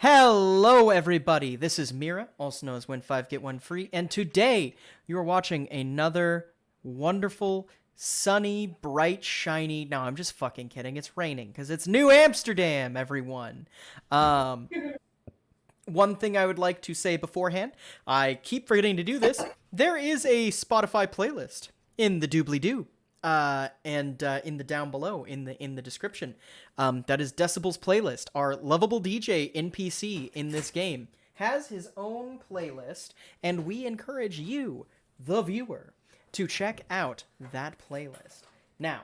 Hello, everybody. This is Mira, also known as Win 5 Get 1 Free, and today you are watching another wonderful, sunny, bright, shiny. No, I'm just fucking kidding. It's raining because it's New Amsterdam, everyone. Um, One thing I would like to say beforehand, I keep forgetting to do this. There is a Spotify playlist in the doobly doo. And in the down below in the description, that is Decibel's playlist. Our lovable DJ NPC in this game has his own playlist, and we encourage you, the viewer, to check out that playlist. Now,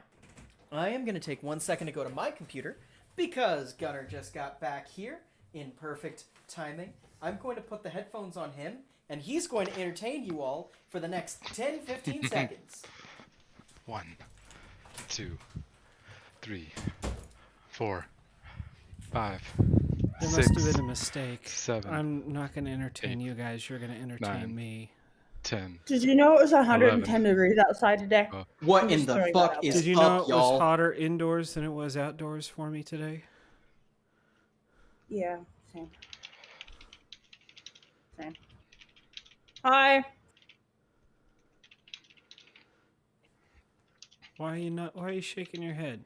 I am going to take 1 second to go to my computer because Gunnar just got back here in perfect timing. I'm going to put the headphones on him, and he's going to entertain you all for the next 10-15 seconds. 1, 2, 3, 4, 5. There 6, must have been a mistake. 7. I'm not going to entertain 8, you guys. You're going to entertain 9, me. 10. Did you know it was 110 11. degrees outside today? What I'm in just the throwing fuck that out is Did you up, know it y'all? was hotter indoors than it was outdoors for me today? Yeah, same. Same. Hi. Why are you shaking your head?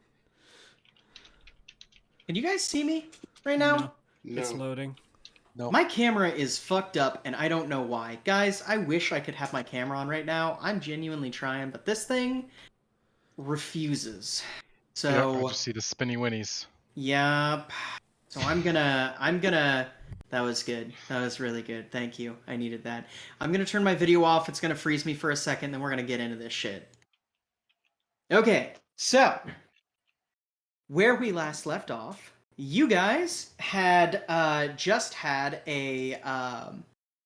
Can you guys see me right now? No. It's loading. No. My camera is fucked up, and I don't know why. Guys, I wish I could have my camera on right now. I'm genuinely trying, but this thing refuses. Yep, I So, just see the spinny winnies. yep. So I'm gonna, that was good. That was really good. Thank you. I needed that. I'm gonna turn my video off. It's gonna freeze me for a second, then we're gonna get into this shit. Okay, so, where we last left off, you guys had just had a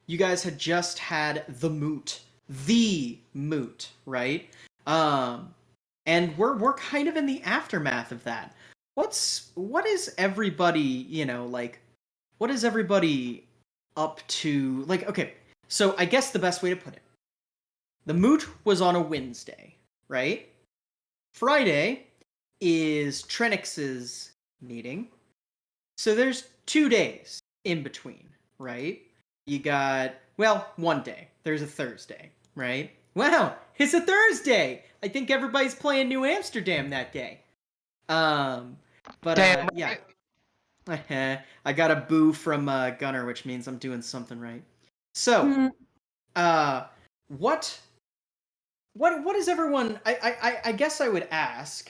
you guys had just had the moot, right? And we're kind of in the aftermath of that. What is everybody, like, what is everybody up to? Like, okay, so I guess the best way to put it, the moot was on a Wednesday, right? Friday is Trenix's meeting. So there's 2 days in between, right? You got, well, 1 day. There's a Thursday, right? Wow, it's a Thursday! I think everybody's playing New Amsterdam that day. But Damn yeah. I got a boo from Gunnar, which means I'm doing something right. So, what is everyone? I guess I would ask,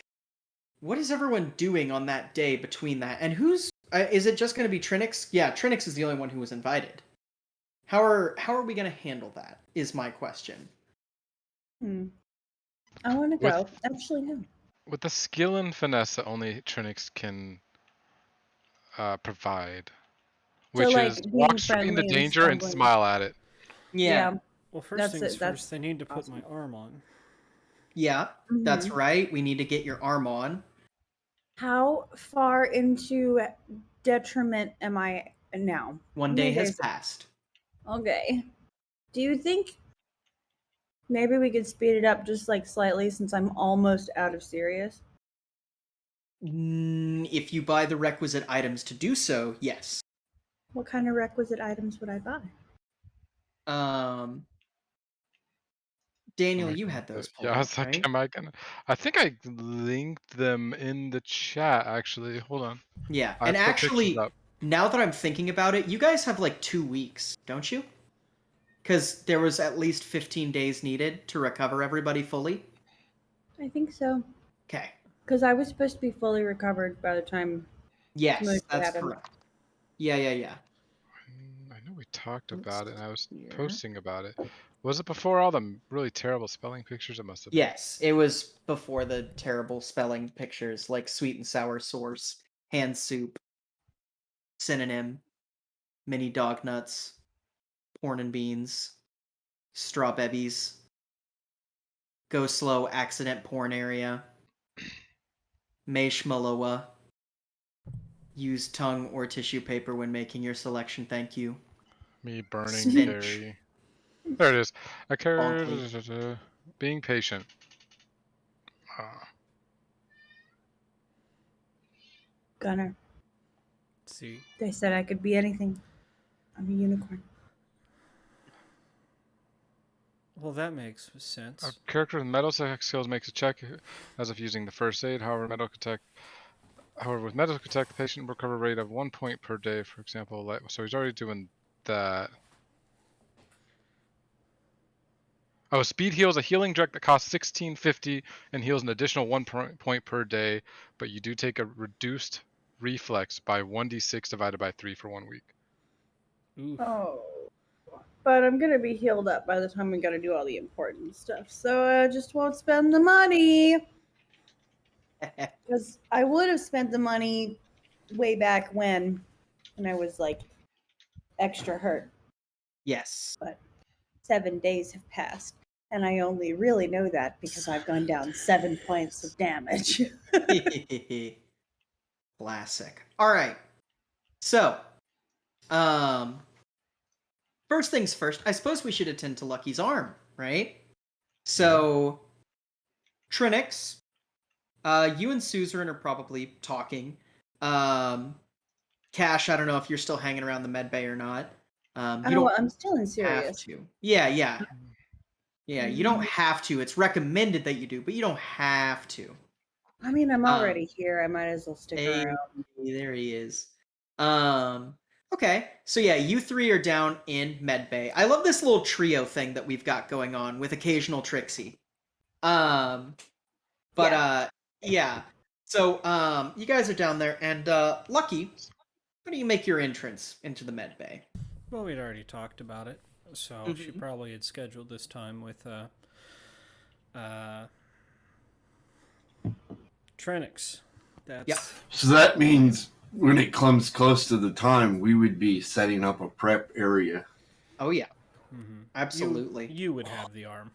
what is everyone doing on that day between that? And who's is it just going to be Trinix? Yeah, Trinix is the only one who was invited. How are we going to handle that? Is my question. I want to go. Actually, no. With the skill and finesse that only Trinix can provide, which like, is being walk straight into friendly and danger and stumbling. smile at it. Yeah. Well, first That's things it, that's first, they need to put awesome. my arm on. Yeah, that's Mhm. right. We need to get your arm on. How far into detriment am I now? 1 How day many has days? passed. Okay. Do you think maybe we could speed it up just like slightly since I'm almost out of Sirius? If you buy the requisite items to do so, yes. What kind of requisite items would I buy? Daniel, you had those pulled Yeah, I up, was like, right? am I gonna? I think I linked them in the chat. Actually, hold on. Yeah, I and put pictures actually, up. now that I'm thinking about it, you guys have like 2 weeks, don't you? Because there was at least 15 days needed to recover everybody fully. I think so. Okay. Because I was supposed to be fully recovered by the time. Yes, Smooth that's happened. correct. Yeah. I know we talked Let's about it, and I was see here. posting about it. Was it before all the really terrible spelling pictures? It must have been. Yes, it was before the terrible spelling pictures like sweet and sour source, hand soup, synonym, mini dog nuts, porn and beans, straw bebbies, go slow accident porn area, Meshmaloa, use tongue or tissue paper when making your selection, thank you. Me burning Cinch. Carrie. There it is. I care. Bonkley. Being patient. Gunner. See, They said I could be anything. I'm a unicorn. well, that makes A sense. character with metal skills makes a check as if using the first aid. However, with medical attack, the patient recover rate of 1 point per day, for example. So he's already doing that. Oh, speed heals a healing drug that costs 1650 and heals an additional 1 point per day, but you do take a reduced reflex by 1d6 divided by 3 for 1 week. Oof. Oh. But I'm gonna be healed up by the time we gotta do all the important stuff. So I just won't spend the money. Because I would have spent the money way back when I was like extra hurt. Yes. But 7 days have passed. And I only really know that because I've gone down 7 points of damage. Classic. All right. So, first things first, I suppose we should attend to Lucky's arm, right? So, Trinix, you and Suzerain are probably talking. Cash, I don't know if you're still hanging around the med bay or not. You don't I'm still in have serious. to. Yeah. You don't have to. It's recommended that you do, but you don't have to. I mean, I'm already here. I might as well stick Hey, around. there he is. Okay, so yeah, you three are down in medbay. I love this little trio thing that we've got going on with occasional Trixie. Um, but yeah. So you guys are down there, and Lucky, how do you make your entrance into the medbay? Well, we'd already talked about it, so she probably had scheduled this time with Trenix. That's Yep. So that means when it comes close to the time, we would be setting up a prep area. Oh yeah, Mhm. absolutely. You would have the arm,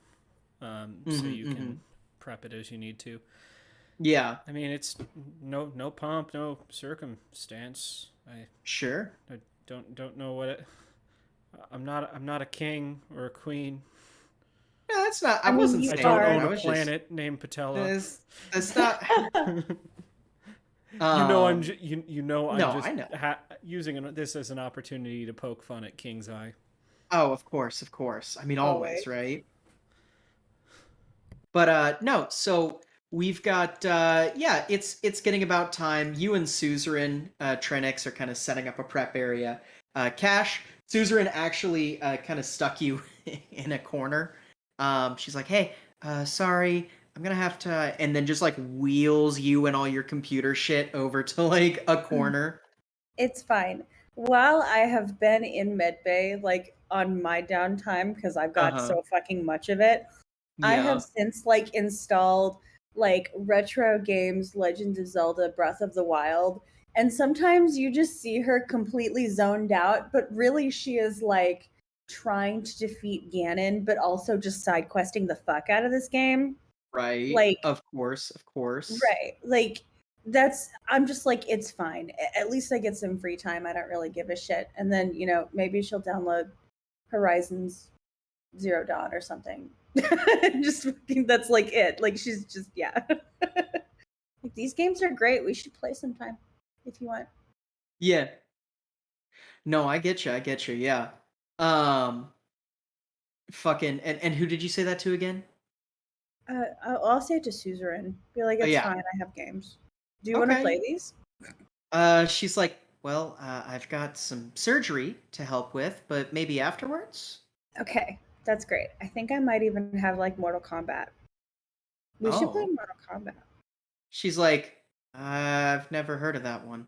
so you can prep it as you need to. Yeah, I mean, it's no pomp, no circumstance. I sure. don't know what it. I'm not a king or a queen. No, that's not. I I mean, wasn't you I saying don't that. own I a was planet named just. Patella. That's not. You know, Um, you know, I'm no, just I know. using this as an opportunity to poke fun at King's Eye. Oh, of course, of course. I mean, always, Always. right? But no, so we've got yeah, it's getting about time. You and Suzerain, Trenix are kind of setting up a prep area. Cash, Suzerain actually kind of stuck you in a corner. She's like, "Hey, sorry, I'm gonna have to," and then just like wheels you and all your computer shit over to like a corner. It's fine. While I have been in medbay, like on my downtime, because I've got Uh-huh. so fucking much of it, I Yeah. have since like installed like retro games, Legend of Zelda, Breath of the Wild, and sometimes you just see her completely zoned out, but really she is like trying to defeat Ganon, but also just side questing the fuck out of this game. Right. Like, Of course, of course. right. Like I'm just like, it's fine. At least I get some free time. I don't really give a shit. And then, maybe she'll download Horizons Zero Dawn or something. Just that's like it. Like she's just yeah. Like these games are great. We should play sometime if you want. Yeah. No, I get you. I get you. Yeah. Um. Fucking and who did you say that to again? I'll say it to Suzerain. Be like, Oh it's yeah. fine. I have games. Do you want to Okay. play these? She's like, well, I've got some surgery to help with, but maybe afterwards. Okay, that's great. I think I might even have like Mortal Kombat. We should play Oh. Mortal Kombat. She's like, I've never heard of that one.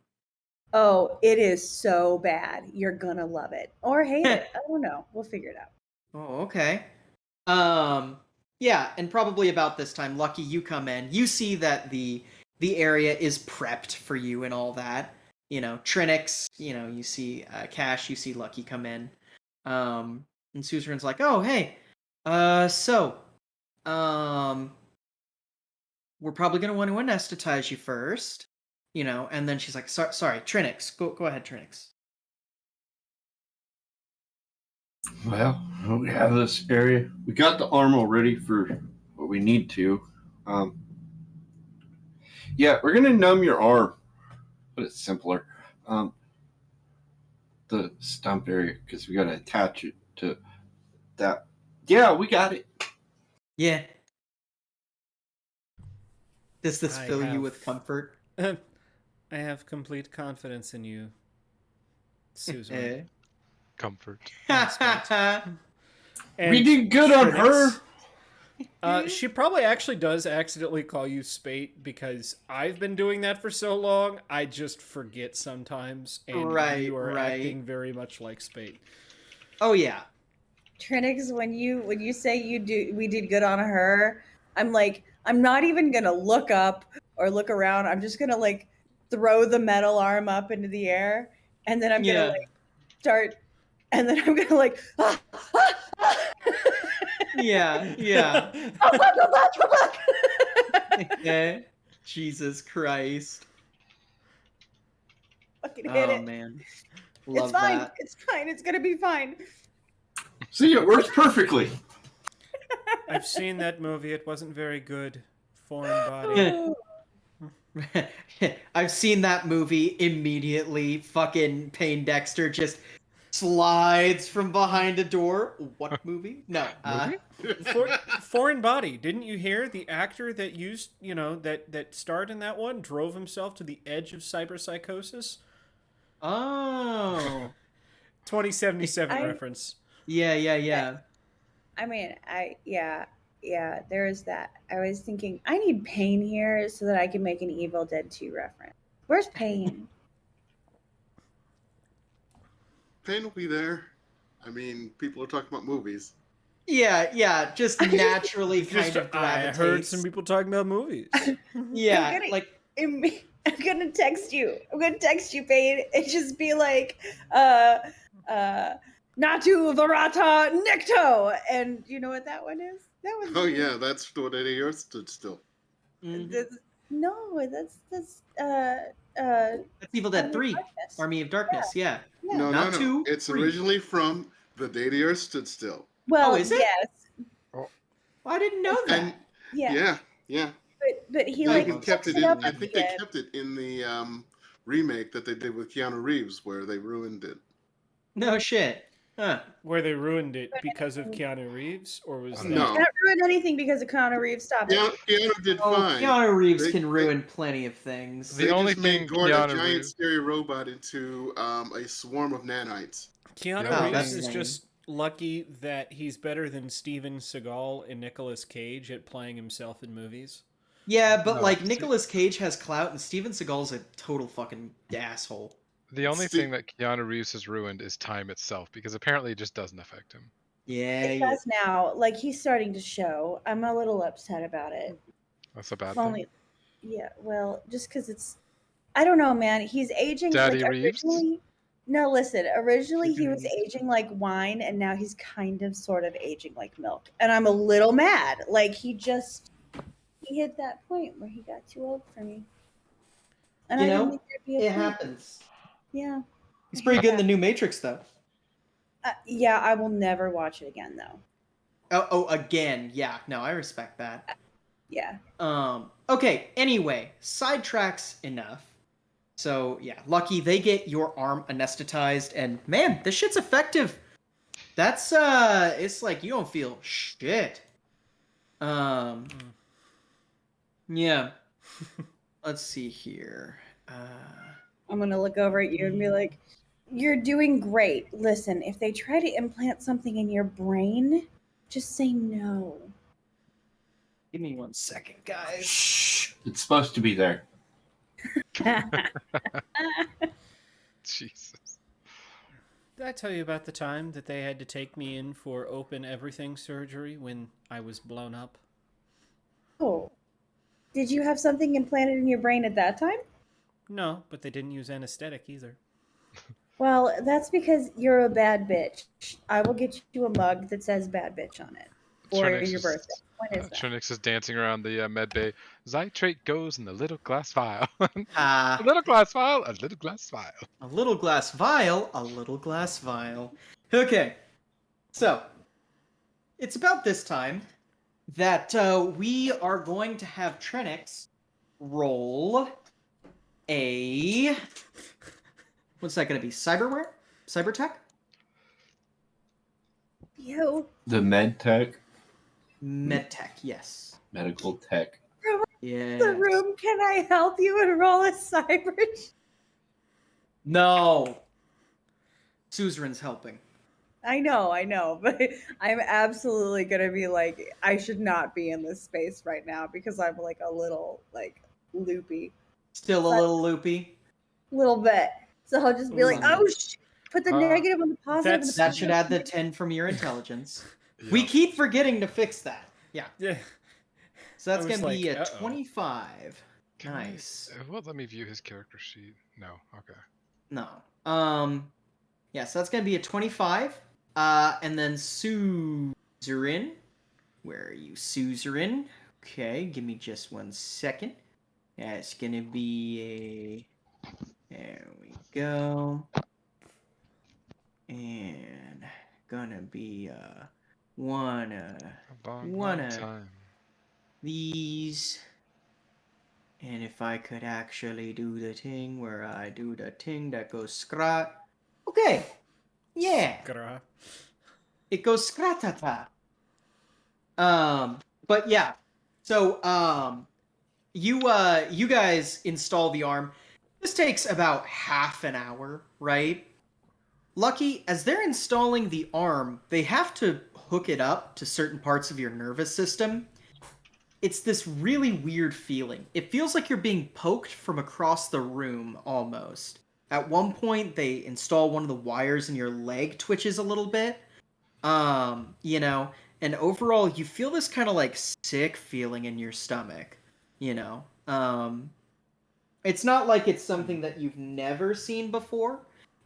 Oh, it is so bad. You're gonna love it or hate it. I don't know. We'll figure it out. Oh, okay. Yeah, and probably about this time, Lucky, you come in. You see that the area is prepped for you and all that. Trinix, you see Cash, you see Lucky come in. And Suzerain's like, "Oh, hey. So, um we're probably going to want to anesthetize you first." And then she's like, "Sorry, Trinix. Go ahead, Trinix." Well, we have this area. We got the arm all ready for what we need to. Um, yeah, we're gonna numb your arm, but it's simpler. the stump area because we got to attach it to that. Yeah, we got it. Yeah. Does this I fill you have- with comfort? I have complete confidence in you, Susan. Comfort. And We did good on her. She probably actually does accidentally call you Spate because I've been doing that for so long. I just forget sometimes, and Right, you are right. acting very much like Spate. Oh yeah. Trinix, when you say we did good on her, I'm like, I'm not even gonna look up or look around. I'm just gonna like throw the metal arm up into the air, and then I'm Yeah. gonna like start, and then I'm gonna like, Yeah. Yeah. Go back. Okay. Jesus Christ. Fucking hit Oh it. man. It's Love fine. that. It's fine. It's gonna be fine. See, it works perfectly. I've seen that movie. It wasn't very good. Foreign Body. I've seen that movie immediately. Fucking Payne Dexter just slides from behind a door. What movie? No. Foreign Body. Didn't you hear the actor that used, that starred in that one drove himself to the edge of cyberpsychosis? Oh. 2077 I- reference. Yeah. I mean, yeah, there is that. I was thinking, I need Pain here so that I can make an Evil Dead 2 reference. Where's Pain? Pain will be there. I mean, people are talking about movies. Yeah. Just naturally kind Just, of I gravitates. heard some people talking about movies. Yeah, I'm gonna- like I'm gonna text you. I'm gonna text you, Pain, and just be like, Natu Varata Nikto. And you know what that one is? That was Oh yeah, that's what it yours stood still. mhm. No, that's That's Evil Dead Army of 3, Darkness. Army of Darkness. Yeah. Yeah. No, Not no. 2, It's 3. originally from The Day the Earth Stood Still. Well, Oh, is it? yes, Well, I didn't know that. And yeah. yeah. But he They like even kept picks it in. up I at think the they end. kept it in the remake that they did with Keanu Reeves, where they ruined it. No shit. Huh. Where they ruined it because of Keanu Reeves, or was that? No. Can't ruin anything because of Keanu Reeves. Stop it. Keanu did Oh, fine. Keanu Reeves They- can they- ruin plenty of things. The They only just made thing Gord a Keanu giant Reeves- scary robot into a swarm of nanites. Keanu Oh, Reeves that's is lame. just lucky that he's better than Steven Seagal and Nicolas Cage at playing himself in movies. Yeah, but No, like see- Nicolas Cage has clout and Steven Seagal's a total fucking asshole. The only See- thing that Keanu Reeves has ruined is time itself, because apparently it just doesn't affect him. Yeah, It yeah. does now. Like he's starting to show. I'm a little upset about it. That's a bad Only, thing. yeah. Well, just because it's, I don't know, man. He's aging. Daddy like Reeves? originally. No, listen. Originally, he was Reeves. aging like wine, and now he's kind of, sort of aging like milk. And I'm a little mad. Like he hit that point where he got too old for me. And You I know, didn't think there'd be a It point. happens. Yeah. He's pretty good in the new Matrix though. Yeah, I will never watch it again, though. Oh, again. Yeah, no, I respect that. Yeah. Okay, anyway, sidetracks enough. So, yeah, Lucky, they get your arm anesthetized, and man, this shit's effective. That's, it's like you don't feel shit. Yeah. Let's see here. I'm gonna look over at you and be like, "You're doing great. Listen, if they try to implant something in your brain, just say no." Give me 1 second, guys. Shh. It's supposed to be there. Jesus. Did I tell you about the time that they had to take me in for open everything surgery when I was blown up? Oh, did you have something implanted in your brain at that time? No, but they didn't use anesthetic either. Well, that's because you're a bad bitch. I will get you a mug that says "bad bitch" on it for Trinix your is- birthday. When is that? Trinix is dancing around the med bay. Zytrate goes in the little glass vial. Ah. A little glass vial, a little glass vial. A little glass vial, a little glass vial. Okay, so it's about this time that we are going to have Trinix roll a. What's that going to be? Cyberware? cyber tech? You. The med tech, Med tech, yes. medical tech. Yeah. The room. Can I help you enroll a cyber? No. Suzerain's helping. I know, but I'm absolutely gonna be like, I should not be in this space right now because I'm like a little like loopy, Still a little loopy. little bit. So I'll just be like, Ooh. oh, put the negative on the positive. And the That should add the positive. 10 from your intelligence. Yeah. We keep forgetting to fix that. Yeah. Yeah. So that's I was going to be like, a uh-oh. 25. Can I- Nice. it won't let me view his character sheet. No. Okay. No. Yeah, so that's going to be a 25. And then Suzerain. Where are you, Suzerain? Okay, give me just 1 second. That's going to be a... There we go. And gonna be one About One my of time. these. And if I could actually do the thing where I do the thing that goes scrat. Okay. Yeah. Gra. It goes scratata. But yeah. So you guys install the arm. This takes about half an hour, right? Lucky, as they're installing the arm, they have to hook it up to certain parts of your nervous system. It's this really weird feeling. It feels like you're being poked from across the room, almost. At one point, they install one of the wires and your leg twitches a little bit. You know, and overall, you feel this kind of like sick feeling in your stomach, you know. It's not like it's something that you've never seen before,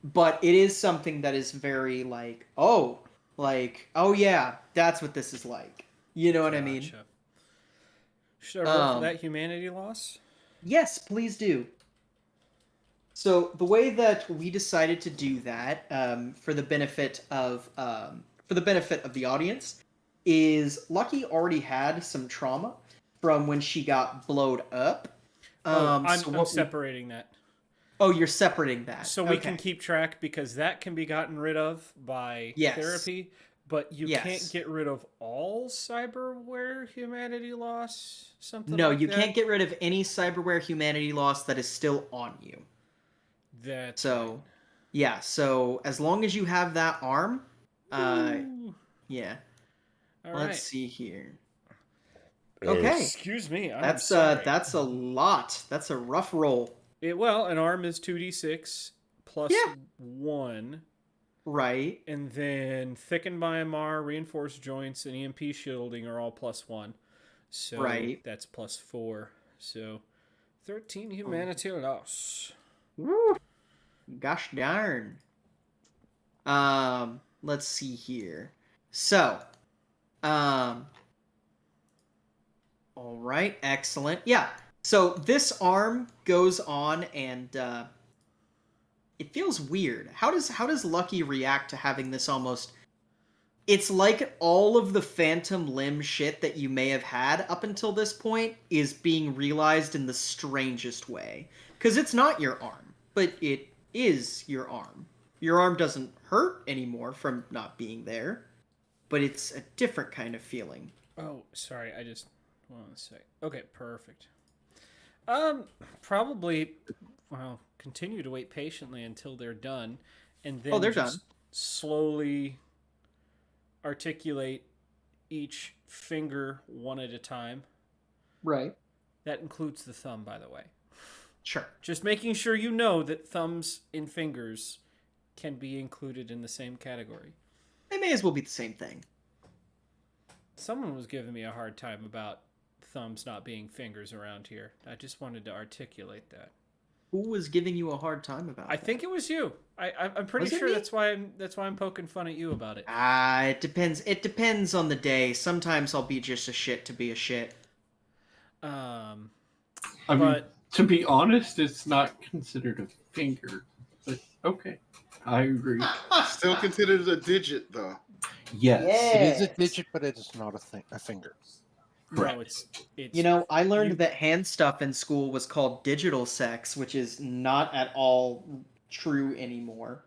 but it is something that is very like, oh yeah, that's what this is like. You know what I mean? Gotcha. Should I roll for that humanity loss? Yes, please do. So the way that we decided to do that, for the benefit of the audience, is Lucky already had some trauma from when she got blowed up. I'm separating that. Oh, you're separating that. So we can keep track because that can be gotten rid of by therapy, but you can't get rid of all cyberware humanity loss? Something No, like you that? can't get rid of any cyberware humanity loss that is still on you. That's so, right. Yeah, so as long as you have that arm, yeah. All Let's right. see here. Okay. Excuse me. I'm That's sorry. that's a lot. That's a rough roll. An arm is 2d6 plus 1. Right. And then thickened by MR, reinforced joints, and EMP shielding are all plus 1. So that's plus 4. So 13 humanity loss. Woo. Gosh darn. Let's see here. So, all right, excellent. Yeah. So this arm goes on and it feels weird. How does Lucky react to having this almost... It's like all of the phantom limb shit that you may have had up until this point is being realized in the strangest way. Because it's not your arm, but it is your arm. Your arm doesn't hurt anymore from not being there, but it's a different kind of feeling. Oh, sorry. I just want to say. Okay, perfect. Probably, continue to wait patiently until they're done, and then they're just done. slowly articulate each finger one at a time. Right. That includes the thumb, by the way. Sure. Just making sure you know that thumbs and fingers can be included in the same category. They may as well be the same thing. Someone was giving me a hard time about thumbs not being fingers around here. I just wanted to articulate that. Who was giving you a hard time about that? I think it was you. I'm pretty sure that's why I'm poking fun at you about it. It depends. It depends on the day. Sometimes I'll be just a shit to be a shit. I mean, to be honest, it's not considered a finger. But okay, I agree. Still considered a digit, though. Yes. It is a digit, but it is not a finger. Correct. No, it's you know, I learned that hand stuff in school was called digital sex, which is not at all true anymore.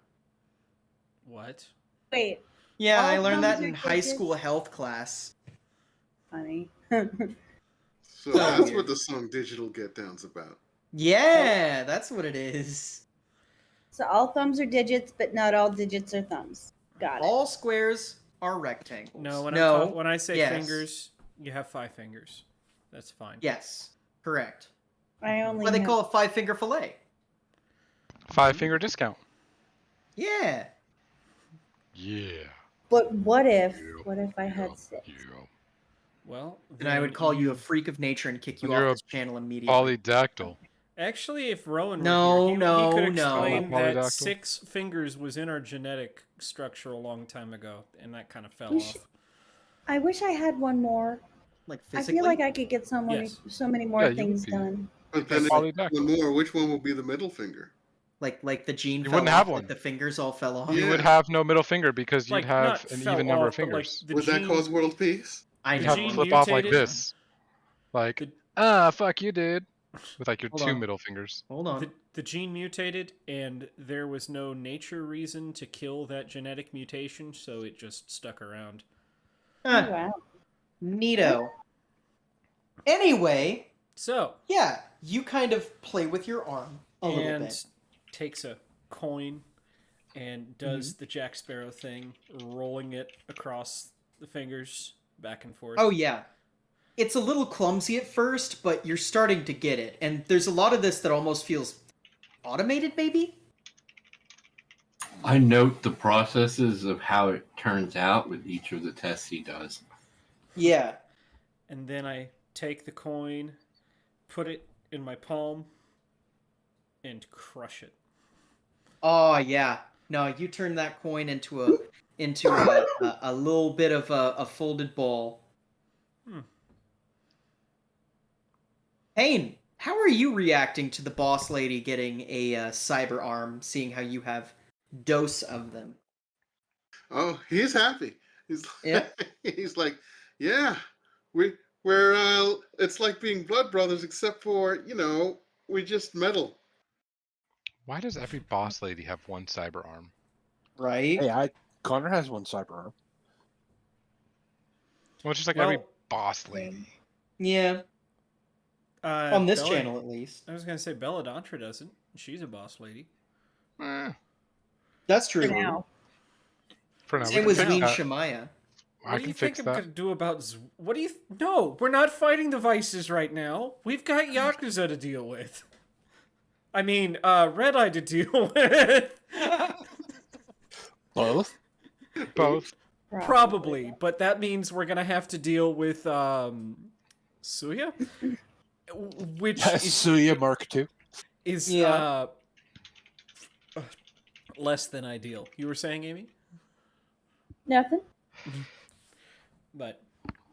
What? Wait, Yeah, All I learned that thumbs are in high school digits? health class. funny. So So that's weird. what the song Digital Get Down's about. Yeah, that's what it is. So all thumbs are digits, but not all digits are thumbs. Got it. All squares are rectangles. No, No. when I say Yes. fingers, you have 5 fingers. That's fine. Yes. Correct. I only Why they have... call it 5-finger fillet. 5-finger discount. Yeah. Yeah. But what if I Yeah. had 6? Yeah. Well, Then I would call you a freak of nature and kick you Then you're off a this channel immediately. Polydactyl. Actually, if Rowan were No, here, he no, could no. explain that Polydactyl. 6 fingers was in our genetic structure a long time ago, and that kind of fell We off. I wish I had one more. Like I physically. feel like I could get so many, Yes. so many more Yeah, you things would be. done. But then Because if polydactyl. one more, which one will be the middle finger? Like the gene You fell wouldn't off, have like one. the fingers all fell off. You Yeah. would have no middle finger because you'd Like, have not an fell even number off, of but, like, fingers. the Would that gene- cause world peace? I The You'd have gene to flip off like mutated? this. Like, The- fuck you, dude. With like your Hold 2 on. middle fingers. Hold on. The gene mutated, and there was no nature reason to kill that genetic mutation, so it just stuck around. Ah, Oh, wow. neato. Anyway, So, yeah, you kind of play with your arm a little and bit. takes a coin and does the Jack Sparrow thing, rolling it across the fingers back and forth. Oh yeah. It's a little clumsy at first, but you're starting to get it. And there's a lot of this that almost feels automated, maybe? I note the processes of how it turns out with each of the tests he does. Yeah. And then I take the coin, put it in my palm, and crush it. Oh yeah. No, you turn that coin into a little bit of a folded ball. Payne, how are you reacting to the boss lady getting a cyber arm, seeing how you have dose of them? Oh, he's happy. He's Yeah. he's like, yeah, we're it's like being blood brothers, except for we just metal. Why does every boss lady have one cyber arm? Right? Hey, Connor has one cyber arm. Well, it's just like Well, every boss lady. Yeah. On this Bella- channel, at least. I was going to say Belladontra doesn't. She's a boss lady. That's true. For now. For now, Same we with can fix Zween that. Shemaya. What I do you can think fix I'm that. going to do about... What do you... No, we're not fighting the Vices right now. We've got Yakuza to deal with. I mean, Red Eye to deal with. Both? Both. Probably, but that means we're going to have to deal with Suya? Which Suya Mark II. is Yeah. less than ideal. You were saying, Amy? Nothing. But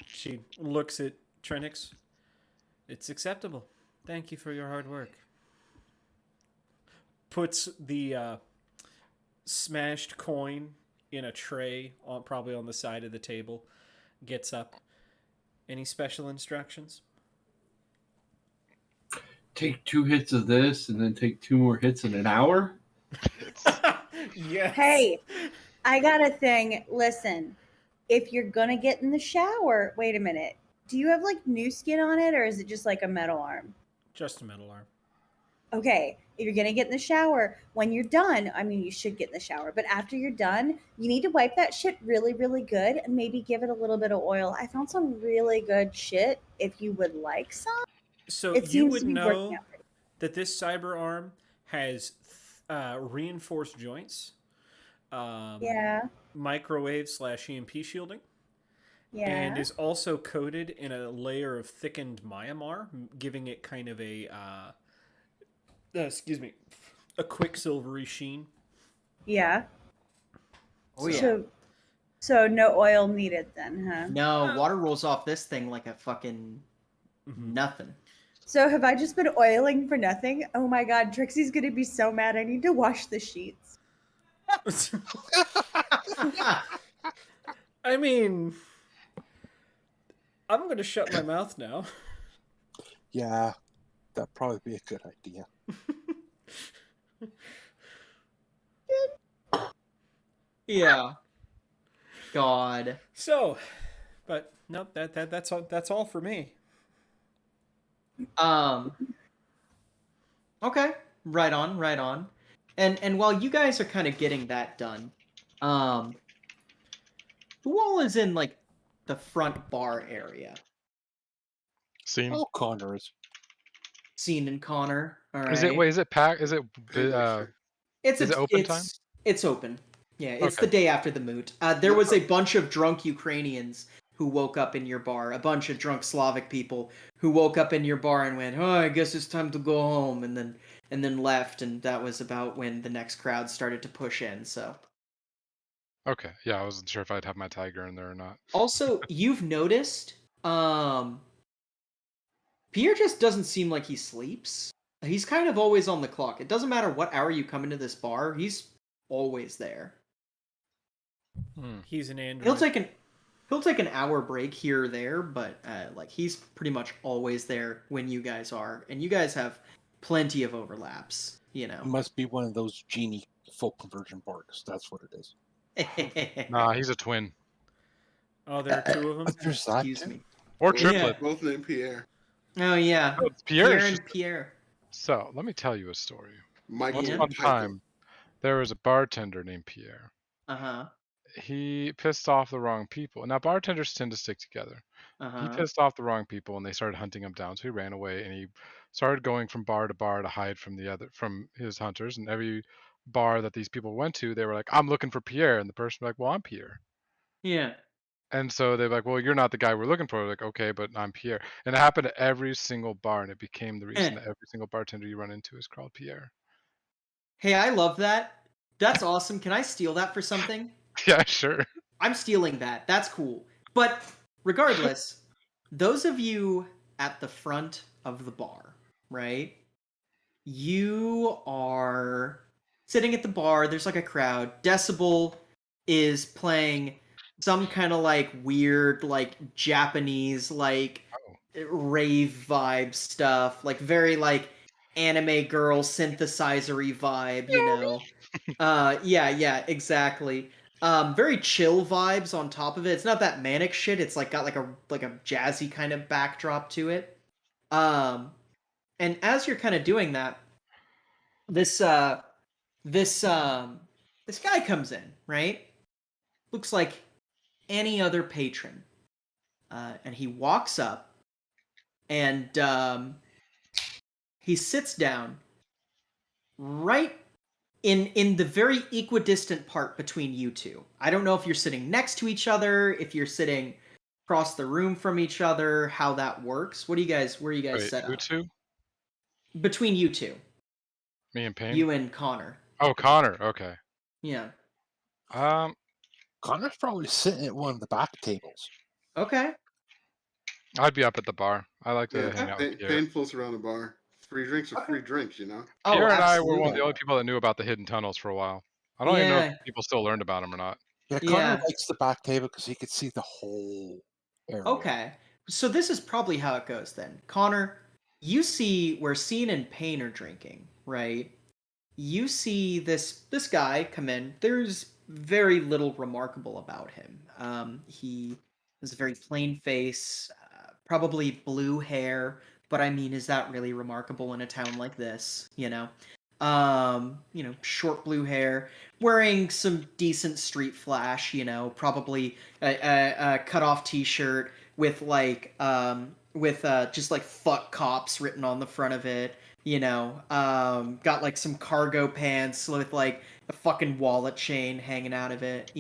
she looks at Trinix. It's acceptable. Thank you for your hard work. Puts the smashed coin in a tray, probably on the side of the table. Gets up. Any special instructions? Take 2 hits of this and then take 2 more hits in an hour? Yes. Hey, I got a thing. Listen, if you're gonna get in the shower, wait a minute. Do you have like new skin on it, or is it just like a metal arm? Just a metal arm. Okay, if you're gonna get in the shower, when you're done, I mean, you should get in the shower, but after you're done, you need to wipe that shit really, really good and maybe give it a little bit of oil. I found some really good shit if you would like some. So It you seems would to be know working out pretty that this cyber arm has reinforced joints, Yeah, microwave/EMP shielding, yeah. and is also coated in a layer of thickened Myanmar, giving it kind of a a quicksilvery sheen. Yeah. Oh, yeah. So no oil needed then, huh? No, water rolls off this thing like a fucking nothing. So have I just been oiling for nothing? Oh my god, Trixie's gonna be so mad. I need to wash the sheets. I mean, I'm gonna shut my mouth now. Yeah, that'd probably be a good idea. Yeah. God. So, but no, that's all for me. Okay. Right on, right on. And while you guys are kind of getting that done, um who all is in like the front bar area? Scene. Oh, Connor is. Scene and Connor. All Is it? right. Wait, is it packed? Is it? I make sure. It's Is it open time? it's open. Yeah, it's Okay. the day after the moot. There was a bunch of drunk Ukrainians who woke up in your bar. A bunch of drunk Slavic people who woke up in your bar and went, "Oh, I guess it's time to go home," and then left. And that was about when the next crowd started to push in. So Okay. Yeah, I wasn't sure if I'd have my tiger in there or not. also, you've noticed, Pierre just doesn't seem like he sleeps. He's kind of always on the clock. It doesn't matter what hour you come into this bar, he's always there. He's an android. He'll take an hour break here or there, but like he's pretty much always there when you guys are, and you guys have plenty of overlaps. You It know. must be one of those genie full conversion borgs. That's what it is. Nah, he's a twin. Oh, there are two of them. But there's that Excuse too. me. Or Yeah. triplet. Both named Pierre. Oh yeah. Oh, it's Pierre. Pierre and Pierre. So let me tell you a story. Michael Once Yeah. upon and a Tycho. time, there was a bartender named Pierre. Uh-huh. He pissed off the wrong people. Now bartenders tend to stick together. He Uh-huh. pissed off the wrong people, and they started hunting him down. So he ran away, and he started going from bar to bar to hide from his hunters. And every bar that these people went to, they were like, "I'm looking for Pierre," and the person was like, "Well, I'm Pierre." Yeah. And so they're like, "Well, you're not the guy we're looking for." We're like, "Okay, but I'm Pierre." And it happened to every single bar, and it became the reason that every single bartender you run into is called Pierre. Hey, I love that. That's awesome. Can I steal that for something? Yeah, sure. I'm stealing that. That's cool. But regardless, those of you at the front of the bar, right? You are sitting at the bar. There's like a crowd. Decibel is playing some kind of like weird, like Japanese, like rave vibe stuff, like very like anime girl synthesizery vibe, you know. Yeah, exactly. Very chill vibes on top of it. It's not that manic shit. It's like got like a jazzy kind of backdrop to it. Um, and as you're kind of doing that, this this this guy comes in, right? Looks like any other patron, and he walks up, and he sits down right in the very equidistant part between you two. I don't know if you're sitting next to each other, if you're sitting across the room from each other, how that works. Where are you guys Wait, set who up? two? Between you two. Me and Payne? You and Connor. Oh, Connor. Okay. Yeah. Connor's probably sitting at one of the back tables. Okay. I'd be up at the bar. I like to Yeah, hang out with Pierre. painfuls around a bar. Free drinks are free drinks, you know. Pierre Oh, and I were one of absolutely. the only people that knew about the hidden tunnels for a while. I don't even know if people still learned about them or not. Yeah, Connor likes the back table because he could see the whole area. Okay. So this is probably how it goes then. Connor, you see where Scene and Payne are drinking, right? You see this guy come in. There's very little remarkable about him. He has a very plain face, probably blue hair, but I mean, is that really remarkable in a town like this? Short blue hair, wearing some decent street flash. Probably a cut off T-shirt with just like "fuck cops" written on the front of it. Got like some cargo pants with like a fucking wallet chain hanging out of it.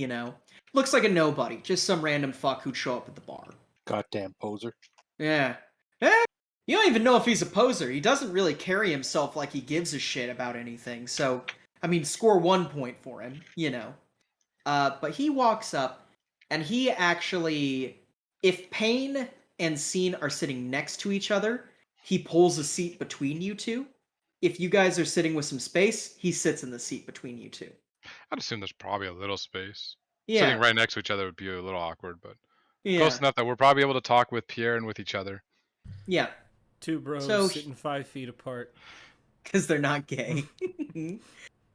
Looks like a nobody, just some random fuck who'd show up at the bar. Goddamn poser. Yeah. You don't even know if he's a poser. He doesn't really carry himself like he gives a shit about anything. So, I mean, score 1 point for him, But he walks up, and he actually, if Payne and Scene are sitting next to each other, he pulls a seat between you two. If you guys are sitting with some space, he sits in the seat between you two. I'd assume there's probably a little space. Yeah. Sitting right next to each other would be a little awkward, but Yeah. close enough that we're probably able to talk with Pierre and with each other. Yeah. Two bros sitting 5 feet apart. Because they're not gay.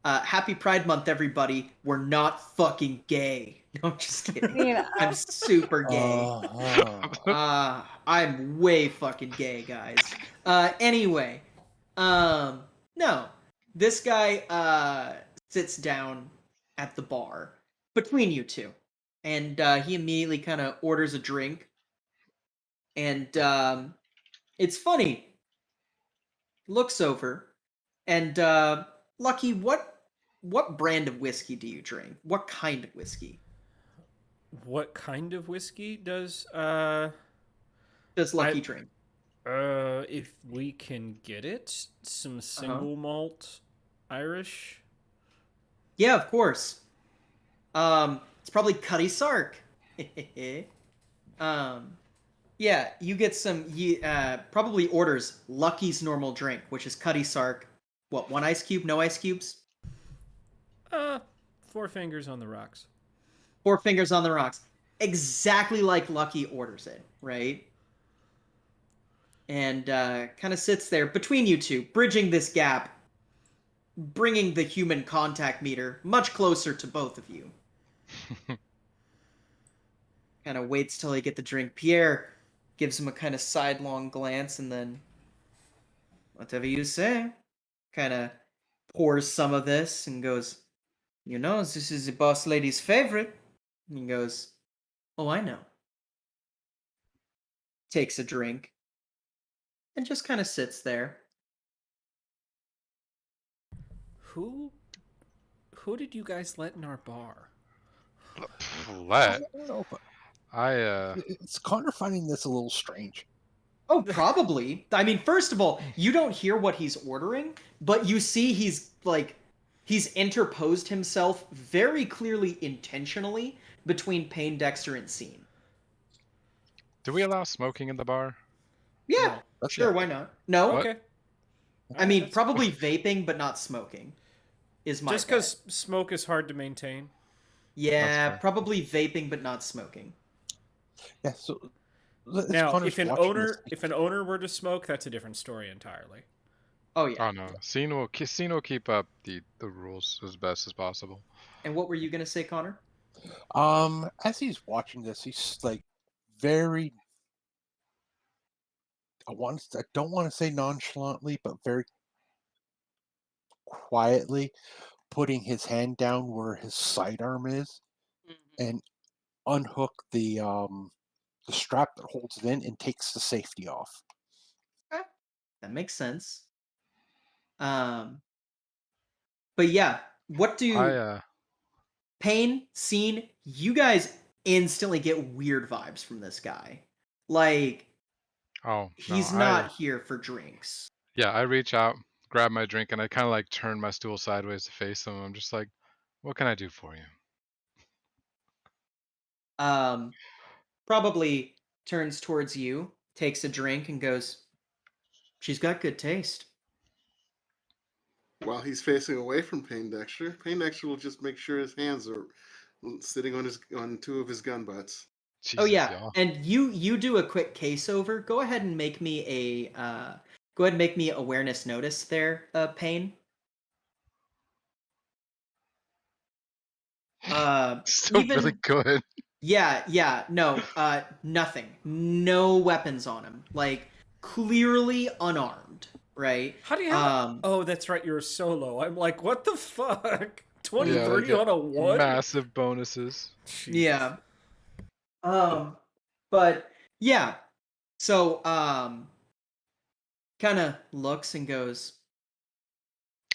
Happy Pride Month, everybody. We're not fucking gay. No, I'm just kidding. Yeah. I'm super gay. Uh-huh. I'm way fucking gay, guys. Anyway, no, this guy sits down at the bar between you two, and he immediately kind of orders a drink, and it's funny. Looks over, and Lucky, what brand of whiskey do you drink? What kind of whiskey What kind of whiskey does does Lucky I drink? if we can get it, some single malt Irish. Yeah, of course. It's probably Cuddy Sark. Yeah, you get some. He probably orders Lucky's normal drink, which is Cuddy Sark. What, one ice cube? No ice cubes? 4 fingers on the rocks. 4 fingers on the rocks. Exactly like Lucky orders it, right? And kind of sits there between you two, bridging this gap, bringing the human contact meter much closer to both of you. Kind of waits till you get the drink. Pierre gives him a kind of sidelong glance and then, whatever you say, kind of pours some of this and goes, you know, this is the boss lady's favorite. And he goes, oh, I know. Takes a drink and just kind of sits there. Who did you guys let in our bar? Let. I don't know, but I it's Connor finding this a little strange. Oh, probably. I mean, first of all, you don't hear what he's ordering, but you see he's interposed himself very clearly intentionally between Payne, Dexter, and Scene. do we allow smoking in the bar? Yeah, That's sure, it. why not? No? What? Okay. I mean, That's- probably vaping, but not smoking is my just because smoke is hard to maintain. Yeah, fair. probably vaping, but not smoking. Yeah, so Now, Connor's if an watching this. owner were to smoke, that's a different story entirely. Oh, yeah. Oh no, Scene will keep up the rules as best as possible. And what were you going to say, Connor? As he's watching this, he's like very. I don't want to say nonchalantly, but very quietly putting his hand down where his sidearm is and unhook the strap that holds it in and takes the safety off. Okay. That makes sense. But yeah, what do Payne, Scene, you guys instantly get weird vibes from this guy. Like, he's not here for drinks. Yeah, I reach out, grab my drink, and I kind of like turn my stool sideways to face him. I'm just like, what can I do for you? Probably turns towards you, takes a drink, and goes, she's got good taste. While he's facing away from Payne Dexter will just make sure his hands are sitting on 2 of his gun butts. Jesus, Oh yeah, y'all. and you do a quick case over. Go ahead and make me awareness notice there, Payne. Still really good. Yeah, no, nothing. No weapons on him. Like, clearly unarmed, right? How do you have oh, that's right, you're a solo. I'm like, what the fuck? 23 Yeah, they get on a 1? massive bonuses. Jesus. Yeah. But yeah. So, kind of looks and goes,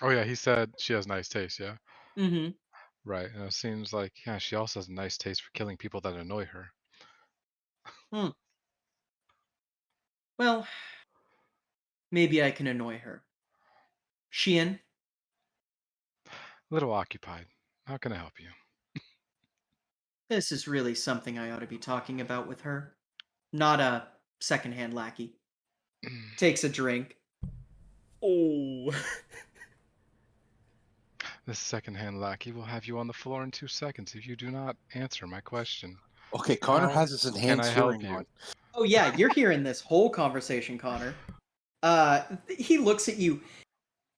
Oh yeah, he said she has nice taste, yeah? mm-hmm. Right, and it seems like, yeah, she also has a nice taste for killing people that annoy her. Well, maybe I can annoy her. Sheehan? A little occupied. How can I help you? This is really something I ought to be talking about with her. Not a secondhand lackey. Takes a drink. Oh. This secondhand lackey will have you on the floor in 2 seconds if you do not answer my question. Okay, Connor How has his can enhanced I help hearing you? on. Oh yeah, you're hearing this whole conversation, Connor. He looks at you,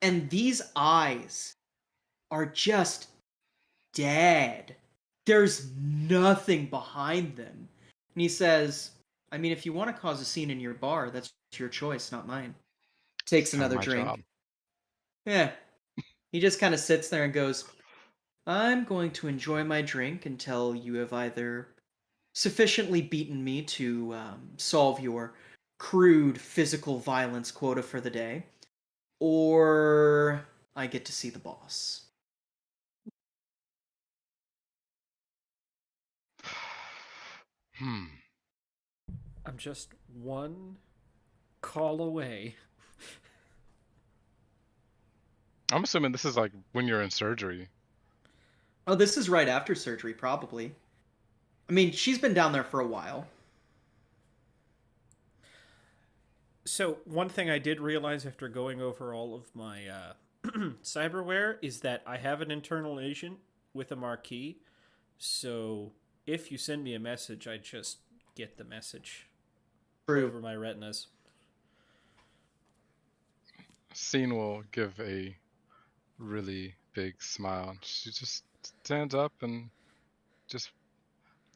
and these eyes are just dead. There's nothing behind them. And he says, I mean, if you want to cause a scene in your bar, that's your choice, not mine. Takes It's not another my drink. job. Yeah. He just kind of sits there and goes, I'm going to enjoy my drink until you have either sufficiently beaten me to solve your crude physical violence quota for the day, or I get to see the boss. I'm just one call away. I'm assuming this is like when you're in surgery. Oh, this is right after surgery, probably. I mean, she's been down there for a while. So one thing I did realize after going over all of my cyberware is that I have an internal agent with a marquee. So if you send me a message, I just get the message True. over my retinas. Scene will give a really big smile. She just stands up and just,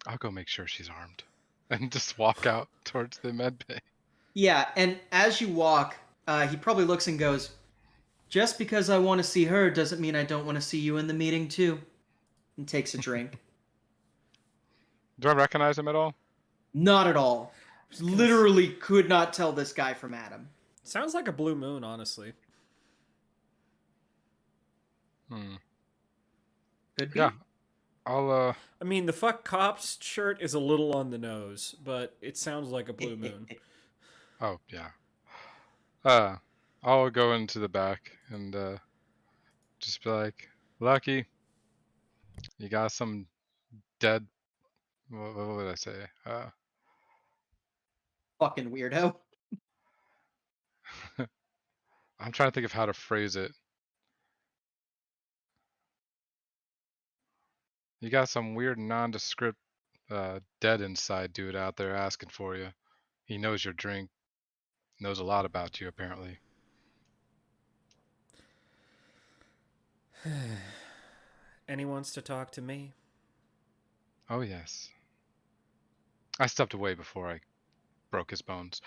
I'll go make sure she's armed. And just walk out towards the med bay. Yeah, and as you walk, he probably looks and goes, just because I want to see her doesn't mean I don't want to see you in the meeting, too. And takes a drink. Do I recognize him at all? Not at all. Literally could not tell this guy from Adam. Sounds like a blue moon, honestly. Could be. Yeah. I'll I mean, the fuck cops shirt is a little on the nose, but it sounds like a blue moon. Oh yeah. I'll go into the back and just be like, Lucky, you got some dead. What would I say? Fucking weirdo. I'm trying to think of how to phrase it. You got some weird nondescript dead inside dude out there asking for you. He knows your drink. Knows a lot about you apparently. And he wants to talk to me. Oh yes. I stepped away before I broke his bones.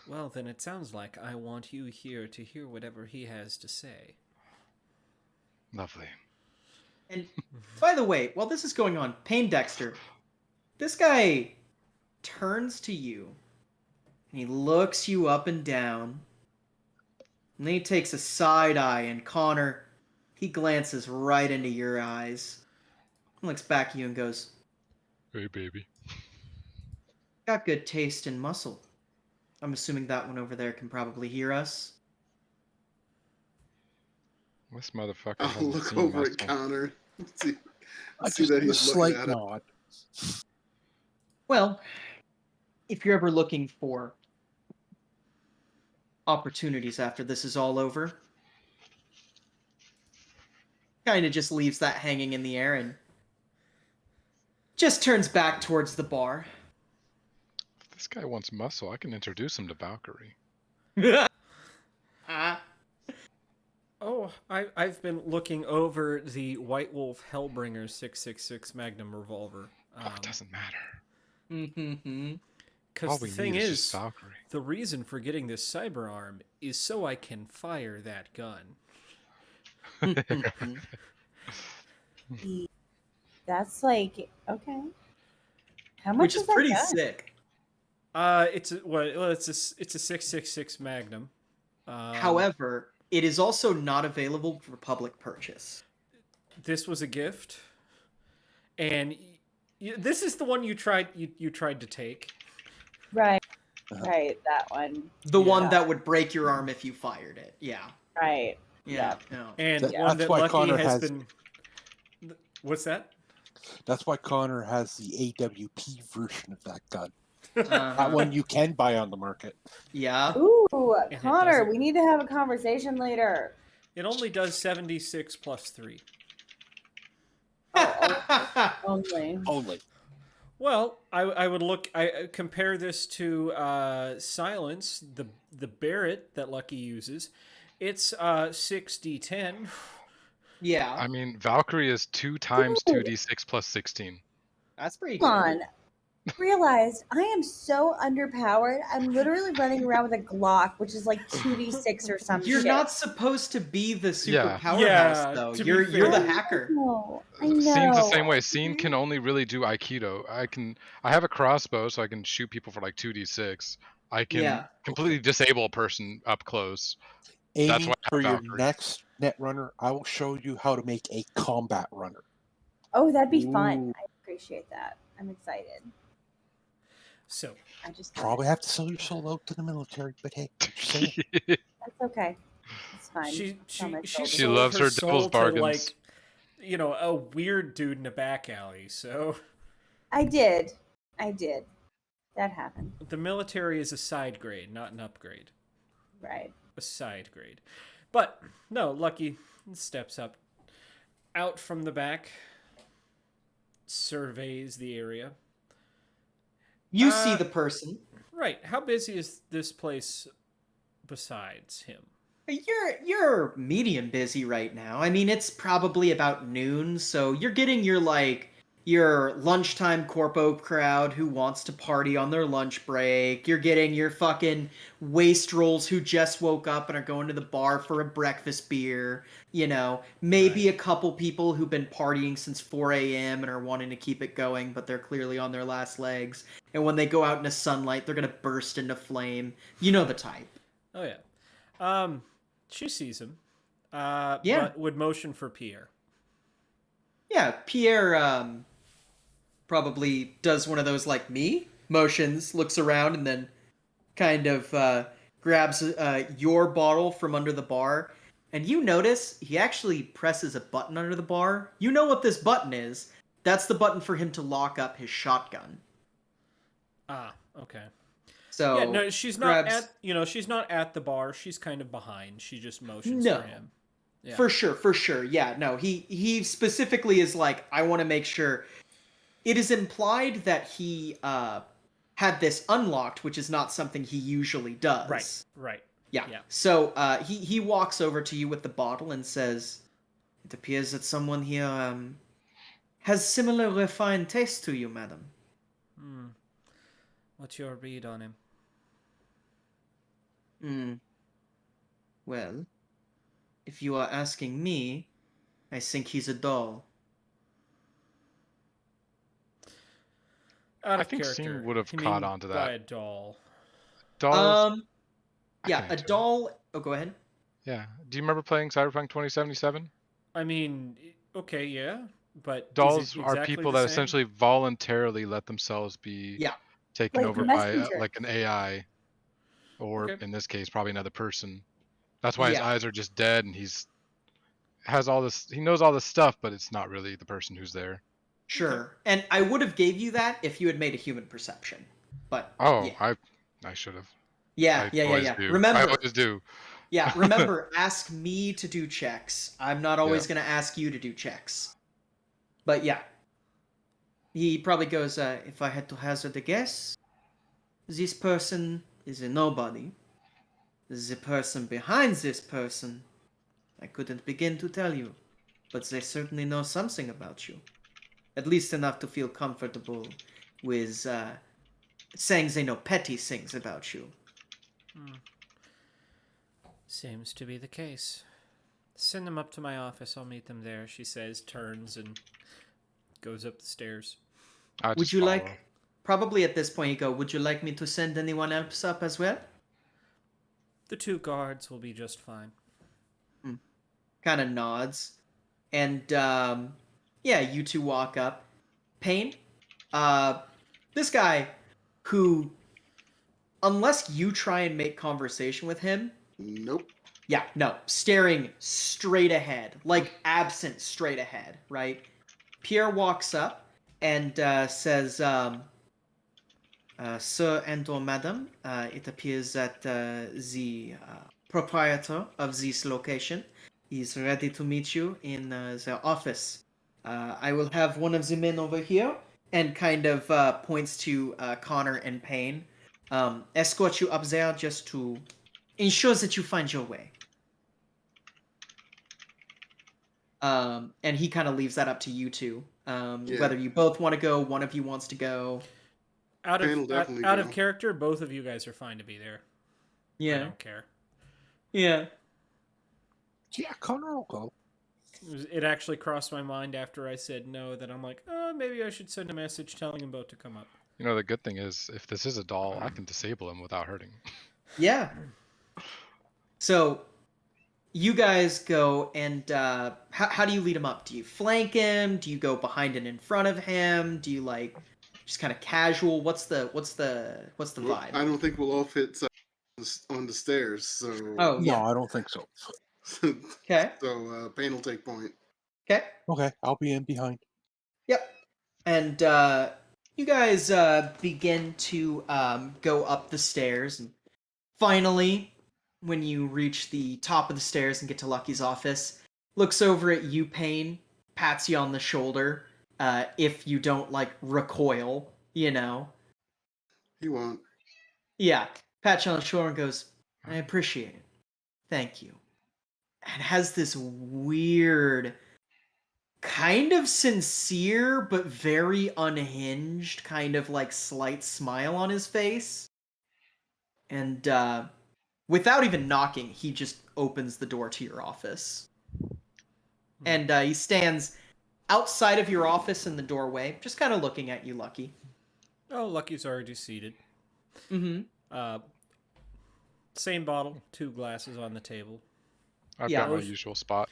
Well, then it sounds like I want you here to hear whatever he has to say. Lovely. And by the way, while this is going on, Payne Dexter, this guy turns to you and he looks you up and down. And then he takes a side eye, and Connor, he glances right into your eyes. He looks back at you and goes, Hey baby. got good taste and muscle. I'm assuming that one over there can probably hear us. This motherfucker I'll hasn't look seen over muscle. at Connor. See I see just that do a he's looking slight at it. nod. Well, if you're ever looking for opportunities after this is all over, kind of just leaves that hanging in the air and just turns back towards the bar. If this guy wants muscle, I can introduce him to Valkyrie. Oh, I've been looking over the White Wolf Hellbringer 6.66 Magnum revolver. It doesn't matter. Because All the we thing need is is, just Valkyrie. the reason for getting this cyber arm is so I can fire that gun. That's like okay. How much Which is that pretty gun? sick. It's a 6.66 Magnum. However, it is also not available for public purchase. This was a gift, and this is the one you tried to take. Right. Right, that one. The one that would break your arm if you fired it. Yeah. Right. Yeah. And That's one that why Lucky Connor has has- been. What's that? That's why Connor has the AWP version of that gun. Uh-huh. That one you can buy on the market. Yeah. Ooh, it Connor, doesn't- we need to have a conversation later. It only does 76 plus 3. Only. Only. Well, I would look. I compare this to Silence, the Barrett that Lucky uses, It's 6d10. Yeah, I mean, Valkyrie is 2 times Dude. 2d6 plus 16. that's pretty Come good. on. Realized I am so underpowered. I'm literally running around with a Glock, which is like 2d6 or some You're shit. not supposed to be the super Yeah. powerhouse, Yeah, though. to be You're fair. the I hacker. know. I Scene's the same know. way. Scene can only really do Aikido. I have a crossbow, so I can shoot people for like 2d6. I can Yeah. completely disable a person up close. That's why Amy, I for have your Valkyrie. next Netrunner, I will show you how to make a combat runner. Oh, that'd be fun. Ooh. I appreciate that. I'm excited. So, I just Probably have to sell your soul out to the military, but hey, I'm just saying. That's okay. It's fine. she It's on my she shoulders. She sold loves her her soul devil's to bargains. like, a weird dude in a back alley. So I did. That happened. the military is a side grade, not an upgrade. Right. A side grade. But no, Lucky steps up out from the back, surveys the area. You see Uh, the person. Right. How busy is this place besides him? You're medium busy right now. I mean, it's probably about noon, so you're getting your lunchtime corpo crowd who wants to party on their lunch break. You're getting your fucking wastrels who just woke up and are going to the bar for a breakfast beer. Maybe Right. a couple people who've been partying since 4 a.m. and are wanting to keep it going, but they're clearly on their last legs. And when they go out into sunlight, they're gonna burst into flame. You know the type. Oh yeah. She sees him. Yeah. But would motion for Pierre. Yeah, Pierre probably does one of those like me motions, looks around, and then kind of grabs your bottle from under the bar. And you notice he actually presses a button under the bar. You know what this button is. That's the button for him to lock up his shotgun. Ah, okay. So Yeah, no, she's not grabs... she's not at the bar. She's kind of behind. She just motions No. for him. Yeah. For sure. Yeah, no, he specifically is like, I want to make sure. It is implied that he had this unlocked, which is not something he usually does. Right. Yeah. Yeah. So he walks over to you with the bottle and says, "It appears that someone here has similar refined taste to you, madam." What's your read on him? Well, if you are asking me, I think he's a doll. Out I of think character. Scene would have You caught mean on to by that. a doll. Dolls. I Yeah, can a answer that. doll. Oh, go ahead. Yeah. Do you remember playing Cyberpunk 2077? I mean, okay, yeah, but Dolls is it are exactly people the that same? essentially voluntarily let themselves be Yeah. taken Like over by messenger. like an AI, or Okay. in this case, probably another person. That's why his Yeah. eyes are just dead, and has all this. He knows all this stuff, but it's not really the person who's there. Sure. And I would have gave you that if you had made a human perception. But Oh, yeah. I should have. Yeah, I yeah, yeah, always yeah. do. I Remember, always do. Yeah, remember, ask me to do checks. I'm not always Yeah. going to ask you to do checks. But yeah. He probably goes, if I had to hazard a guess, this person is a nobody. The person behind this person, I couldn't begin to tell you. But they certainly know something about you. At least enough to feel comfortable with saying they know petty things about you. Seems to be the case. Send them up to my office. I'll meet them there, she says, turns and goes up the stairs. I Would just you follow. like... Probably at this point you go, would you like me to send anyone else up as well? The 2 guards will be just fine. Kind of nods. And, yeah, you two walk up. Payne, this guy who, unless you try and make conversation with him... Nope. Yeah, no, staring straight ahead, like absent straight ahead, right? Pierre walks up and says, Sir and or Madam, it appears that the proprietor of this location is ready to meet you in their office. I will have one of the men over here, and kind of points to Connor and Payne, escort you up there just to ensure that you find your way. And he kind of leaves that up to you two. Yeah. Whether you both want to go, one of you wants to go. Out Payne will of definitely out go. of character, both of you guys are fine to be there. I Yeah. don't care. Yeah. Yeah, Connor will go. It actually crossed my mind after I said no that I'm like, oh, maybe I should send a message telling him both to come up. You know, the good thing is, if this is a doll, I can disable him without hurting. Yeah. So you guys go, and how do you lead him up? Do you flank him? Do you go behind and in front of him? Do you like just kind of casual? What's the Well, vibe? I don't think we'll all fit on the stairs, so Oh No, yeah. I don't think so. Okay. so Payne will take point. Okay. Okay, I'll be in behind. Yep. And you guys begin to go up the stairs, and finally, when you reach the top of the stairs and get to Lucky's office, looks over at you, Payne, pats you on the shoulder. If you don't like recoil, you know. He won't. Yeah, pats you on the shoulder and goes, "I appreciate it. Thank you." And has this weird, kind of sincere but very unhinged, kind of like slight smile on his face. And without even knocking, he just opens the door to your office. And he stands outside of your office in the doorway, just kind of looking at you, Lucky. Oh, Lucky's already seated. Mm-hmm. Same bottle, 2 glasses on the table. I've Yeah. got my usual spot.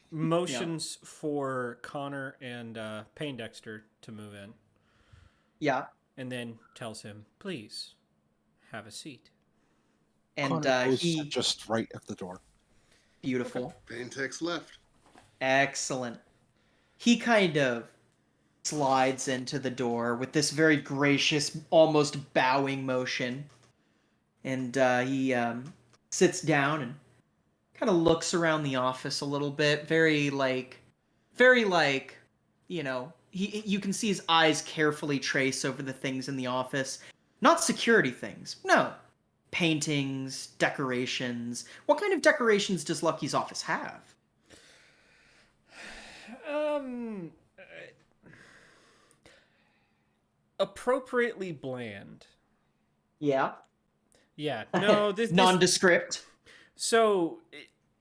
Motions for Connor and Payne Dexter to move in. Yeah. And then tells him, please, have a seat. And Connor goes he... just right at the door. Beautiful. Payne takes left. Excellent. He kind of slides into the door with this very gracious, almost bowing motion. And he sits down and kind of looks around the office a little bit, very like, you know, you can see his eyes carefully trace over the things in the office. Not security things, no. Paintings, decorations. What kind of decorations does Lucky's office have? Appropriately bland. Yeah. Yeah, no, this Nondescript. So,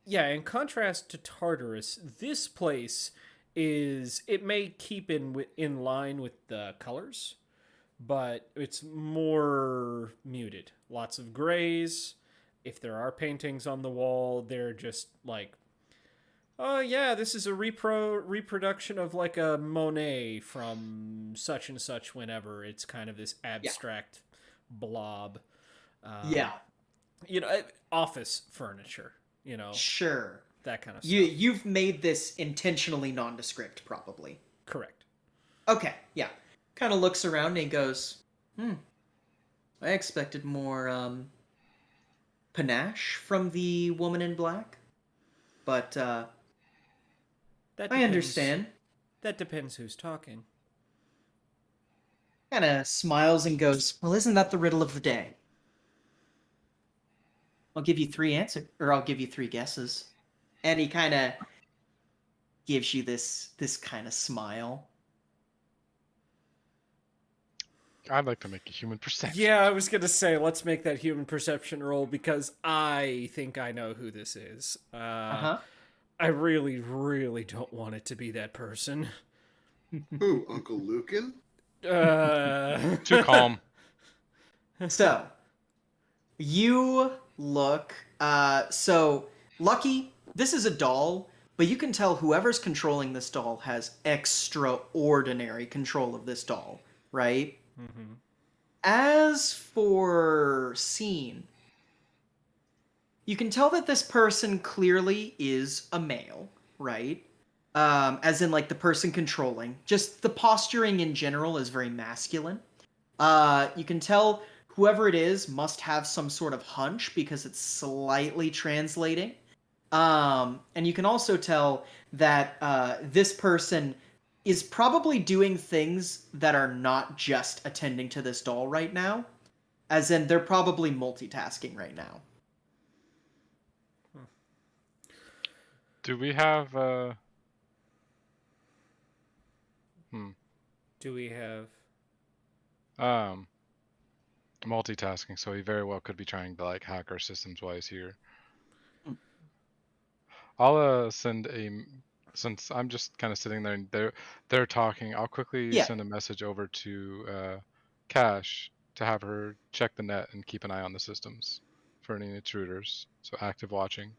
yeah, in contrast to Tartarus, this place is, it may keep in line with the colors, but it's more muted. Lots of grays. If there are paintings on the wall, they're just like, oh yeah, this is a reproduction of like a Monet from such and such whenever. It's kind of this abstract blob. Yeah. You know, office furniture, you know. Sure. That kind of stuff. You've made this intentionally nondescript, probably. Correct. Okay, yeah. Kind of looks around and he goes, I expected more, panache from the woman in black. But, I understand. That depends who's talking. Kind of smiles and goes, well, isn't that the riddle of the day? I'll give you 3 answers, or I'll give you 3 guesses. And he kind of gives you this kind of smile. I'd like to make a human perception. Yeah, I was going to say, let's make that human perception roll because I think I know who this is. I really, really don't want it to be that person. Who, Uncle Lucan? Too calm. So, you look, so, Lucky, this is a doll, but you can tell whoever's controlling this doll has extraordinary control of this doll, right? Mm-hmm. As for Scene, you can tell that this person clearly is a male, right? As in, like, the person controlling. Just the posturing in general is very masculine. You can tell whoever it is must have some sort of hunch because it's slightly translating. And you can also tell that this person is probably doing things that are not just attending to this doll right now. As in, they're probably multitasking right now. Do we have Do we have? Multitasking, so he very well could be trying to like hack our systems while he's here. I'll send since I'm just kind of sitting there and they're talking. I'll quickly Yeah. send a message over to Cash to have her check the net and keep an eye on the systems for any intruders. So active watching.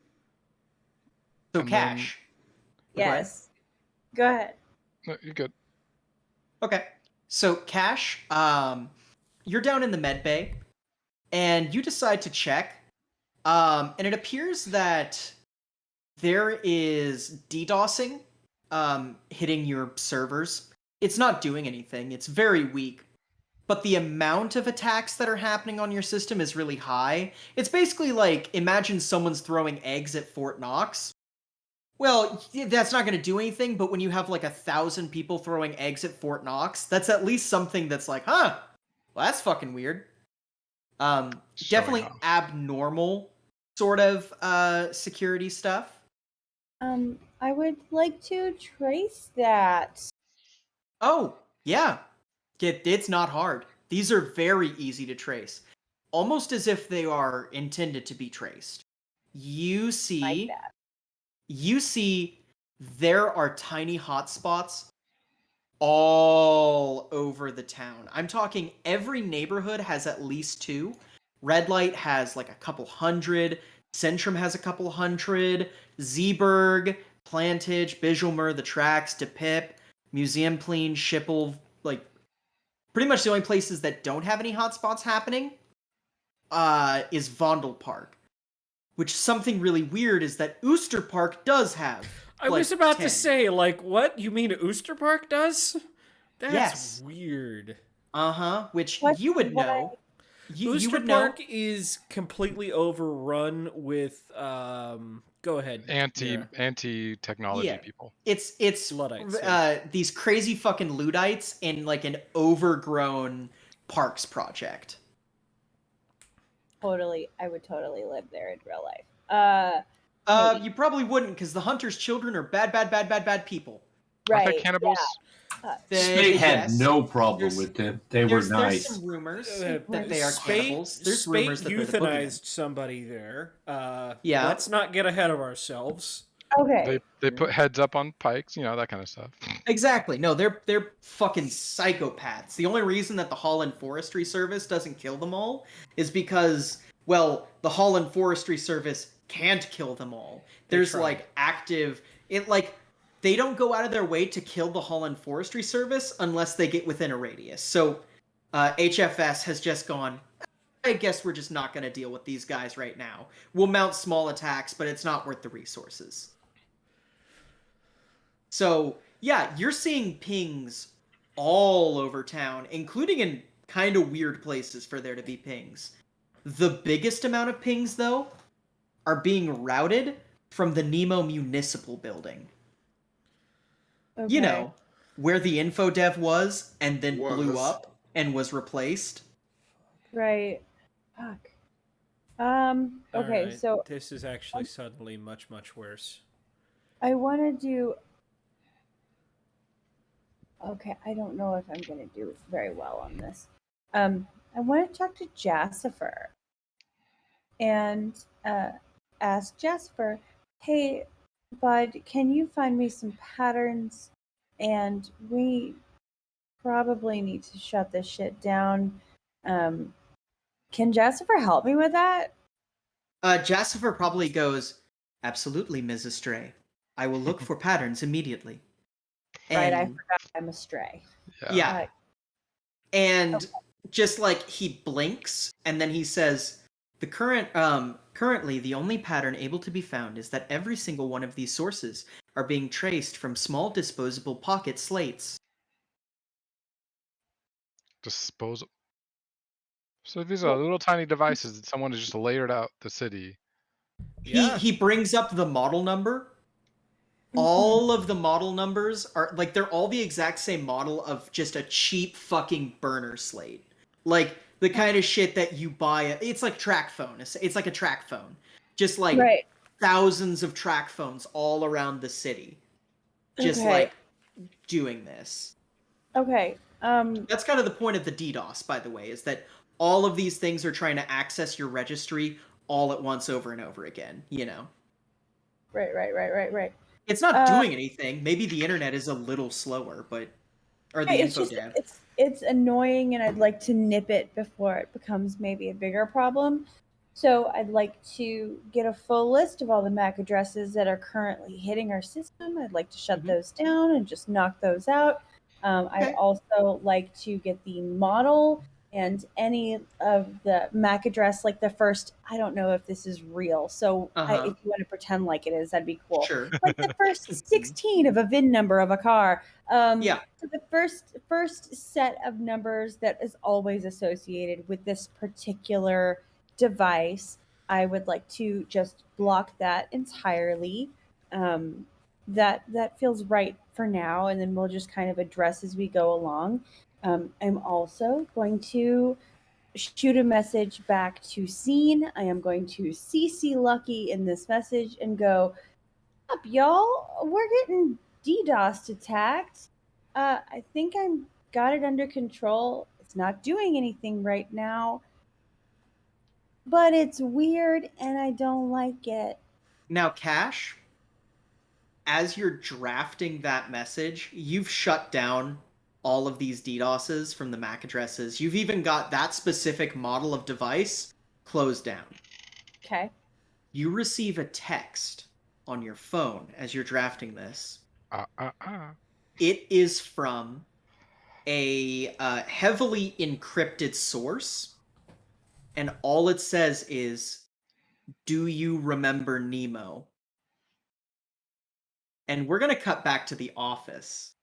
So And Cash. Go ahead. Yes. Go ahead. No, you're good. Okay. So Cash, you're down in the med bay, and you decide to check, and it appears that there is DDoSing hitting your servers. It's not doing anything. It's very weak. But the amount of attacks that are happening on your system is really high. It's basically like, imagine someone's throwing eggs at Fort Knox. Well, that's not going to do anything, but when you have like 1,000 people throwing eggs at Fort Knox, that's at least something that's like, huh, well, that's fucking weird. Definitely off. abnormal sort of security stuff. I would like to trace that. Oh, yeah. It's not hard. These are very easy to trace. Almost as if they are intended to be traced. You see, Like that. you see there are tiny hotspots all over the town. I'm talking every neighborhood has at least 2. Red Light has like a couple hundred. Centrum has a couple hundred. Zeeburg, Plantage, Bijlmer, The Tracks, De Pip, Museum Plane, Schiphol, like pretty much the only places that don't have any hotspots happening is Vondel Park. Which something really weird is that Ooster Park does have. I was about 10. to say, like, what? You mean Ooster Park does? That's Yes. weird. Which What- you would what know. You Ooster would know. Park is completely overrun with go ahead. Mira. anti-technology Yeah. people. It's Luddites, yeah. these crazy fucking Luddites in like an overgrown parks project. I would totally live there in real life. Maybe. You probably wouldn't, because the Hunter's children are bad people. Aren't they Right. cannibals? Spade had yes. no problem There's- with them. They were There's nice. some rumors That that they are cannibals. There's Spate rumors that they're the euthanized boogeymen. somebody there. Yeah. Let's not get ahead of ourselves. Okay. They put heads up on pikes, that kind of stuff. Exactly. No, they're fucking psychopaths. The only reason that the Holland Forestry Service doesn't kill them all is because, well, the Holland Forestry Service can't kill them all. There's tried. like active they don't go out of their way to kill the Holland Forestry Service unless they get within a radius. So HFS has just gone, I guess we're just not going to deal with these guys right now. We'll mount small attacks, but it's not worth the resources. So, yeah, you're seeing pings all over town, including in kind of weird places for there to be pings. The biggest amount of pings, though, are being routed from the Nemo Municipal Building. Okay. You know, where the info dev was and then blew Was. up and was replaced. Right. Fuck. Okay, Alright, so this is actually suddenly much, much worse. I want to do. Okay, I don't know if I'm going to do very well on this. I want to talk to Jassifer and ask Jassifer, hey, bud, can you find me some patterns? And we probably need to shut this shit down. Can Jassifer help me with that? Jassifer probably goes, absolutely, Ms. Astray. I will look for patterns immediately. Right, I And- forgot I'm a stray. Yeah. And just like he blinks and then he says, currently the only pattern able to be found is that every single one of these sources are being traced from small disposable pocket slates. Disposable. So these are little tiny devices that someone has just layered out the city. Yeah. He brings up the model number. All of the model numbers are like they're all the exact same model of just a cheap fucking burner slate. Like the kind of shit that you buy. It's like track phone. It's like a track phone. Just like Right. thousands of track phones all around the city. Just Okay. like doing this. Okay. That's kind of the point of the DDoS, by the way, is that all of these things are trying to access your registry all at once over and over again, you know? Right. It's not Uh, doing anything. Maybe the internet is a little slower, but or the it's info just dev. it's annoying, and I'd like to nip it before it becomes maybe a bigger problem. So I'd like to get a full list of all the MAC addresses that are currently hitting our system. I'd like to shut Mhm. those down and just knock those out. I'd Okay. also like to get the model and any of the MAC address, like the first. I don't know if this is real, so Uh-huh. if you want to pretend like it is, that'd be cool. Sure. Like the first Mhm. 16 of a VIN number of a car. Yeah. So the first set of numbers that is always associated with this particular device, I would like to just block that entirely. That feels right for now, and then we'll just kind of address as we go along. I'm also going to shoot a message back to Scene. I am going to CC Lucky in this message and go, up, y'all? We're getting DDoS attacked. I think I'm got it under control. It's not doing anything right now, but it's weird and I don't like it. Now, Cash, as you're drafting that message, you've shut down all of these DDoSes from the MAC addresses. You've even got that specific model of device closed down. Okay. You receive a text on your phone as you're drafting this. It is from a heavily encrypted source, and all it says is, "Do you remember Nemo?" And we're going to cut back to the office.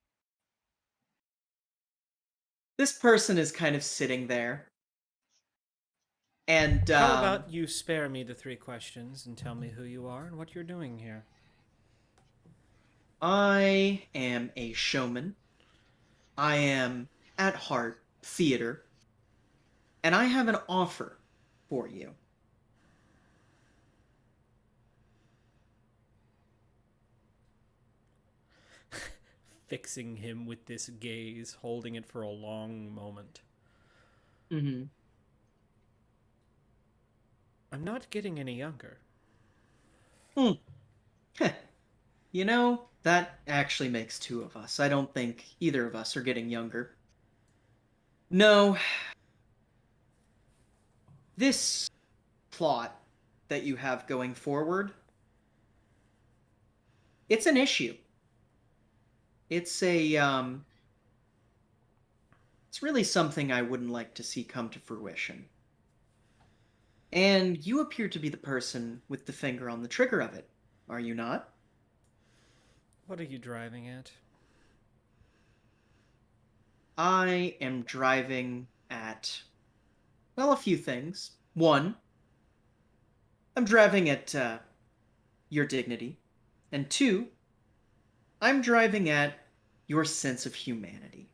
This person is kind of sitting there. And How about you spare me the 3 questions and tell me who you are and what you're doing here? I am a showman. I am, at heart, theater. And I have an offer for you. Fixing him with this gaze, holding it for a long moment. Mm-hmm. I'm not getting any younger. You know, that actually makes 2 of us. I don't think either of us are getting younger. No, this plot that you have going forward, it's an issue. It's it's really something I wouldn't like to see come to fruition. And you appear to be the person with the finger on the trigger of it, are you not? What are you driving at? I am driving at, well, a few things. One, I'm driving at your dignity. And 2, I'm driving at your sense of humanity.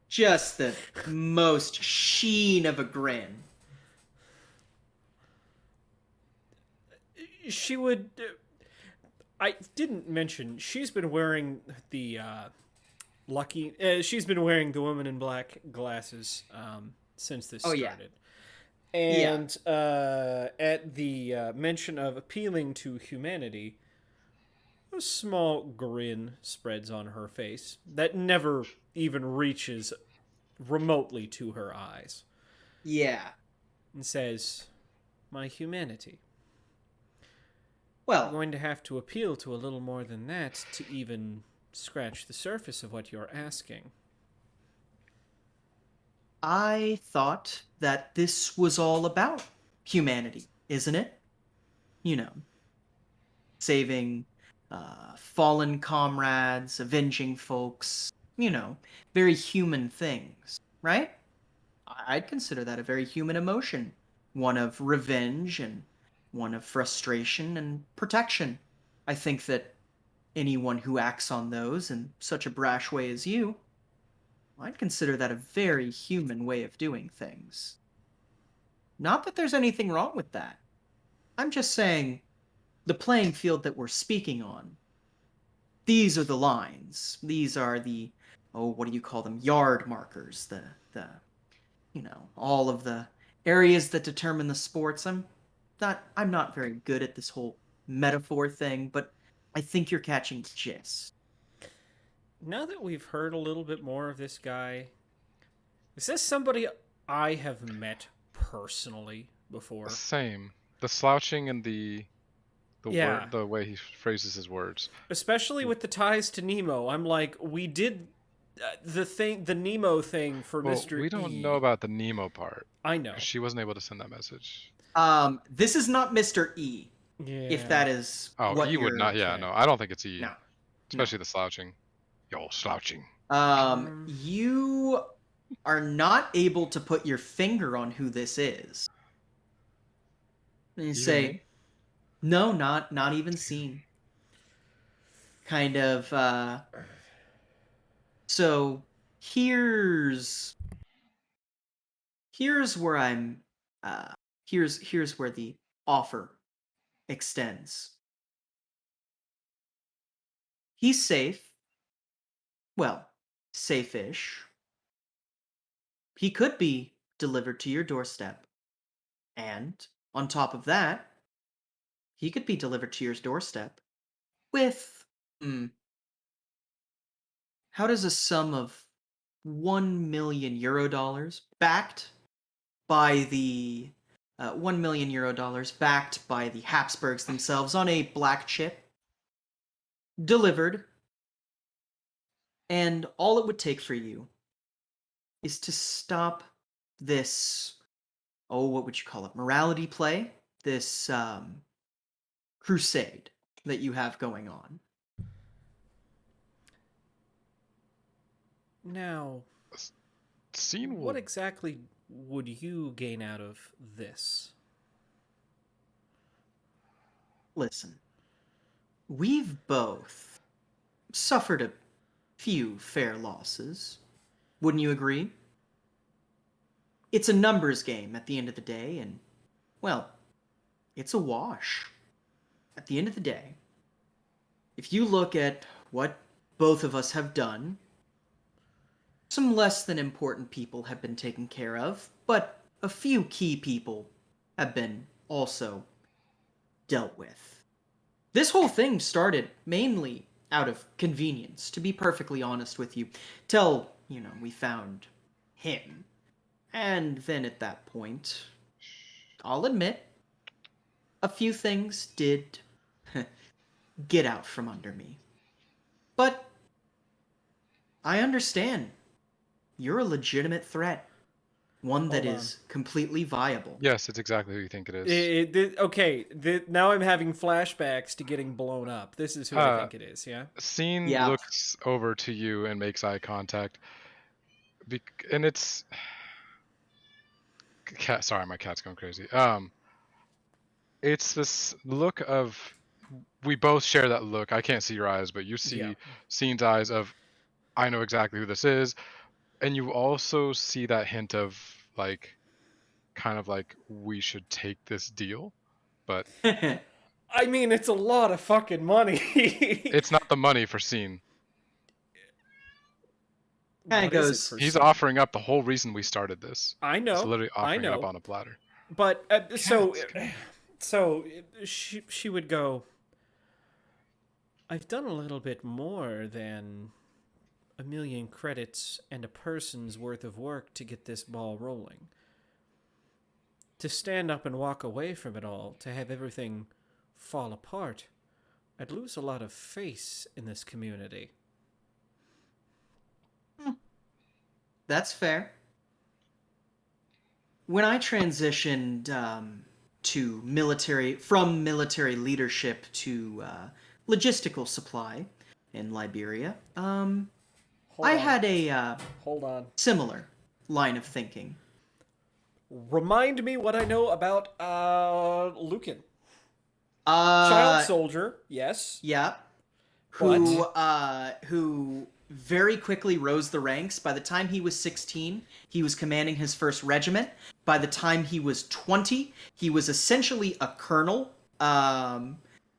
Just the most sheen of a grin. She would. I didn't mention she's been wearing the lucky. She's been wearing the woman in black glasses since this Oh, yeah. started. Yeah. And at the mention of appealing to humanity, a small grin spreads on her face that never even reaches remotely to her eyes Yeah. and says, "My humanity. I'm Well, going to have to appeal to a little more than that to even scratch the surface of what you're asking." I thought that this was all about humanity, isn't it? You know, saving fallen comrades, avenging folks, you know, very human things, right? I'd consider that a very human emotion. One of revenge and one of frustration and protection. I think that anyone who acts on those in such a brash way as you, I'd consider that a very human way of doing things. Not that there's anything wrong with that. I'm just saying the playing field that we're speaking on. these are the lines. These are the, what do you call them? Yard markers. The all of the areas that determine the sports. I'm not very good at this whole metaphor thing, but I think you're catching the gist. Now that we've heard a little bit more of this guy, is this somebody I have met personally before? Same. The slouching and the Yeah. the way he phrases his words. Especially with the ties to Nemo. I'm like, we did the Nemo thing for Well, Mr. we don't E. know about the Nemo part. I know. She wasn't able to send that message. This is not Mr. E. Yeah. If that is Oh, what E you're... would not. Yeah, okay. no, I don't think it's E. No. Especially the slouching. Yo, slouching. You are not able to put your finger on who this is. And you Even say, me? no, not even seen. Kind of, so here's where I'm, here's where the offer extends. He's safe. Well, safe-ish. He could be delivered to your doorstep. And on top of that, he could be delivered to your doorstep with, how does a sum of 1 million euro dollars backed by the 1 million euro dollars backed by the Habsburgs themselves on a black chip delivered, and all it would take for you is to stop this, what would you call it, morality play, this crusade that you have going on. Now, Scene will... what exactly would you gain out of this? Listen, we've both suffered a few fair losses. Wouldn't you agree? It's a numbers game at the end of the day, and, well, it's a wash. At the end of the day, if you look at what both of us have done, some less than important people have been taken care of, but a few key people have been also dealt with. This whole thing started mainly out of convenience, to be perfectly honest with you, till, we found him. And then at that point, I'll admit, a few things did get out from under me. But I understand. You're a legitimate threat. One that is completely viable. Yes, it's exactly who you think it is. Now I'm having flashbacks to getting blown up. This is who I think it is, yeah? Scene Yeah. looks over to you and makes eye contact. And it's... Cat, sorry, my cat's going crazy. It's this look of... We both share that look. I can't see your eyes, but you see Scene's eyes of, I know exactly who this is. And you also see that hint of, like, kind of like, we should take this deal. But I mean, it's a lot of fucking money. it's not the money for Scene. Kind of goes. He's offering up the whole reason we started this. I know. He's literally offering I know. it up on a platter. But so she would go, I've done a little bit more than 1 million credits and a person's worth of work to get this ball rolling. To stand up and walk away from it all, to have everything fall apart, I'd lose a lot of face in this community. That's fair. When I transitioned from military leadership to logistical supply in Liberia, I had a Hold on. similar line of thinking. Remind me what I know about Lucan. Uh, Child soldier, yes. Yeah. But- Who very quickly rose the ranks. By the time he was 16, he was commanding his first regiment. By the time he was 20, he was essentially a colonel.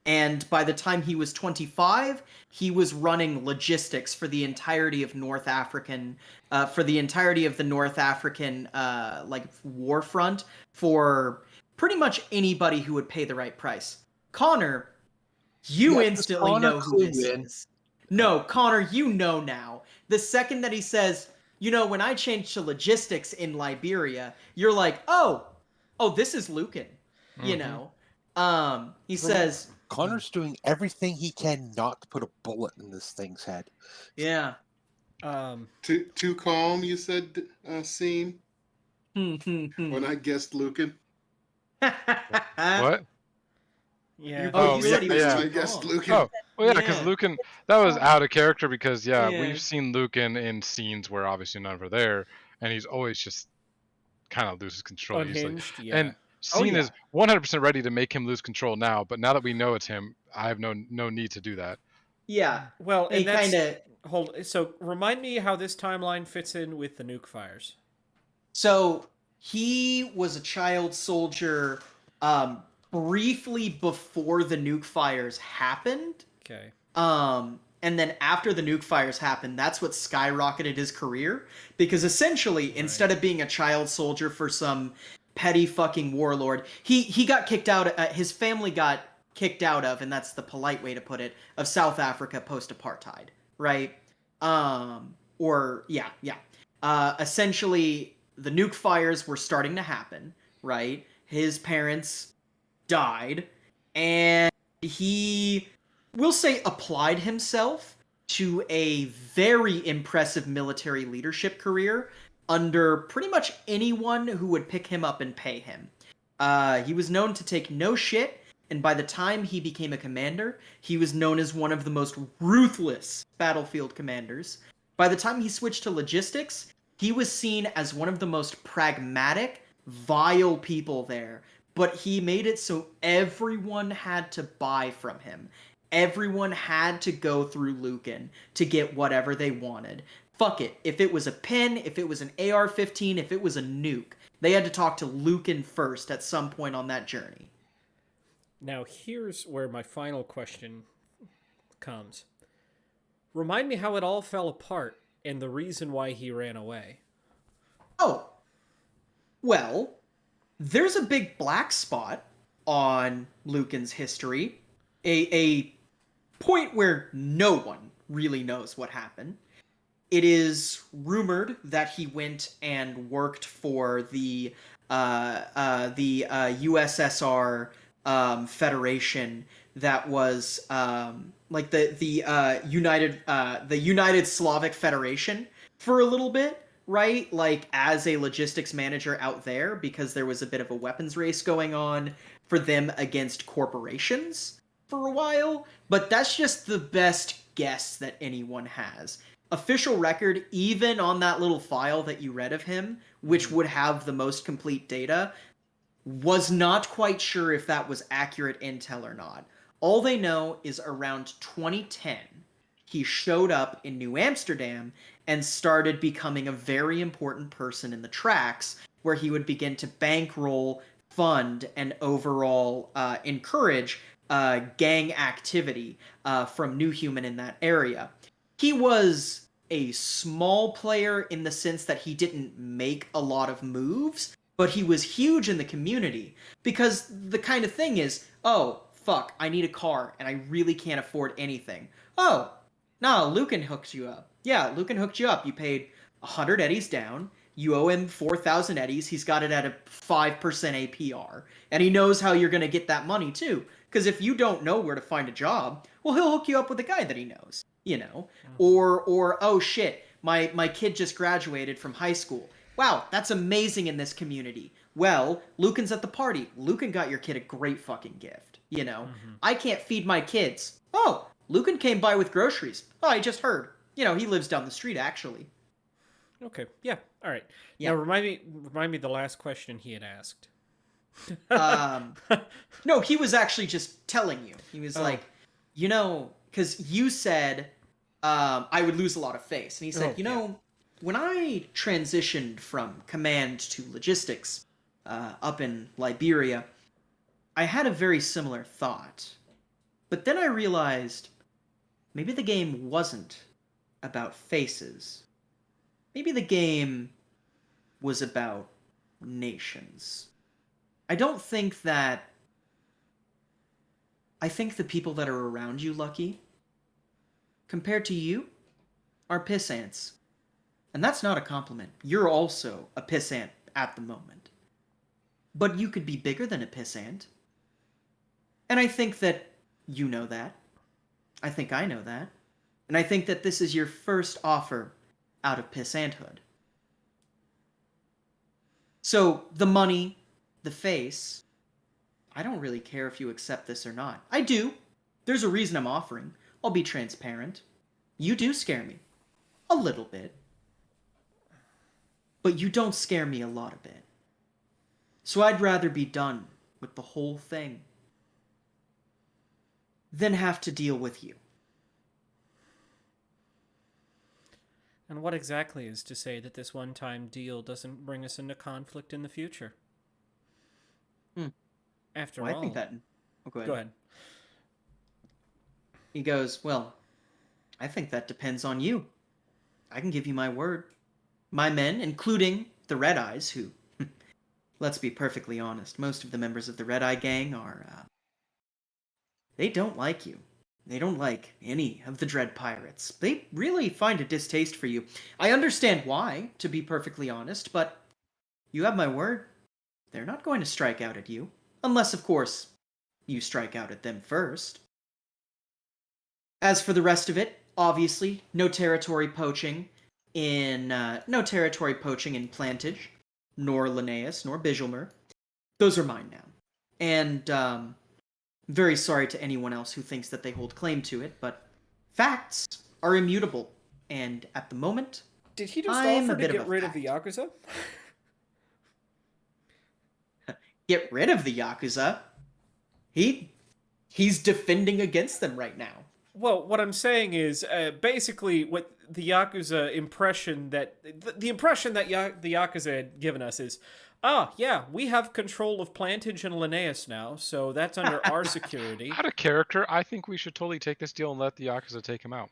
And by the time he was 25, he was running logistics for the entirety of North African, for the entirety of the North African, like, war front for pretty much anybody who would pay the right price. Connor, you Yeah, instantly Connor know who this clue in. is. No, Connor, you know now. The second that he says, when I changed to logistics in Liberia, you're like, oh, this is Lucan. You Mhm. know. He says, Connor's doing everything he can not to put a bullet in this thing's head. yeah. Too calm, you said, scene? When I guessed Lucan? What? Yeah. Oh, Oh, you yeah, said he was when yeah. I too guessed calm. Lucan. Oh, well, yeah, because Yeah. Lucan, that was out of character because, yeah, Yeah. we've seen Lucan in scenes where obviously none of are there, and he's always just kind of loses control easily. Unhinged. Yeah. And Oh, Scene yeah. is 100% ready to make him lose control now, but now that we know it's him, I have no need to do that. Yeah. Well, They and that's kind of. hold. So remind me how this timeline fits in with the nuke fires. So he was a child soldier briefly before the nuke fires happened. Okay. And then after the nuke fires happened, that's what skyrocketed his career. Because essentially, instead of being a child soldier for some petty fucking warlord, he got kicked out. His family got kicked out of, and that's the polite way to put it, of South Africa post-apartheid, right? Or yeah. Essentially, the nuke fires were starting to happen, right? His parents died, and he, we'll say, applied himself to a very impressive military leadership career under pretty much anyone who would pick him up and pay him. He was known to take no shit, and by the time he became a commander, he was known as one of the most ruthless battlefield commanders. By the time he switched to logistics, he was seen as one of the most pragmatic, vile people there, but he made it so everyone had to buy from him. Everyone had to go through Lucan to get whatever they wanted. Fuck it. If it was a pen, if it was an AR-15, if it was a nuke, they had to talk to Lucan first at some point on that journey. Now here's where my final question comes. Remind me how it all fell apart and the reason why he ran away. Oh. Well, there's a big black spot on Lucan's history. A point where no one really knows what happened. It is rumored that he went and worked for the USSR Federation that was like the United Slavic Federation for a little bit, right? Like as a logistics manager out there, because there was a bit of a weapons race going on for them against corporations for a while. But that's just the best guess that anyone has. Official record, even on that little file that you read of him, which would have the most complete data, was not quite sure if that was accurate intel or not. All they know is around 2010, he showed up in New Amsterdam and started becoming a very important person in the tracks, where he would begin to bankroll, fund, and overall encourage gang activity from New Human in that area. He was a small player in the sense that he didn't make a lot of moves, but he was huge in the community, because the kind of thing is, oh, fuck, I need a car and I really can't afford anything. Oh, no, Lucan hooked you up. Yeah, Lucan hooked you up. You paid 100 eddies down. You owe him 4,000 eddies. He's got it at a 5% APR. And he knows how you're going to get that money, too. Because if you don't know where to find a job, well, he'll hook you up with a guy that he knows, you know? Or oh shit, my kid just graduated from high school. Wow, that's amazing in this community. Well, Lucan's at the party. Lucan got your kid a great fucking gift, you know? I can't feed my kids. Oh, Lucan came by with groceries. Oh, I just heard. You know, he lives down the street, actually. Okay. Yeah. All right. Yeah. Now remind me the last question he had asked. No, he was actually just telling you. He was Oh. like, you know, because you said I would lose a lot of face. And he said, Oh, you know, when I transitioned from command to logistics up in Liberia, I had a very similar thought. But then I realized maybe the game wasn't about faces. Maybe the game was about nations. I don't think that... I think the people that are around you, Lucky, compared to you, are piss ants. And that's not a compliment. You're also a piss ant at the moment. But you could be bigger than a piss ant. And I think that you know that. I think I know that. And I think that this is your first offer out of piss anthood. So, the money, the face, I don't really care if you accept this or not. I do. There's a reason I'm offering. I'll be transparent. You do scare me. A little bit. But you don't scare me a lot of bit. So I'd rather be done with the whole thing than have to deal with you. And what exactly is to say that this one-time deal doesn't bring us into conflict in the future? After all... I think that... Oh, go ahead. Go ahead. He goes, well, I think that depends on you. I can give you my word. My men, including the Red Eyes, who, let's be perfectly honest, most of the members of the Red Eye gang are, they don't like you. They don't like any of the Dread Pirates. They really find a distaste for you. I understand why, to be perfectly honest, but you have my word. They're not going to strike out at you. Unless, of course, you strike out at them first. As for the rest of it, obviously, no territory poaching in Plantage, nor Linnaeus, nor Bijilmer. Those are mine now. And, very sorry to anyone else who thinks that they hold claim to it, but facts are immutable. And at the moment, Did he just I'm offer a bit to of get a rid of fact. the Yakuza? Get rid of the Yakuza? He's defending against them right now. Well, what I'm saying is, basically, what the Yakuza impression that... The impression that the Yakuza had given us is, yeah, we have control of Plantage and Linnaeus now, so that's under our security. Out of character, I think we should totally take this deal and let the Yakuza take him out.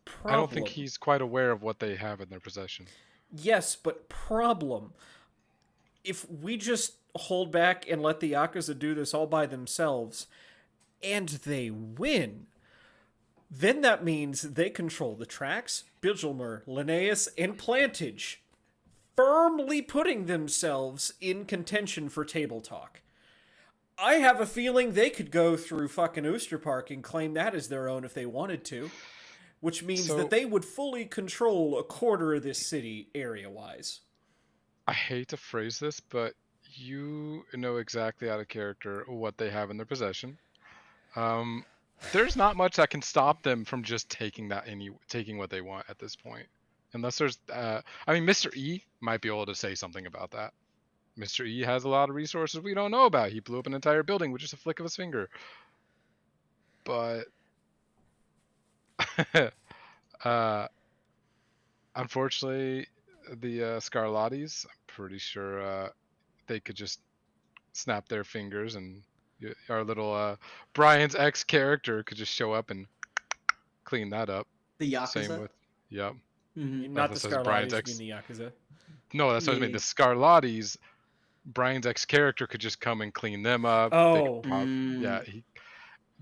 Problem. I don't think he's quite aware of what they have in their possession. Yes, but problem. If we just hold back and let the Yakuza do this all by themselves, and they win, then that means they control the tracks, Bijilmer, Linnaeus, and Plantage, firmly putting themselves in contention for table talk. I have a feeling they could go through fucking Oosterpark and claim that as their own if they wanted to, which means that they would fully control a quarter of this city area-wise. I hate to phrase this, but you know exactly out of character what they have in their possession. There's not much that can stop them from just taking what they want at this point. Unless there's, Mr. E might be able to say something about that. Mr. E has a lot of resources we don't know about. He blew up an entire building with just a flick of his finger. But, unfortunately, the Scarlattis, I'm pretty sure they could just snap their fingers and our little Brian's ex character could just show up and clean that up. The Yakuza? Same with, yep. Mm-hmm. Not the Scarlattis, you mean the Yakuza. No, that's what I mean. The Scarlattis, Brian's ex character could just come and clean them up. Oh. Yeah.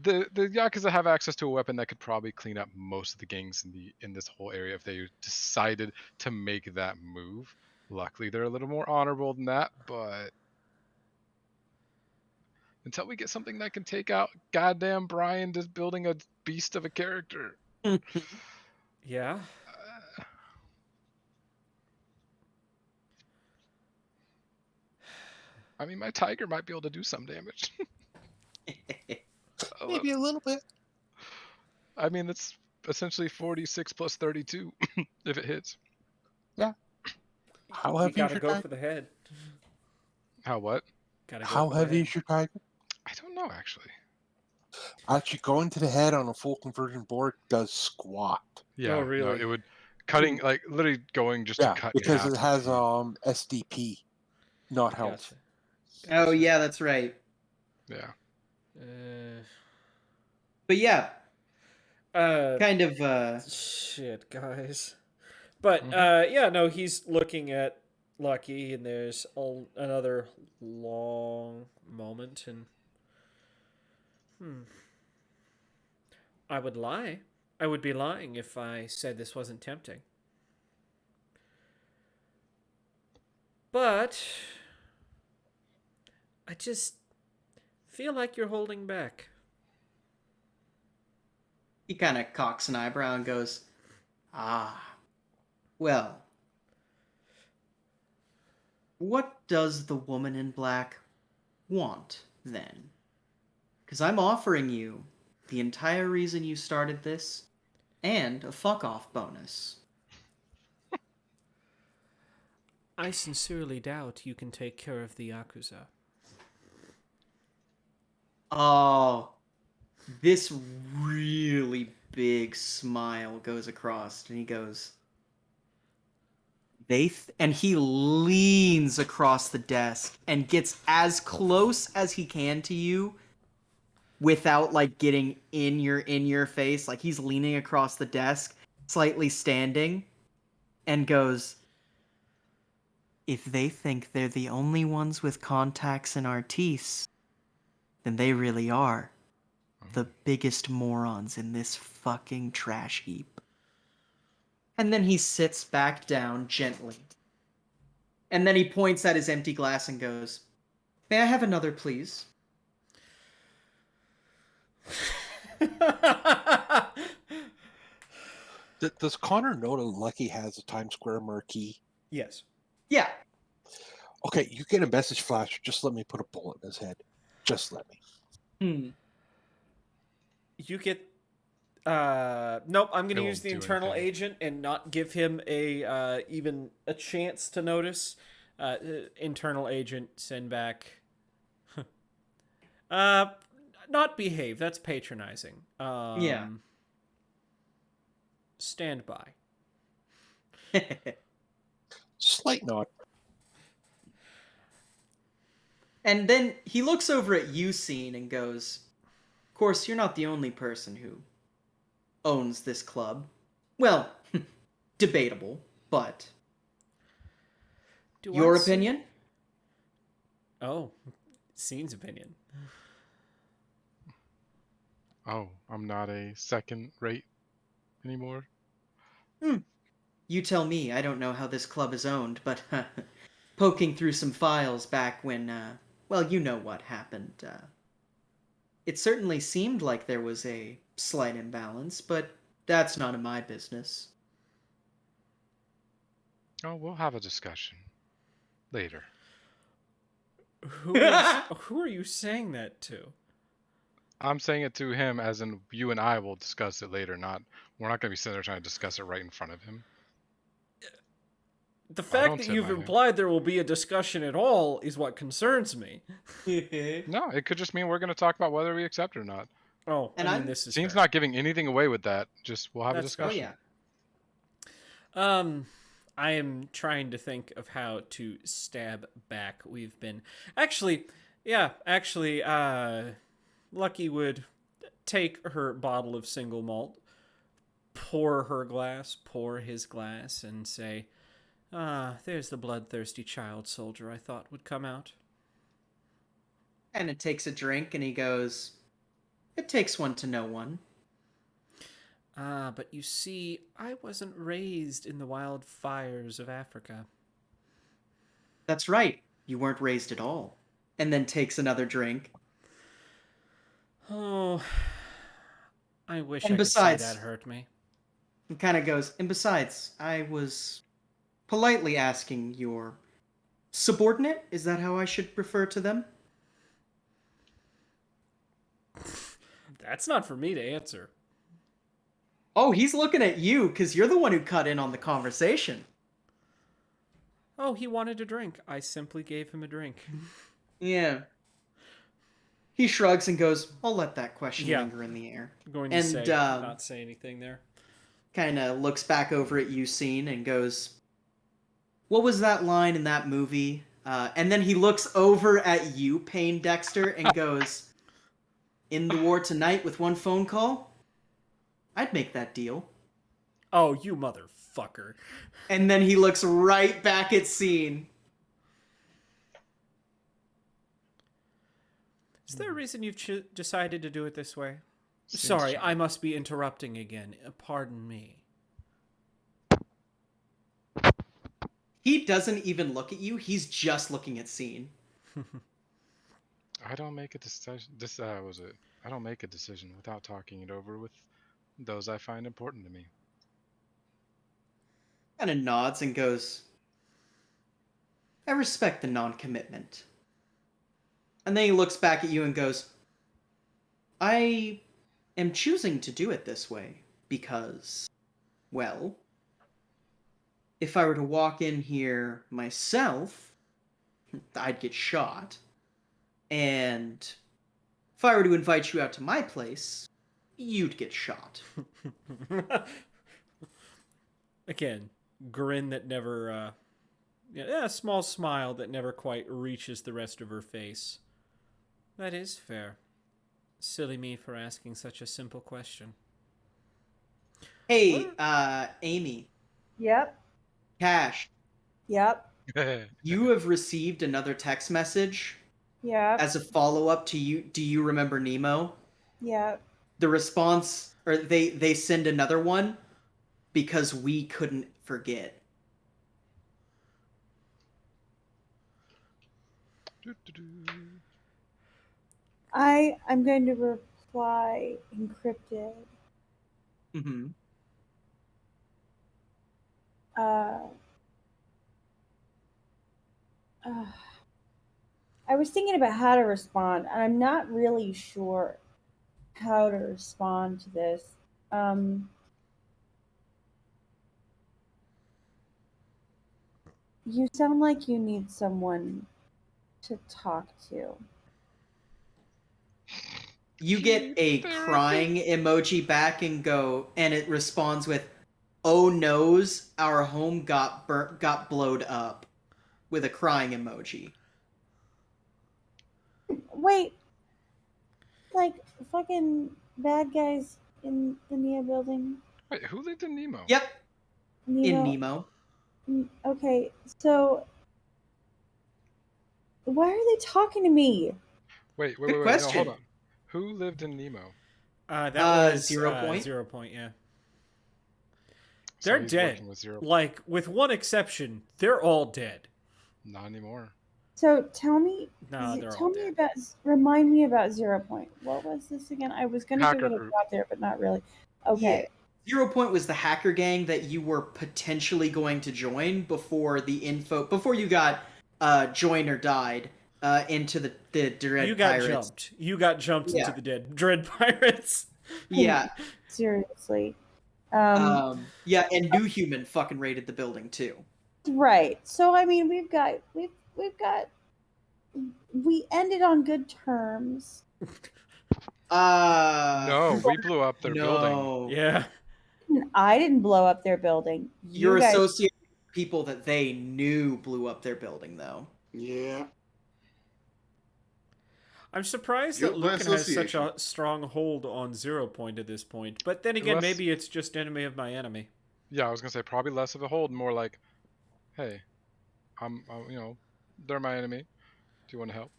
The Yakuza have access to a weapon that could probably clean up most of the gangs in this whole area if they decided to make that move. Luckily, they're a little more honorable than that, but until we get something that can take out goddamn Brian just building a beast of a character. Yeah. My tiger might be able to do some damage. Maybe a little bit. That's essentially 46 plus 32 if it hits. Yeah. How you heavy gotta is your go tiger? for the head. How what? How heavy is your tiger? I don't know actually. Actually, going to the head on a full conversion board does squat. Yeah, oh, really? No, it would cutting like literally going just to cut. Because in it half has SDP, not health. Gotcha. Oh, yeah, that's right. Yeah. But yeah, Uh, kind of. shit, guys. But Mhm. yeah, no, he's looking at Lucky, and there's another long moment, and I would lie. I would be lying if I said this wasn't tempting. But I just feel like you're holding back. He kind of cocks an eyebrow and goes, "Ah, well, what does the woman in black want then? Because I'm offering you the entire reason you started this and a fuck off bonus." I sincerely doubt you can take care of the Yakuza. Oh, this really big smile goes across, and he goes, and he leans across the desk and gets as close as he can to you without like getting in your face. Like he's leaning across the desk, slightly standing, and goes, "If they think they're the only ones with contacts in Artis, then they really are the biggest morons in this fucking trash heap." And then he sits back down gently. And then he points at his empty glass and goes, "May I have another, please?" Does Connor know that Lucky has a Times Square marquee? Yes. Yeah. Okay, you get a message flash. Just let me put a bullet in his head. Just let me. You get. Nope. I'm It gonna use won't the do internal anything. agent and not give him a even a chance to notice. Internal agent, send back. uh, not behave. That's patronizing. Yeah. Stand by. Slight nod. And then he looks over at you, Scene, and goes, "Of course, you're not the only person who owns this club. Well, debatable, but Do I your see? opinion?" Oh, Scene's opinion. Oh, I'm not a second rate anymore. You tell me. I don't know how this club is owned, but poking through some files back when, well, you know what happened. It certainly seemed like there was a slight imbalance, but that's none of my business. Oh, we'll have a discussion later. Who are you saying that to? I'm saying it to him as in you and I will discuss it later, not we're not going to be sitting there trying to discuss it right in front of him. The Oh, fact don't that tip you've my hand. implied there will be a discussion at all is what concerns me. No, it could just mean we're going to talk about whether we accept it or not. Oh, And I mean, I'm this is Scene's fair. not giving anything away with that. Just we'll have a That's fair. Oh discussion. yeah. I am trying to think of how to stab back. We've been actually, Lucky would take her bottle of single malt, pour his glass, and say, "Ah, there's the bloodthirsty child soldier I thought would come out." And it takes a drink, and he goes, "It takes one to know one." Ah, but you see, I wasn't raised in the wildfires of Africa. "That's right. You weren't raised at all." And then takes another drink. Oh, I wish And I could say that besides, hurt me. he kind of goes, "And besides, I was politely asking your subordinate. Is that how I should refer to them?" That's not for me to answer. Oh, he's looking at you because you're the one who cut in on the conversation. Oh, he wanted a drink. I simply gave him a drink. Yeah. He shrugs and goes, "I'll let that question Yeah. linger in the air." I'm going to And say, not say anything there. kind of looks back over at you, Scene, and goes, "What was that line in that movie?" And then he looks over at you, Payne Dexter, and goes, In the war tonight with one phone call? I'd make that deal. Oh, you motherfucker. And then he looks right back at Scene. Is there a reason you've decided to do it this way? Seems Sorry, true. I must be interrupting again. Pardon me. He doesn't even look at you. He's just looking at Scene. I don't make a decision. I don't make a decision without talking it over with those I find important to me. Kind of nods and goes, I respect the non-commitment. And then he looks back at you and goes, I am choosing to do it this way because, well, if I were to walk in here myself, I'd get shot. And if I were to invite you out to my place, you'd get shot. Again, grin that never, a small smile that never quite reaches the rest of her face. That is fair. Silly me for asking such a simple question. Hey, Amy. Yep. Cash. Yep. You have received another text message Yep. as a follow-up to you. Do you remember Nemo? Yep. The response, or they send another one because we couldn't forget. I'm going to reply encrypted. Mm-hmm. I was thinking about how to respond, and I'm not really sure how to respond to this. You sound like you need someone to talk to. You get a crying emoji back and it responds with, "Oh noes, our home got blowed up," with a crying emoji. Wait, like fucking bad guys in the Neo building? Wait, who lived in Nemo? Yep, in Nemo. Nemo. Okay, so why are they talking to me? Wait. Good No, question. hold on. Who lived in Nemo? That was 0 Point. 0 Point, yeah. So They're he's dead. working with 0 Like, with one exception, they're all dead. Not anymore. So tell me, No, they're all dead. remind me about 0 Point. What was this again? I was going to give Hacker it a group. shot there, but not really. Okay. Yeah. 0 Point was the hacker gang that you were potentially going to join before you got joined or died into the Dread You got Pirates. jumped. You got jumped into the dead Dread Pirates. Yeah. Seriously. Yeah, and New Human fucking raided the building too. Right. So I mean, we ended on good terms. No, we blew up their building. Yeah. I didn't blow up their building. You're guys... associated with people that they knew blew up their building, though. Yeah. I'm surprised that Lucan has such a strong hold on 0 Point at this point. But then again, maybe it's just enemy of my enemy. Yeah, I was gonna say probably less of a hold, more like, hey, they're my enemy. Do you want to help?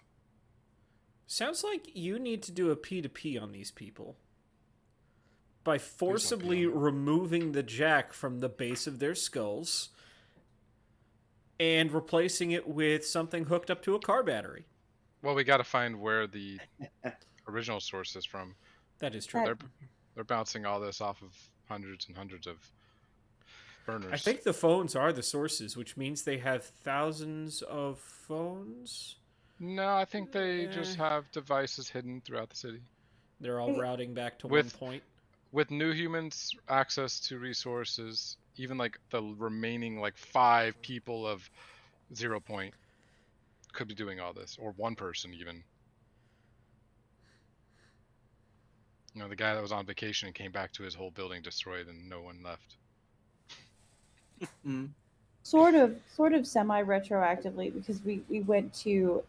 Sounds like you need to do a P2P on these people. By forcibly removing the jack from the base of their skulls and replacing it with something hooked up to a car battery. Well, we got to find where the original source is from. That is true. They're bouncing all this off of hundreds and hundreds of burners. I think the phones are the sources, which means they have thousands of phones. No, I think they just have devices hidden throughout the city. They're all routing back to 1 point. With New Humans' access to resources, even like the remaining 5 people of 0 Point could be doing all this, or one person even. You know, the guy that was on vacation and came back to his whole building destroyed and no one left. Sort of semi-retroactively, because we went to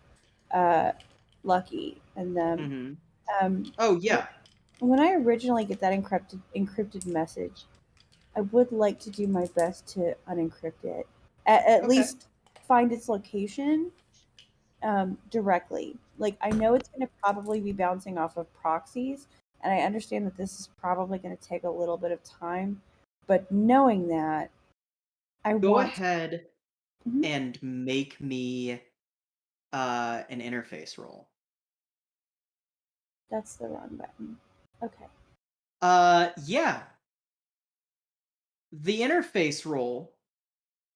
Lucky and them Oh yeah. When I originally get that encrypted message, I would like to do my best to unencrypt it. At Okay. least find its location directly. Like I know it's going to probably be bouncing off of proxies, and I understand that this is probably going to take a little bit of time. But knowing that, I Go want. ahead Mhm. and make me an interface roll. That's the wrong button. Okay. Yeah. The interface roll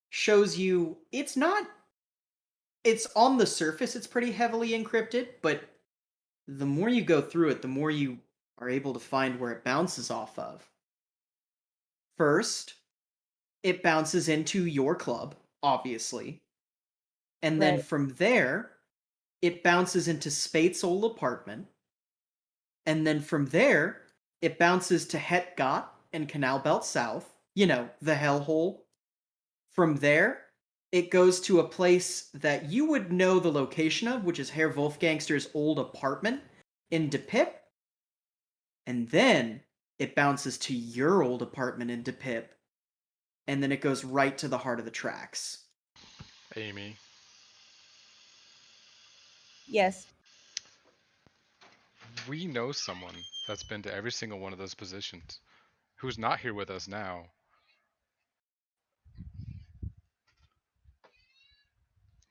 shows you it's on the surface it's pretty heavily encrypted, but the more you go through it, the more you are able to find where it bounces off of. First, it bounces into your club, obviously. And then Right. from there, it bounces into Spate's old apartment. And then from there, it bounces to Het Got and Canal Belt South, the hellhole. From there, it goes to a place that you would know the location of, which is Herr Wolfgangster's old apartment in De Pip. And then it bounces to your old apartment in De Pip. And then it goes right to the heart of the tracks. Amy. Yes. We know someone that's been to every single one of those positions who's not here with us now.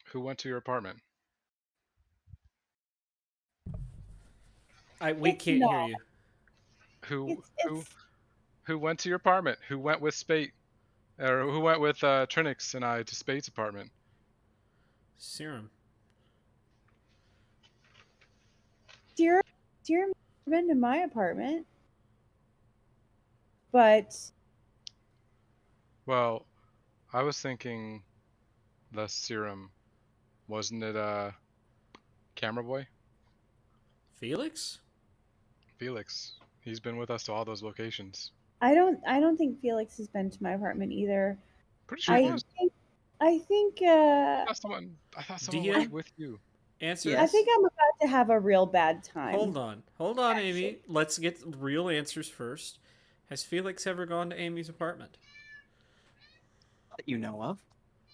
Who went to your apartment? We It's can't hear not. you. Who It's who it's who went to your apartment? Who went with Spate? Or who went with Trinix and I to Spate's apartment? Serum. dear dear been to my apartment, but Well, I was thinking the Serum. Wasn't it Camera Boy? Felix? Felix. He's been with us to all those locations. I don't think Felix has been to my apartment either. Pretty sure he I was. think I think I thought Do someone you went with you. answer? I Yes. think I'm about to have a real bad time. Hold on, Actually. Amy. Let's get real answers first. Has Felix ever gone to Amy's apartment? That you know of.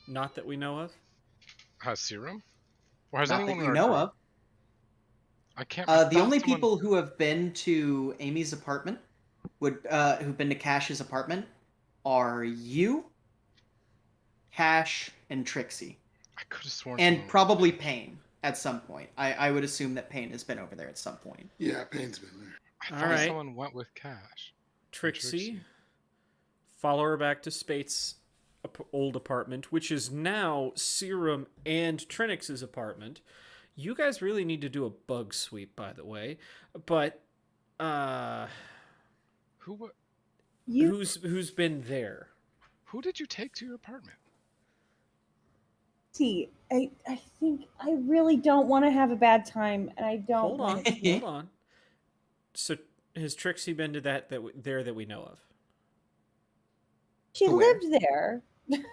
Not that we know of. Has Serum? Or has Not anyone that in you our know group? of. I can't. I The thought only someone. people who have been to Amy's apartment who've been to Cash's apartment are you, Cash, and Trixie. I could have sworn And someone went. probably Payne at some point. I would assume that Payne has been over there at some point. Yeah, Payne's been there. I All thought right. someone went with Cash. Trixie. Follow her back to Spate's old apartment, which is now Serum and Trinix's apartment. You guys really need to do a bug sweep, by the way. But Who You who's been there? who did you take to your apartment? see, I think I really don't want to have a bad time, and I don't Hold want on, it to. hold on. So has Trixie been to that we know of? She Where? lived there.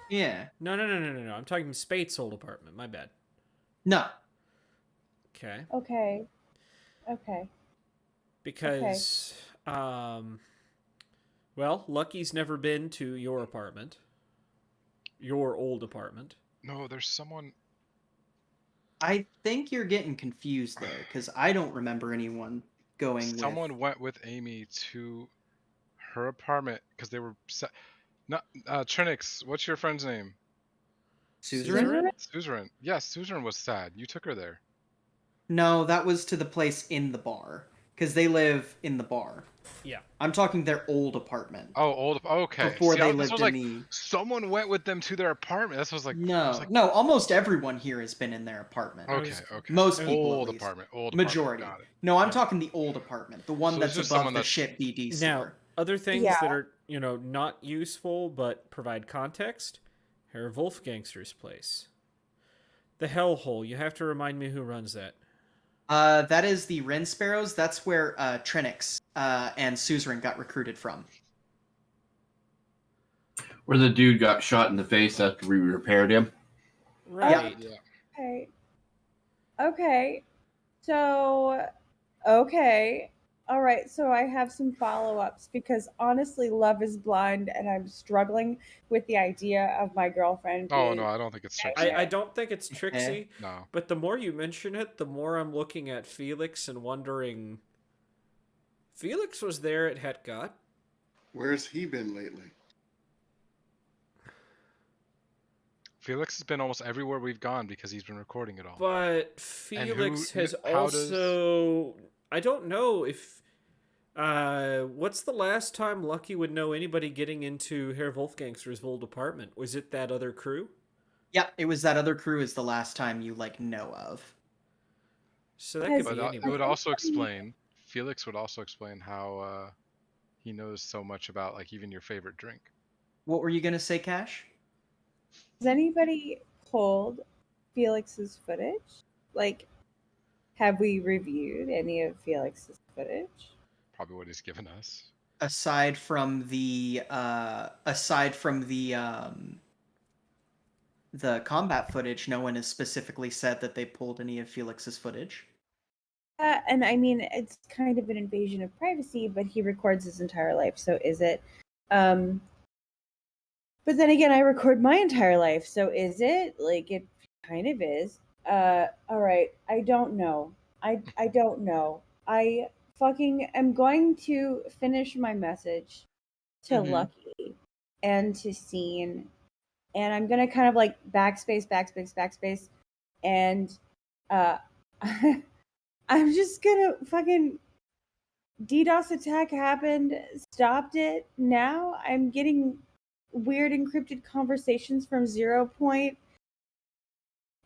Yeah. No. I'm talking Spate's old apartment. My bad. No. Okay. Okay. Because well, Lucky's never been to your apartment. Your old apartment. No, there's someone. I think you're getting confused there, because I don't remember anyone going Someone with. went with Amy to her apartment because they were. Not Trinix. What's your friend's name? Suzerain? Suzerain. Yes, Suzerain was sad. You took her there. No, that was to the place in the bar, because they live in the bar. Yeah. I'm talking their old apartment. Oh, old. Okay. Before See, they this lived was in like the. someone went with them to their apartment. This was like. I was No, like, no, almost everyone here has been in their apartment. okay, okay. Most I was- people, Old at least. apartment. Old Majority. apartment. Got it. No, I'm Yeah. talking the old apartment, the one So that's this is above someone the that's- ship BD Now, store. other things Yeah. that are, not useful but provide context. Herr Wolfgangster's place. The Hellhole. You have to remind me who runs that. That is the Wren Sparrows. That's where Trinix and Suzerain got recruited from. Where the dude got shot in the face after we repaired him. Right. Yeah. Okay. So, Okay. All right. So I have some follow-ups because honestly, Love is Blind, and I'm struggling with the idea of my girlfriend Oh no, being I don't think it's Trixie. I don't think it's Eh. Trixie, No. but the more you mention it, the more I'm looking at Felix and wondering. Felix was there at Hetgot. Where's he been lately? Felix has been almost everywhere we've gone because he's been recording it all. But And Felix who- has how does- also. I don't know if. What's the last time Lucky would know anybody getting into Herr Wolfgangster's old apartment? Was it that other crew? Yeah, it was that other crew is the last time you know of. So that Has- could But be it anybody. would also explain. Felix would also explain how he knows so much about like even your favorite drink. What were you gonna say, Cash? Has anybody pulled Felix's footage? Like, have we reviewed any of Felix's footage? Probably what he's given us. Aside from the the combat footage, no one has specifically said that they pulled any of Felix's footage. And I mean, it's kind of an invasion of privacy, but he records his entire life, so is it? But then again, I record my entire life, so is it? Like, it kind of is. All right, I don't know. I don't know. I fucking am going to finish my message to Mhm. Lucky and to Scene, and I'm gonna kind of like backspace, and uh, I'm just gonna fucking DDoS attack happened, stopped it. Now I'm getting weird encrypted conversations from 0 Point.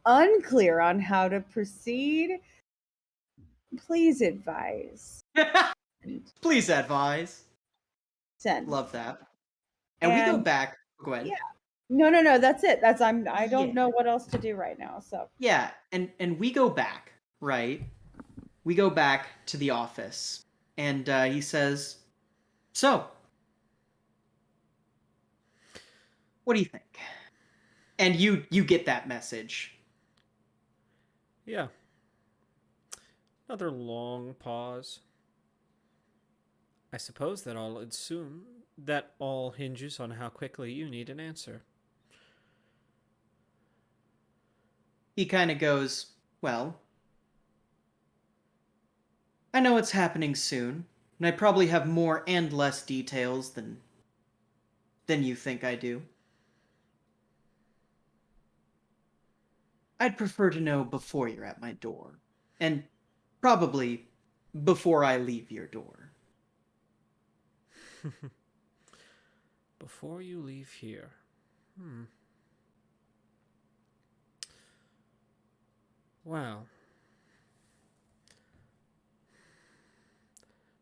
Unclear on how to proceed. Please advise. Please advise. Send. Love that. And we go And- back. Go ahead. Yeah. No. That's it. I don't Yeah. know what else to do right now. So Yeah, and we go back, right? We go back to the office, and he says, "So, what do you think?" And you get that message. Yeah. Another long pause. I suppose that all hinges on how quickly you need an answer. He kind of goes, "Well, I know it's happening soon, and I probably have more and less details than you think I do. I'd prefer to know before you're at my door, and probably before I leave your door." Before you leave here. Well.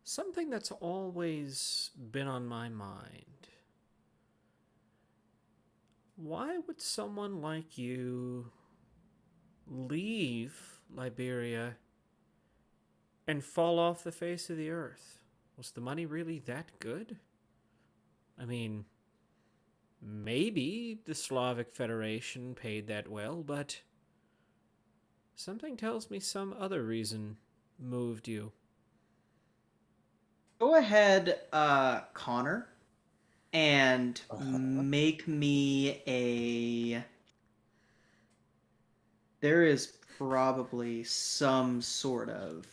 Something that's always been on my mind. Why would someone like you leave Liberia and fall off the face of the earth? Was the money really that good? I mean, maybe the Slavic Federation paid that well, but something tells me some other reason moved you. Go ahead, Connor, and make me a. There is probably some sort of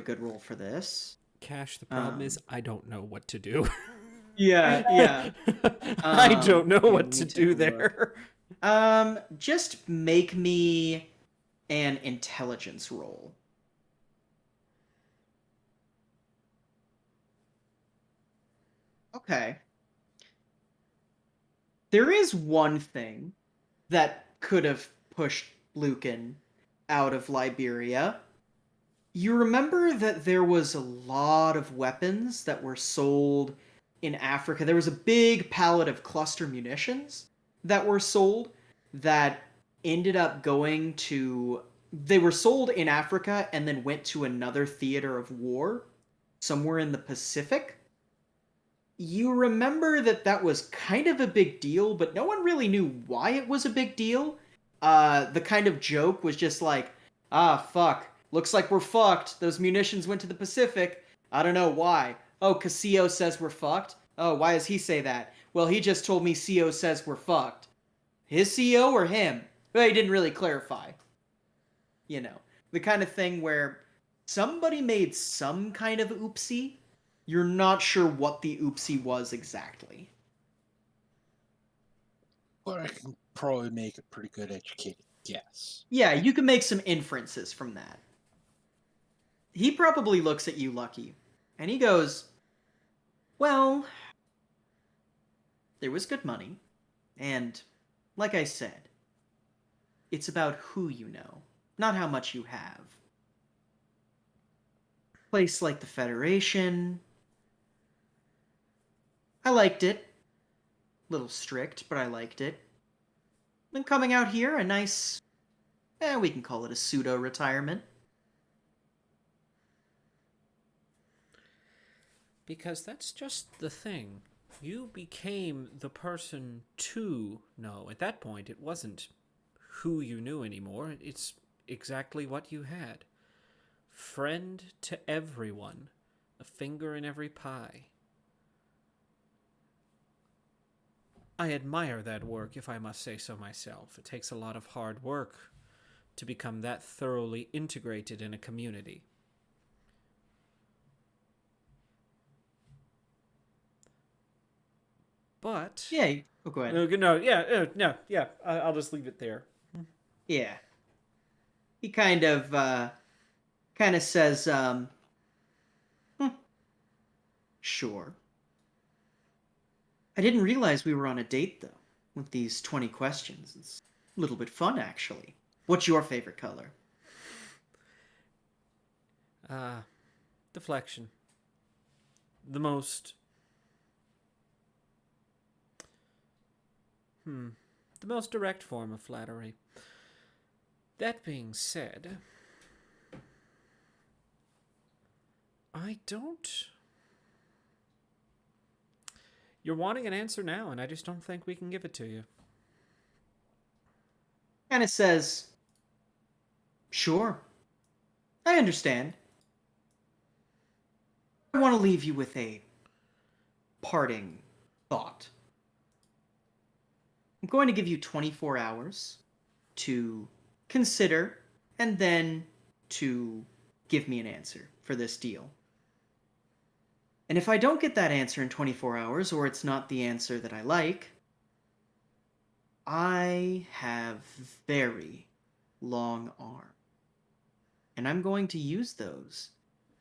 good role for this. Cash, the problem is I don't know what to do. Yeah. I don't know okay, what let to me take do a look. there. Just make me an intelligence roll. Okay. There is one thing that could have pushed Lucan out of Liberia. You remember that there was a lot of weapons that were sold in Africa. There was a big pallet of cluster munitions that were sold that ended up going to. They were sold in Africa and then went to another theater of war somewhere in the Pacific. You remember that was kind of a big deal, but no one really knew why it was a big deal. The kind of joke was just like, ah, fuck, looks like we're fucked. Those munitions went to the Pacific. I don't know why. Oh, cause CO says we're fucked? Oh, why does he say that? Well, he just told me CO says we're fucked. His CO or him? Well, he didn't really clarify. You know, the kind of thing where somebody made some kind of oopsie. You're not sure what the oopsie was exactly. But I can probably make a pretty good educated guess. Yeah, you can make some inferences from that. He probably looks at you, Lucky, and he goes, well, there was good money, and like I said, it's about who you know, not how much you have. Place like the Federation, I liked it. Little strict, but I liked it. And coming out here, a nice, we can call it a pseudo-retirement. Because that's just the thing. You became the person to know. At that point, it wasn't who you knew anymore. It's exactly what you had. Friend to everyone. A finger in every pie. I admire that work, if I must say so myself. It takes a lot of hard work to become that thoroughly integrated in a community. But Yeah, go ahead. No, I'll just leave it there. Yeah. He kind of says, sure. I didn't realize we were on a date, though, with these 20 questions. It's a little bit fun, actually. What's your favorite color? Deflection. The most... The most direct form of flattery. That being said, I don't... You're wanting an answer now, and I just don't think we can give it to you. Kind of says, sure. I understand. I want to leave you with a parting thought. I'm going to give you 24 hours to consider and then to give me an answer for this deal. And if I don't get that answer in 24 hours, or it's not the answer that I like, I have very long arms. And I'm going to use those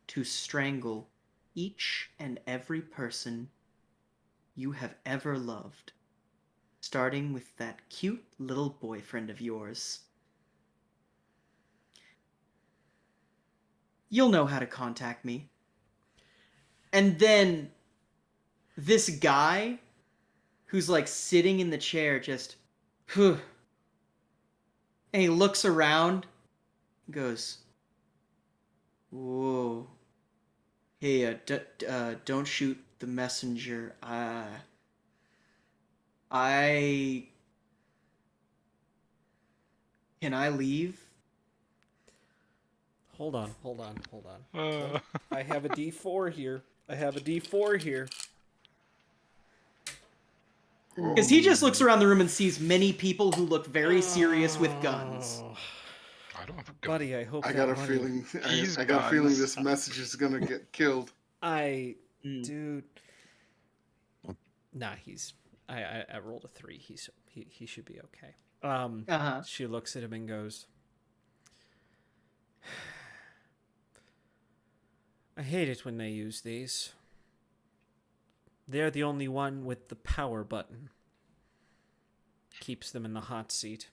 to strangle each and every person you have ever loved. Starting with that cute little boyfriend of yours. You'll know how to contact me. And then this guy who's like sitting in the chair just, and he looks around and goes, whoa. Hey, don't shoot the messenger. Can I leave? Hold on. I have a D4 here. Because he just looks around the room and sees many people who look very serious with guns. I don't have a gun. Buddy, I hope I that got a money... feeling. He's I got a feeling guns. this message is gonna get killed. Dude. Nah, I rolled a 3. He should be okay. She looks at him and goes, I hate it when they use these. They're the only one with the power button. Keeps them in the hot seat.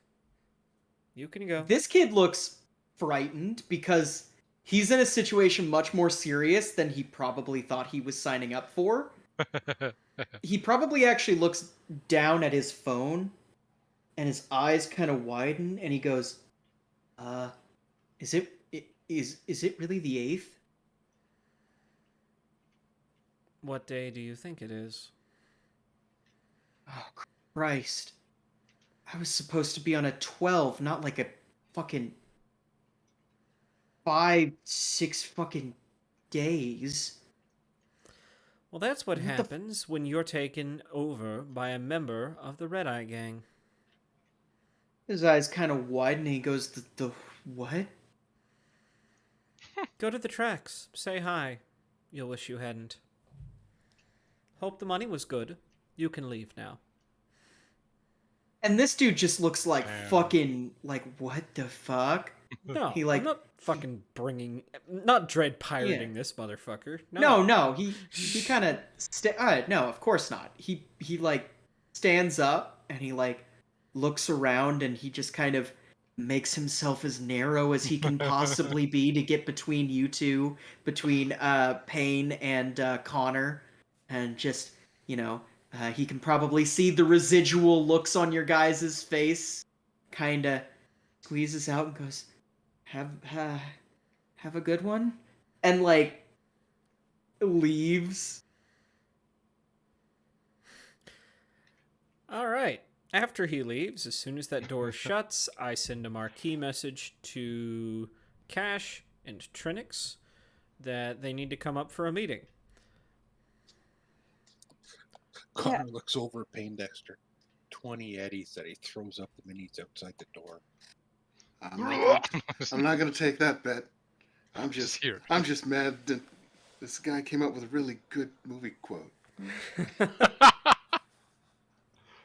You can go. This kid looks frightened because he's in a situation much more serious than he probably thought he was signing up for. He probably actually looks down at his phone and his eyes kind of widen and he goes, is it really the 8th? What day do you think it is? Oh, Christ. I was supposed to be on a 12, not like a fucking... 5-6 fucking days. Well, that's what What the happens when you're taken over by a member of the Red Eye Gang. His eyes kind of widen and he goes, the what? Go to the tracks. Say hi. You'll wish you hadn't. Hope the money was good. You can leave now. And this dude just looks like Damn. fucking, like, what the fuck? No, He, like- I'm not fucking not dread pirating this motherfucker. No, he kind of, no, of course not. He like, stands up and he, like, looks around and he just kind of makes himself as narrow as he can possibly be to get between you two, between Payne and Connor, and just, he can probably see the residual looks on your guys' face, kind of squeezes out and goes, have a good one, and like leaves. All right. After he leaves, as soon as that door shuts, I send a marquee message to Cash and Trinix that they need to come up for a meeting. Connor looks over at Payne Dexter. 20 eddies that he throws up the minis outside the door. I'm not gonna take that bet. I'm Just here. mad that this guy came up with a really good movie quote.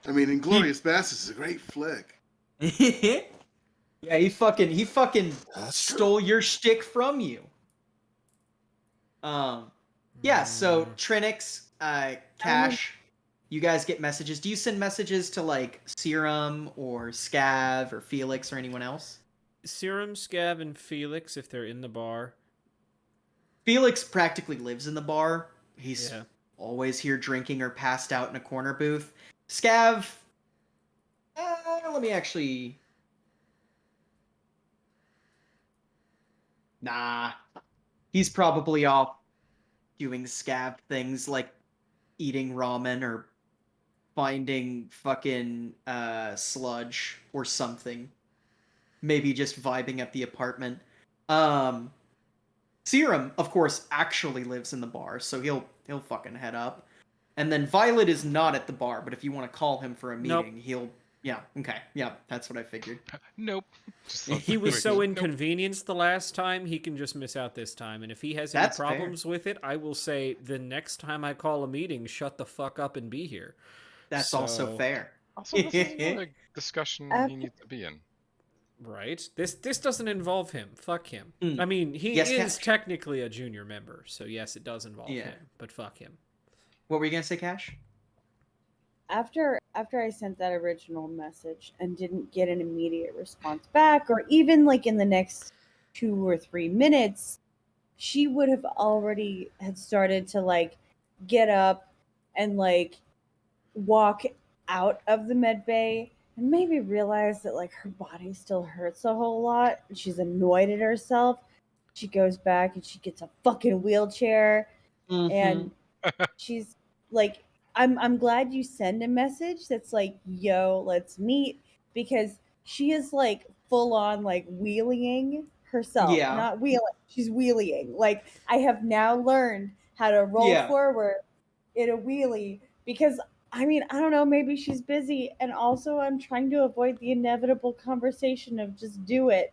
I mean, Inglourious Basterds is a great flick. Yeah, he fucking That's stole your shtick from you. Yeah, so Trinix, Cash, you guys get messages. Do you send messages to like Serum or Scav or Felix or anyone else? Serum, Scav, and Felix, if they're in the bar. Felix practically lives in the bar. He's Yeah. always here drinking or passed out in a corner booth. Scav, let me actually... Nah. He's probably off doing Scav things like eating ramen or finding fucking sludge or something. Maybe just vibing at the apartment. Serum, of course, actually lives in the bar, so he'll fucking head up. And then Violet is not at the bar, but if you want to call him for a Nope. meeting, he'll... Yeah, okay. Yeah, that's what I figured. Nope. Just He was quick. so Nope. inconvenienced the last time, he can just miss out this time. And if he has any That's fair. problems with it, I will say the next time I call a meeting, shut the fuck up and be here. That's also So- fair. Also, this is not a discussion he needs to be in. Right? This doesn't involve him. Fuck him. Mm. I mean, he Yes, is Cash. technically a junior member, so yes, it does involve Yeah. him. But fuck him. What were you going to say, Cash? After I sent that original message and didn't get an immediate response back, or even like in the next 2 or 3 minutes, she would have already had started to like get up and like walk out of the med bay and maybe realize that like her body still hurts a whole lot and she's annoyed at herself. She goes back and she gets a fucking wheelchair and she's like, I'm glad you send a message that's like, yo, let's meet, because she is like full on like wheeling herself. Yeah. Not wheeling, she's wheeling. Like, I have now learned how to roll Yeah. forward in a wheelie, because I mean, I don't know, maybe she's busy, and also I'm trying to avoid the inevitable conversation of just do it.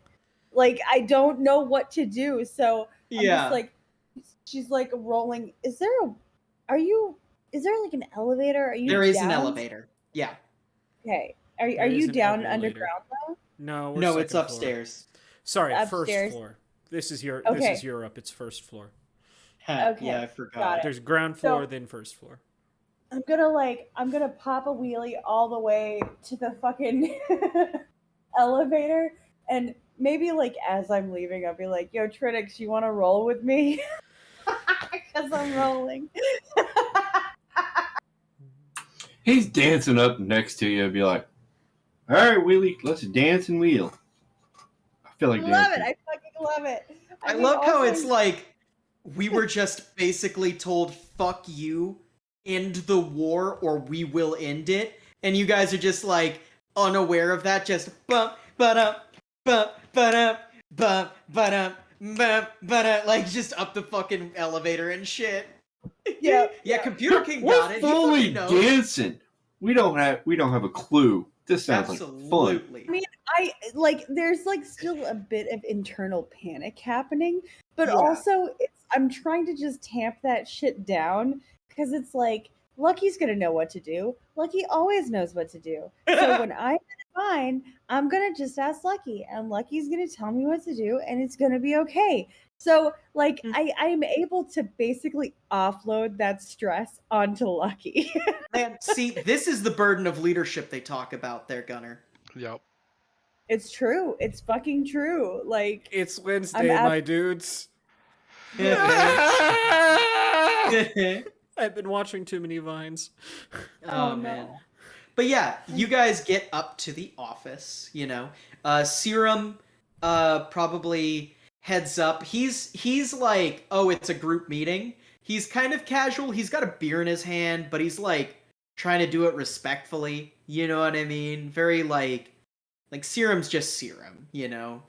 Like, I don't know what to do, so I'm Yeah. just like, she's like rolling. Is there like an elevator? Are you There is an down? elevator. Yeah. Okay. Are There you is an down elevator. underground though? No, we're No, it's second floor. upstairs. Sorry, Upstairs. first floor. This is Europe. Okay. This is Europe. It's first floor. Okay, Yeah, I forgot. got it. There's ground floor, So- then first floor. I'm gonna pop a wheelie all the way to the fucking elevator, and maybe like as I'm leaving, I'll be like, "Yo, Trinix, you want to roll with me?" Because I'm rolling. He's dancing up next to you. Be like, all right, Wheelie, let's dance and wheel. I feel like Love dancing. it. I fucking love it. I mean, love how also- it's like we were just basically told fuck you, end the war or we will end it, and you guys are just like unaware of that, just bump but up bump but up bump but up but like just up the fucking elevator and shit. Yeah, yeah. Computer King We're got it. He fully fucking knows. dancing. We don't have a clue. This sounds like fun. Absolutely. I mean, I like there's like still a bit of internal panic happening, but Yeah. also I'm trying to just tamp that shit down because it's like Lucky's gonna know what to do. Lucky always knows what to do. So when I'm in a bind, I'm gonna just ask Lucky, and Lucky's gonna tell me what to do, and it's gonna be okay. So like I'm able to basically offload that stress onto Lucky. Man, see, this is the burden of leadership they talk about there, Gunner. Yep. It's true. It's fucking true. Like It's Wednesday, my dudes. I've been watching too many Vines. Oh, no. man. But yeah, you guys get up to the office, you know. Serum probably heads up. He's like, oh, it's a group meeting. He's kind of casual. He's got a beer in his hand, but he's like trying to do it respectfully. You know what I mean? Very like Serum's just Serum, you know.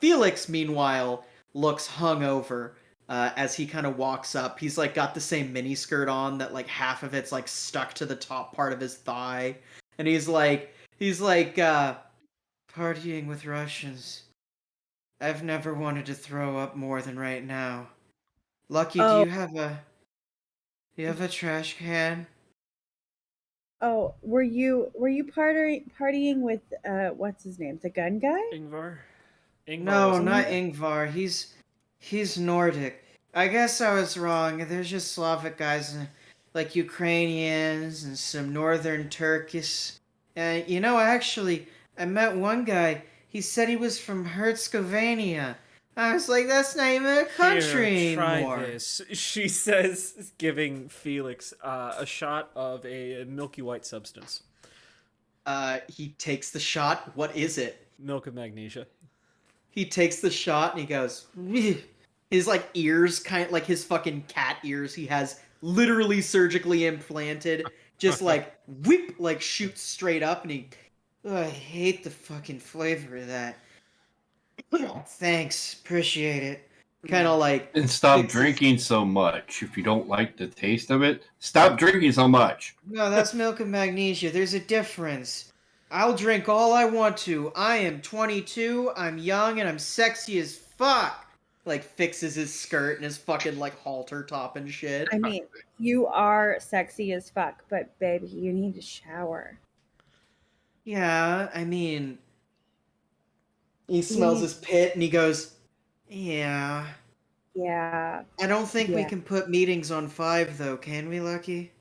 Felix, meanwhile, looks hungover. As he kind of walks up, he's like got the same miniskirt on that like half of it's like stuck to the top part of his thigh, and he's like partying with Russians. I've never wanted to throw up more than right now. Lucky, do Oh. you have a trash can? Oh, were you partying with what's his name? The gun guy? Ingvar? No, wasn't not there? Ingvar. He's Nordic. I guess I was wrong. There's just Slavic guys, like Ukrainians and some Northern Turkish. You know, actually, I met one guy. He said he was from Herzegovina. I was like, that's not even a country Here, try anymore. this. She says, giving Felix a shot of a milky white substance. He takes the shot. What is it? Milk of magnesia. He takes the shot and he goes, "Whew." His like ears, kind of like his fucking cat ears, he has literally surgically implanted, just like whip, like shoots straight up, and he, "Oh, I hate the fucking flavor of that. Thanks, appreciate it." Kind of like. And stop fixes- drinking so much. If you don't like the taste of it, stop drinking so much. No, that's milk and magnesia. There's a difference. I'll drink all I want to. I am 22, I'm young, and I'm sexy as fuck. Like, fixes his skirt and his fucking, like, halter top and shit. I mean, you are sexy as fuck, but baby, you need to shower. Yeah, I mean... He smells his pit and he goes, yeah. Yeah. I don't think we Yeah. can put meetings on 5, though, can we, Lucky?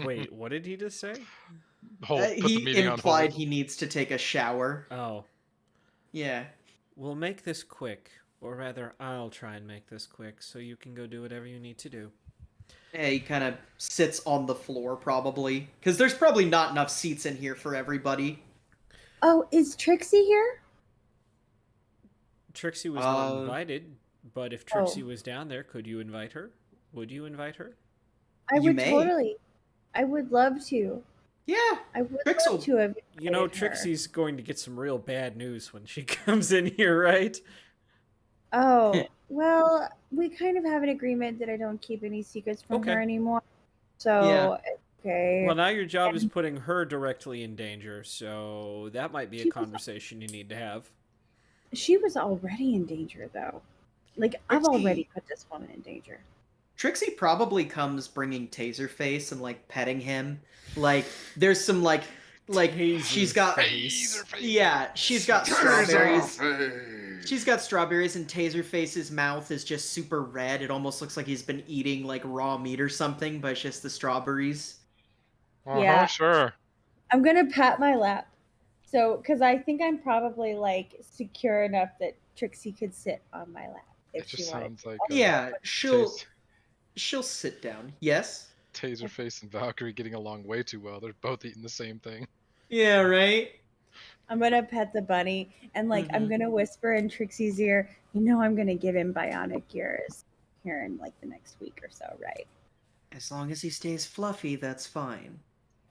Wait, what did he just say? Put the He meeting on implied hold. he needs to take a shower. Oh. Yeah. We'll make this quick. Or rather, I'll try and make this quick so you can go do whatever you need to do. Yeah, he kind of sits on the floor, probably. Because there's probably not enough seats in here for everybody. Oh, is Trixie here? Trixie was not invited, but if Trixie was down there, could you invite her? Would you invite her? I You would may. totally. I would love to. Yeah. I would Trixie- love to have. You know, invited her. Trixie's going to get some real bad news when she comes in here, right? Oh, well, we kind of have an agreement that I don't keep any secrets from Okay. her anymore. So, Yeah. okay. Well, now your job is putting her directly in danger, so that might be She a was- conversation you need to have. She was already in danger, though. Like, I've Trixie- already put this woman in danger. Trixie probably comes bringing Taserface and, like, petting him. Like, there's some, like she's got... Taserface. Yeah, she's got strawberries. Taserface. She's got strawberries, and Taserface's mouth is just super red. It almost looks like he's been eating, like, raw meat or something, but it's just the strawberries. Yeah. Sure. I'm going to pat my lap. So, because I think I'm probably, like, secure enough that Trixie could sit on my lap if It she just wanted. sounds like Yeah, she'll Tas- sit down. Yes? Taserface and Valkyrie getting along way too well. They're both eating the same thing. Yeah, right? I'm gonna pet the bunny and like I'm gonna whisper in Trixie's ear, you know I'm gonna give him bionic ears here in like the next week or so, right? As long as he stays fluffy, that's fine.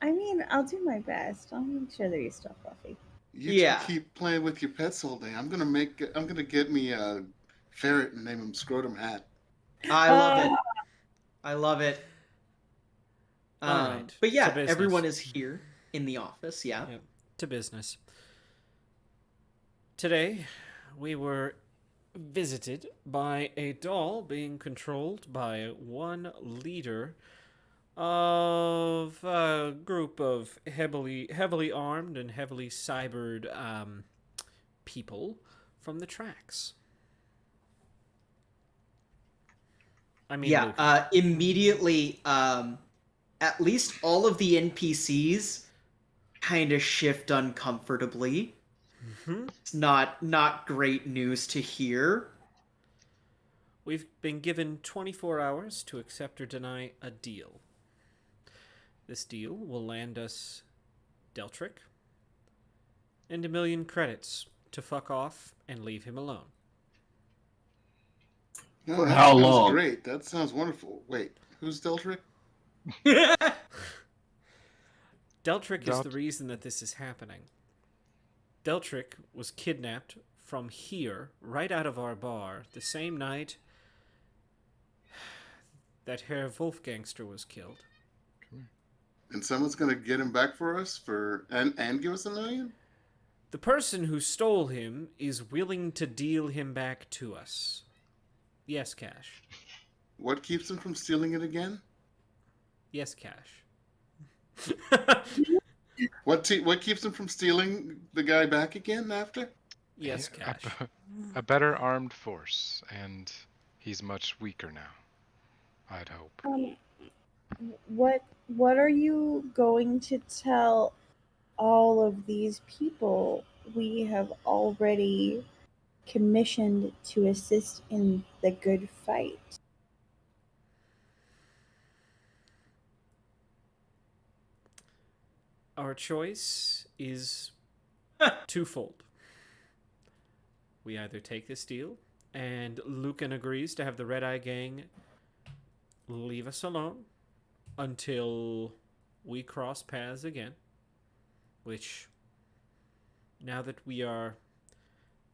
I mean, I'll do my best. I'll make sure that he's still fluffy. You two Yeah. keep playing with your pets all day. I'm gonna get me a ferret and name him Scrotum Hat. I love it. I love it. All right, But to yeah, business. everyone is here in the office. Yeah. Yep. To business. Today, we were visited by a doll being controlled by one leader of a group of heavily armed and heavily cybered people from the tracks. I mean, Yeah. Luca. Immediately, at least all of the NPCs kind of shift uncomfortably. Mm-hmm. It's not great news to hear. We've been given 24 hours to accept or deny a deal. This deal will land us Deltrick and 1,000,000 credits to fuck off and leave him alone. No, For that how sounds long? great. That sounds wonderful. Wait, who's Deltrick? Deltrick is the reason that this is happening. Deltrick was kidnapped from here, right out of our bar, the same night that Herr Wolfgangster was killed. And someone's gonna get him back for us and give us 1,000,000? The person who stole him is willing to deal him back to us. Yes, Cash. What keeps him from stealing it again? Yes, Cash. What keeps him from stealing the guy back again after? Yes, Cash. A better armed force, and he's much weaker now. I'd hope. What are you going to tell all of these people we have already commissioned to assist in the good fight? Our choice is twofold. We either take this deal, and Lucan agrees to have the Red Eye Gang leave us alone until we cross paths again, which, now that we are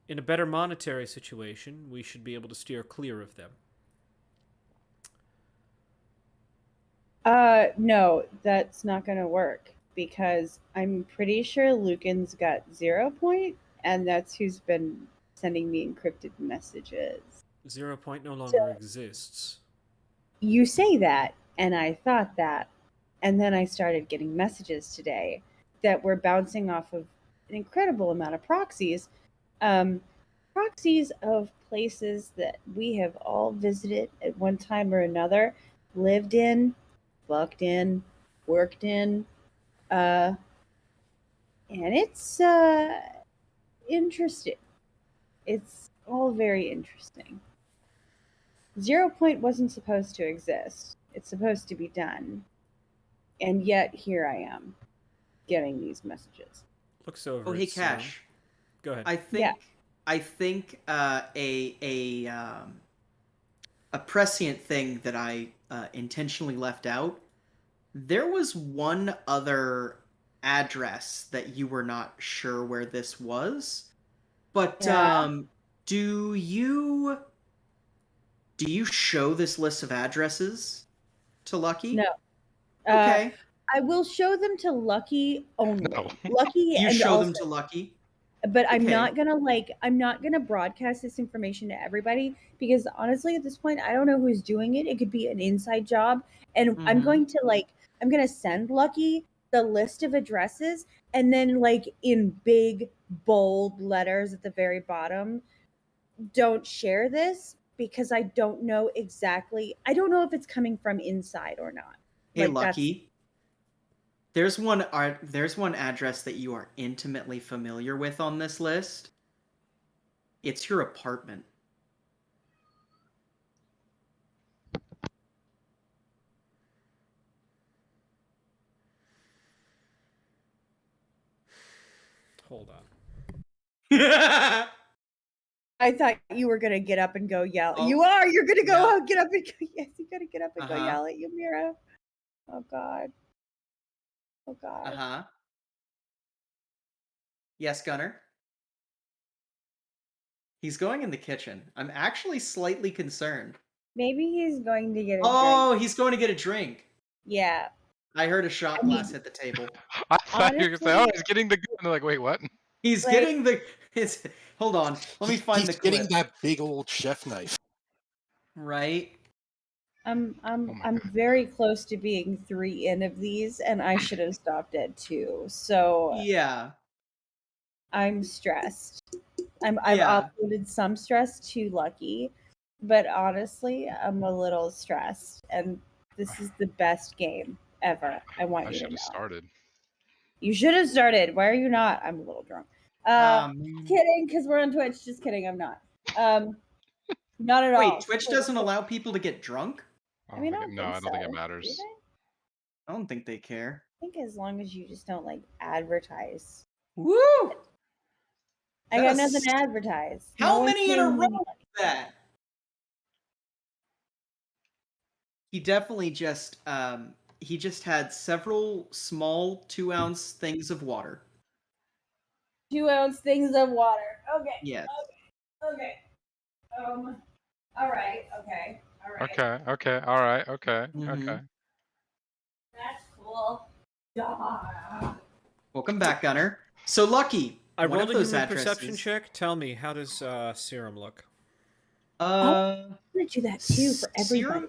in a better monetary situation, we should be able to steer clear of them. No, that's not gonna work because I'm pretty sure Lucan's got 0 point, and that's who's been sending me encrypted messages. 0 Point no longer exists. You say that, and I thought that, and then I started getting messages today that were bouncing off of an incredible amount of proxies. Proxies of places that we have all visited at one time or another, lived in, fucked in, worked in, and it's interesting. It's all very interesting. 0 Point wasn't supposed to exist. It's supposed to be done. And yet here I am getting these messages. Looks over. Oh, at hey, Sloan. Cash. Go ahead. I think a prescient thing that I intentionally left out. There was one other address that you were not sure where this was, but Yeah. do you show this list of addresses to Lucky? No. Okay. I will show them to Lucky only. No. Lucky You and show also, them to Lucky. but I'm Okay. not gonna broadcast this information to everybody because honestly at this point I don't know who's doing it. It could be an inside job, and I'm going to send Lucky the list of addresses, and then like in big bold letters at the very bottom, don't share this because I don't know exactly. I don't know if it's coming from inside or not. Hey, Like, that's- Lucky. There's one address that you are intimately familiar with on this list. It's your apartment. Hold on. I thought you were gonna get up and go yell. Oh, You are. You're gonna go yeah. get up and go. Yes, you gotta get up and go Uh-huh. yell at you, Mira. Oh God. Oh God. Uh-huh. Yes, Gunner. He's going in the kitchen. I'm actually slightly concerned. Maybe he's going to get a Oh, drink. he's going to get a drink. Yeah. I heard a shot I mean, glass hit the table. I thought you were gonna say, "Oh, honestly, he's getting the gun." And they're like, "Wait, what?" He's like, getting the. His, hold on. Let me find He's the getting clip. that big old chef knife. Right. I'm Oh my I'm God. very close to being 3 in of these, and I should have stopped at 2. So Yeah. I'm stressed. I've Yeah. offloaded some stress to Lucky, but honestly, I'm a little stressed, and this is the best game ever. I want I you to should have know. started. You should have started. Why are you not? I'm a little drunk. Man. Kidding, because we're on Twitch. Just kidding. I'm not. Not at all. Wait, Twitch doesn't allow people to get drunk? I I don't mean, I think don't no, think I don't think it so. Do matters. they? I don't think they care. I think as long as you just don't like advertise. Woo! I That got is- nothing to advertise. How No one's many in a paying me. row is that? He definitely just he just had several small 2-ounce things of water. 2-ounce things of water. Okay. Yes. Okay. All right. Okay. All right. Okay, all right, okay. Mhm. That's cool. Yeah. Welcome back, Gunner. So Lucky, I one of rolled a those human addresses. perception check. Tell me, how does Serum look? I'm gonna do that too for everybody.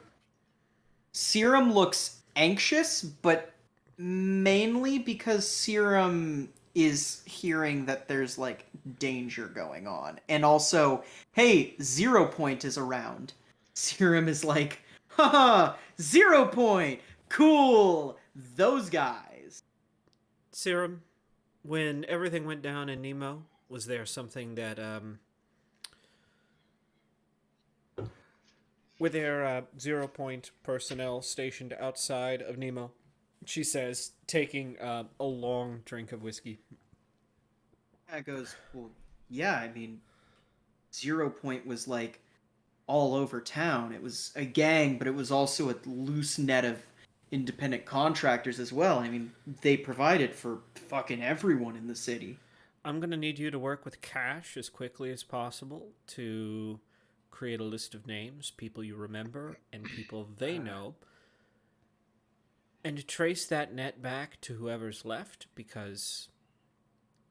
Serum looks anxious, but mainly because Serum is hearing that there's like danger going on. And also, hey, 0 Point is around. Serum is like, haha, 0 Point! Cool! Those guys. Serum, when everything went down in Nemo, was there something that were there 0 Point personnel stationed outside of Nemo? She says, taking a long drink of whiskey. That goes, well, yeah, I mean, 0 Point was like all over town. It was a gang, but it was also a loose net of independent contractors as well. I mean, they provided for fucking everyone in the city. I'm going to need you to work with Cash as quickly as possible to create a list of names, people you remember, and people they know, and to trace that net back to whoever's left, because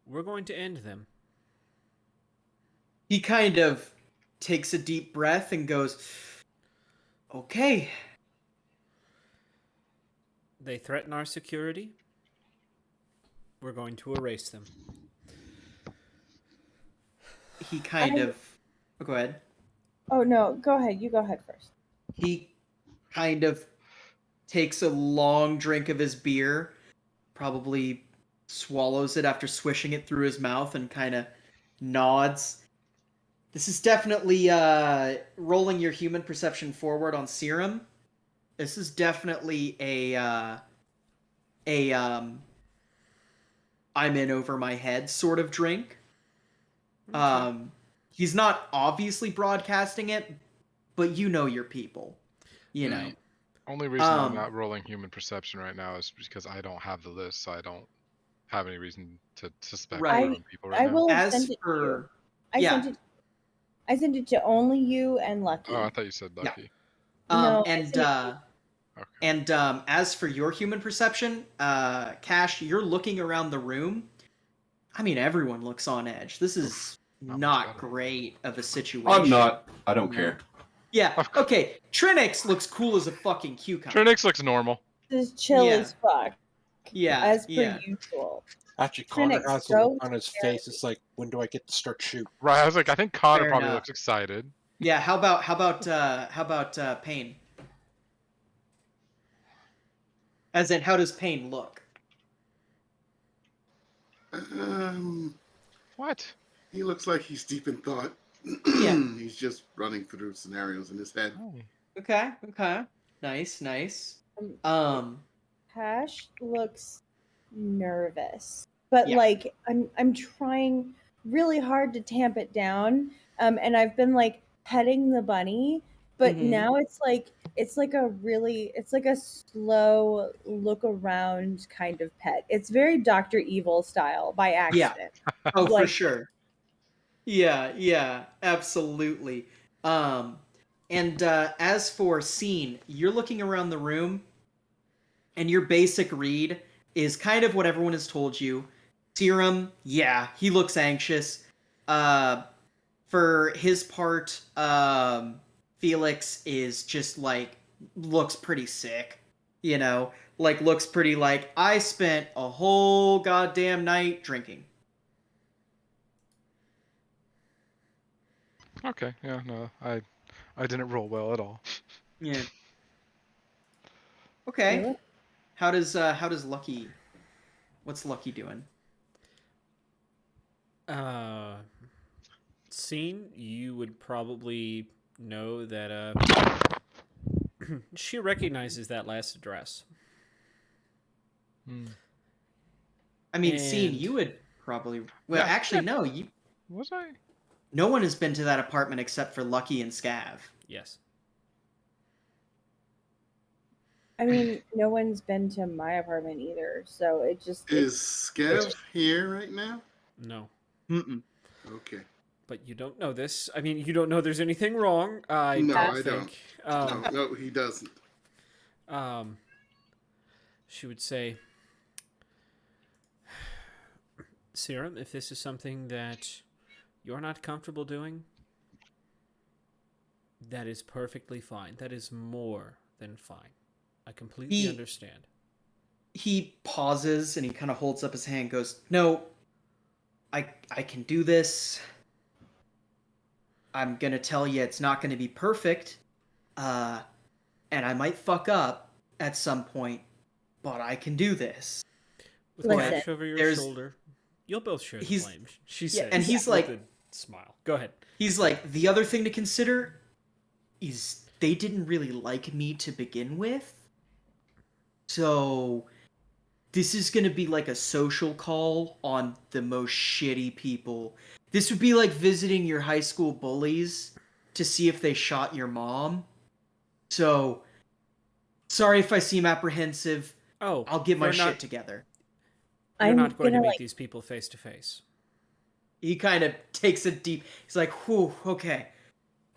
we're going to end them. He kind of takes a deep breath and goes, okay. They threaten our security. We're going to erase them. He kind of... Oh, go ahead. Oh no, go ahead. You go ahead first. He kind of takes a long drink of his beer, probably swallows it after swishing it through his mouth, and kind of nods. This is definitely rolling your human perception forward on Serum. This is definitely a I'm in over my head sort of drink. He's not obviously broadcasting it, but you know your people. You know. Only reason I'm not rolling human perception right now is because I don't have the list, so I don't have any reason to suspect Right. certain people right I now. will have As sent it to you. for I sent it to only you and Lucky. Oh, I thought you said Lucky. No, as for your human perception, Cash, you're looking around the room. I mean, everyone looks on edge. This is not great of a situation. I'm not. I don't care. Yeah. Okay. Trinix looks cool as a fucking cucumber. Trinix looks normal. This is chill as fuck. Yeah. As per usual. Actually, Connor Trinix, has a go look on his face. It's like, when do I get to start shooting? Right. I was like, I think Connor Fair probably enough. looks excited. Yeah. How about Pain? As in, how does Pain look? What? He looks like he's deep in thought. Yeah. He's just running through scenarios in his head. Okay. Nice. Cash looks nervous, but Yeah. like I'm trying really hard to tamp it down. And I've been like petting the bunny, but Mhm. now it's like it's like a slow look around kind of pet. It's very Dr. Evil style by accident. Oh, for Like, sure. Yeah, absolutely. Um, and as for scene, you're looking around the room, and your basic read is kind of what everyone has told you. Serum, yeah, he looks anxious. Uh, for his part, Felix is just like looks pretty sick. You know, like looks pretty like I spent a whole goddamn night drinking. Okay, yeah, no, I didn't roll well at all. Yeah. Okay. really? How does Lucky? What's Lucky doing? Scene, you would probably know that she recognizes that last address. Hmm. I mean, Scene, And you would probably. Well, Yeah, actually, no. You. was I? No one has been to that apartment except for Lucky and Scav. yes. I mean, no one's been to my apartment either, so Is Scav here right now? No. Mm-mm. Okay. But you don't know this. I mean, you don't know there's anything wrong. I No, don't I think. No, he doesn't. She would say, Serum, if this is something that you're not comfortable doing, that is perfectly fine. That is more than fine. I completely He understand. he pauses and he kind of holds up his hand. And goes, no, I can do this. I'm gonna tell you it's not gonna be perfect, and I might fuck up at some point, but I can do this. With Listen, cash over your there's- shoulder, you'll both share the he's- blame. She yeah, says, and he's with like- a smile. Go ahead. He's like, the other thing to consider is they didn't really like me to begin with. So this is going to be like a social call on the most shitty people. This would be like visiting your high school bullies to see if they shot your mom. So sorry if I seem apprehensive. Oh, I'll get my you're shit not, together. You're I'm not going to gonna meet like these people face to face. He kind of takes a deep. He's like, "Whew, okay,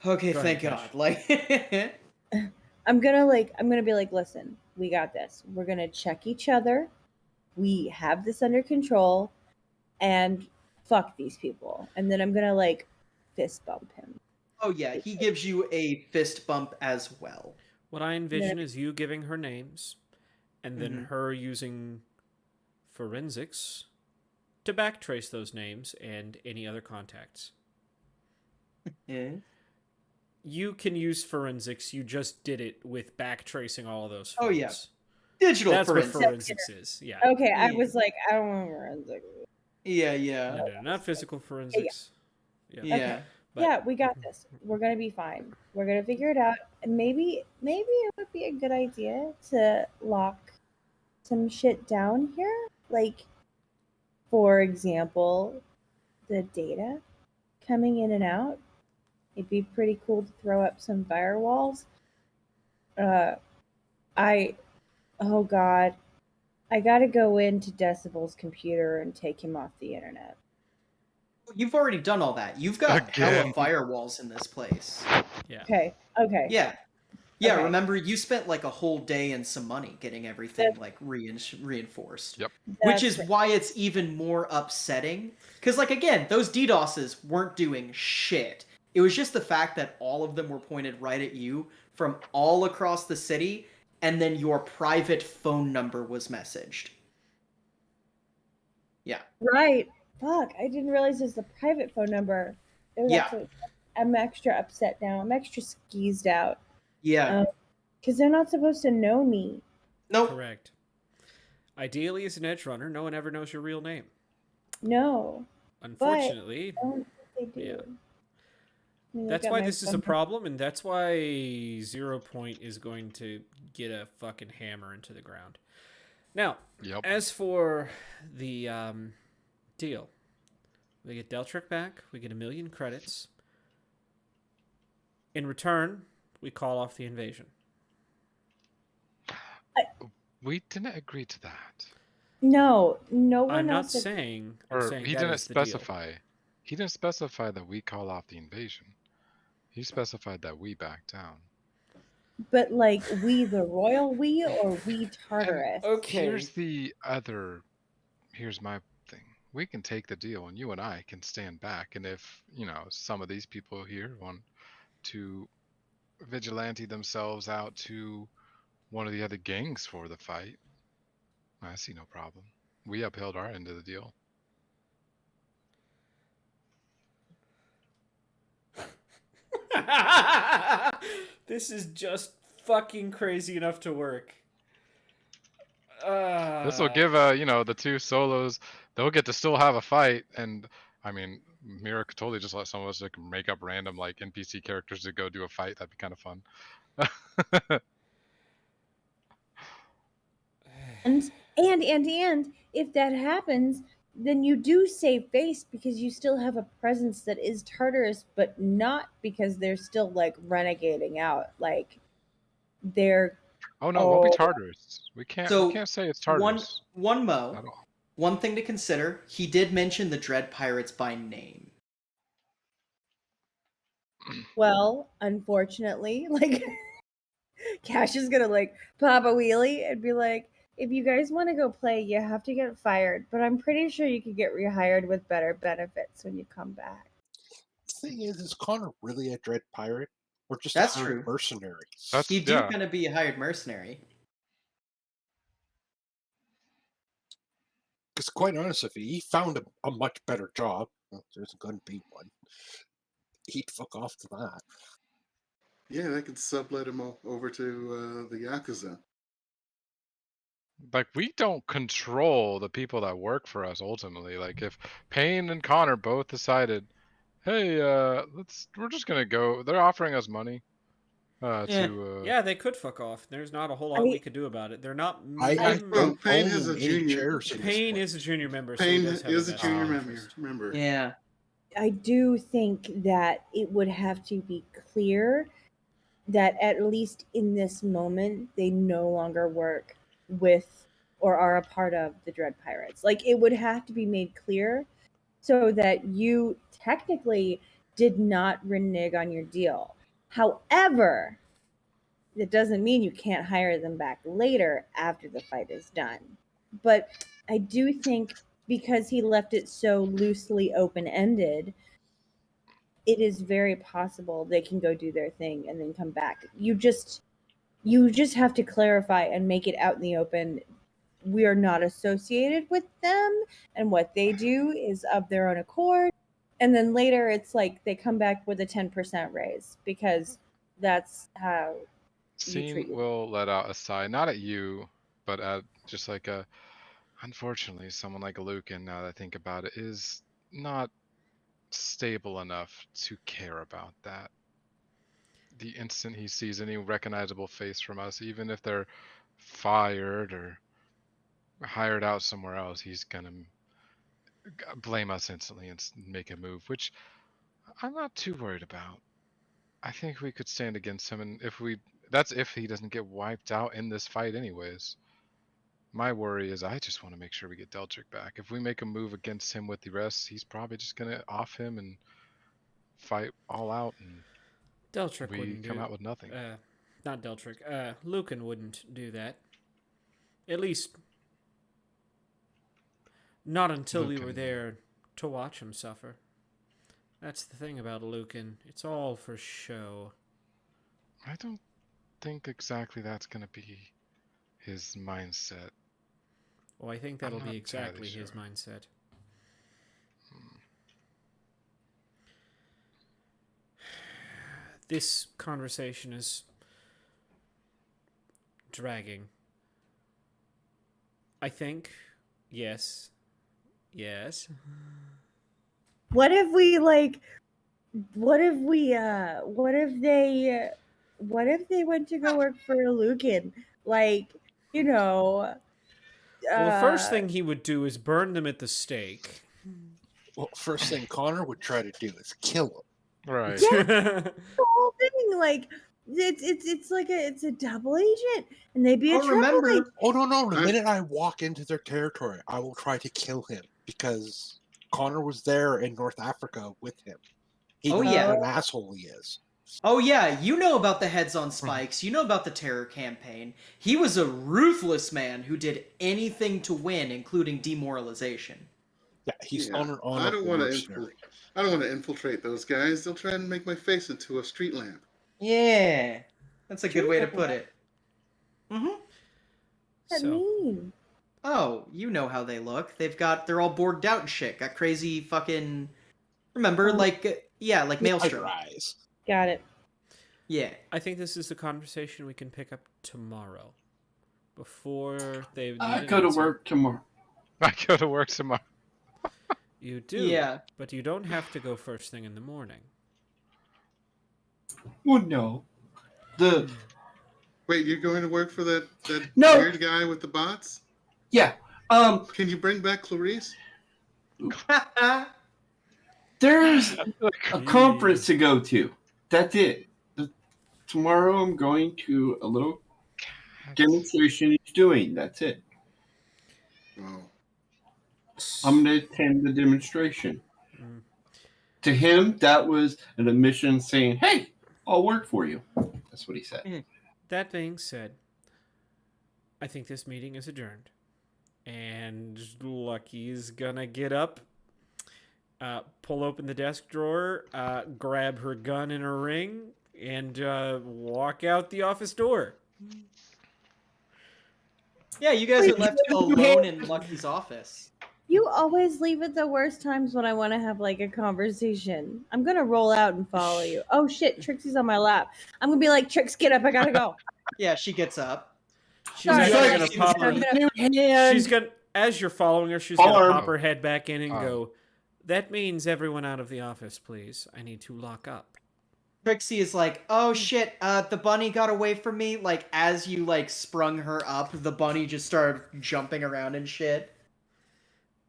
Go thank ahead, God." Cash. Like, I'm gonna be like, listen, we got this. We're gonna check each other. We have this under control, and fuck these people. And then I'm gonna like fist bump him. oh yeah, he gives you a fist bump as well. What I envision is you giving her names and then Mhm. her using forensics to backtrace those names and any other contacts. Yeah. You can use forensics. You just did it with backtracing all of those Oh, phones. yeah. Digital That's forensics. what forensics is. Yeah. Okay, I Yeah. was like, I don't want forensics. Yeah. No, not physical forensics. Yeah. But Yeah, we got this. We're gonna be fine. We're gonna figure it out. And maybe it would be a good idea to lock some shit down here. Like, for example, the data coming in and out. It'd be pretty cool to throw up some firewalls. I oh god. I gotta go into Decibel's computer and take him off the internet. You've already done all that. You've got hella Again. firewalls in this place. yeah. Okay. Yeah. Okay. Remember, you spent like a whole day and some money getting everything like reinforced. Yep. Which is That's- why it's even more upsetting. Because, like, again, those DDoSes weren't doing shit. It was just the fact that all of them were pointed right at you from all across the city, and then your private phone number was messaged. Yeah. right. Fuck, I didn't realize it was the private phone number. Oh, Yeah. I'm extra upset now. I'm extra skeezed out. Yeah. Because they're not supposed to know me. Nope. Correct. Ideally, as an edge runner, no one ever knows your real name. No. Unfortunately, I don't think they do. Yeah. I mean, that's look at why my this is a phone. problem, and that's why 0 Point is going to get a fucking hammer into the ground. Now, Yep. as for the deal, we get Deltrick back, we get 1,000,000 credits. In return, we call off the invasion. We didn't agree to that. No, no I'm one not else. saying. I'm Or saying he that didn't is the deal. specify. He didn't specify that we call off the invasion. He specified that we back down. But like we, the royal we, or we And Tartarus? Okay. here's my thing. We can take the deal and you and I can stand back, and if, some of these people here want to vigilante themselves out to one of the other gangs for the fight, I see no problem. We upheld our end of the deal. This is just fucking crazy enough to work. This will give the two solos, they'll get to still have a fight, and I mean, Mira could totally just let some of us like make up random like NPC characters to go do a fight. That'd be kind of fun. And if that happens, then you do save face because you still have a presence that is Tartarus, but not because they're still like renegading out. Like they're Oh no, it won't be oh Tartarus. We So can't say it's one Tartarus one mo. at all. One thing to consider: he did mention the Dread Pirates by name. well, unfortunately, like Cash is gonna like pop a wheelie and be like, if you guys want to go play, you have to get fired. But I'm pretty sure you could get rehired with better benefits when you come back. The thing is Connor really a dread pirate or just That's a hired true. mercenary? He That's do yeah. kind of be a hired mercenary. Because quite honestly, if he found a much better job, well, there's going to be one, he'd fuck off to that. Yeah, they could sublet him over to the Yakuza. Like, we don't control the people that work for us ultimately. Like, if Payne and Connor both decided, hey, we're just gonna go, they're offering us money Yeah. Yeah, they could fuck off. There's not a whole lot we could do about it. They're not. I Well, don't Payne own has a any junior. shares in this Payne place. is a junior member, so he Payne does have is a a vested junior interest. member. Yeah. I do think that it would have to be clear that at least in this moment they no longer work with or are a part of the Dread Pirates. Like it would have to be made clear so that you technically did not renege on your deal. However, that doesn't mean you can't hire them back later after the fight is done. But I do think because he left it so loosely open ended, it is very possible they can go do their thing and then come back. You just have to clarify and make it out in the open. We are not associated with them, and what they do is of their own accord. And then later it's like they come back with a 10% raise because that's how you treat Scene you. will let out a sigh, not at you, but at just like unfortunately, someone like Lucan, now that I think about it, is not stable enough to care about that. The instant he sees any recognizable face from us, even if they're fired or hired out somewhere else, he's gonna blame us instantly and make a move, which I'm not too worried about. I think we could stand against him, and that's if he doesn't get wiped out in this fight anyways. My worry is I just want to make sure we get Deltrick back. If we make a move against him with the rest, he's probably just gonna off him and fight all out, and Deltrick we wouldn't come do. out with nothing. Not Deltrick. Lucan wouldn't do that. At least, not until we were Lucan. there to watch him suffer. That's the thing about Lucan. It's all for show. I don't think exactly that's gonna be his mindset. Well, I think I'm that'll not be entirely exactly his sure. mindset. This conversation is dragging. I think, yes. What if we like what if they went to go work for Lucan? Like, you know, Well, the first uh thing he would do is burn them at the stake. Well, first thing Connor would try to do is kill him. Right. yeah, the whole thing. Like, It's like it's a double agent, and they be a Oh, triple remember, agent. Oh no! The I- minute I walk into their territory, I will try to kill him because Connor was there in North Africa with him. He Oh, knows yeah. what an asshole he is. oh yeah, you know about the heads on spikes. You know about the terror campaign. He was a ruthless man who did anything to win, including demoralization. Yeah, he's yeah, on an I don't honorable want to. mercenary. I don't want to infiltrate those guys. They'll try and make my face into a street lamp. Yeah, that's a good way to True. put it. Mm-hmm. What does that So, mean? Oh, you know how they look. They're all borged out and shit. Got crazy fucking. Remember, Oh. like Spider Maelstrom. eyes. Got it. Yeah. I think this is the conversation we can pick up tomorrow. Before they. I go to work tomorrow. I go to work tomorrow. You do. Yeah. But you don't have to go first thing in the morning. Well, no. Wait, you're going to work for that No. weird guy with the bots? Yeah. Can you bring back Clarice? There's a conference to go to. That's it. Tomorrow I'm going to a little demonstration he's doing. That's it. Oh, I'm going to attend the demonstration. Mm. To him, that was an admission saying, hey, I'll work for you. That's what he said. That being said, I think this meeting is adjourned. And Lucky's gonna get up, pull open the desk drawer, grab her gun and her ring, and walk out the office door. Yeah, you guys are left alone in Lucky's office. You always leave at the worst times when I want to have like a conversation. I'm gonna roll out and follow you. Oh shit, Trixie's on my lap. I'm gonna be like, Trix, get up, I gotta go. Yeah, she gets up. She's Sorry, actually guys, gonna she's pop her. gonna- She's gonna, as you're following her, she's gonna Arm. pop her head back in and Arm. go. That means everyone out of the office, please. I need to lock up. Trixie is like, oh shit, the bunny got away from me. Like, as you, like, sprung her up, the bunny just started jumping around and shit.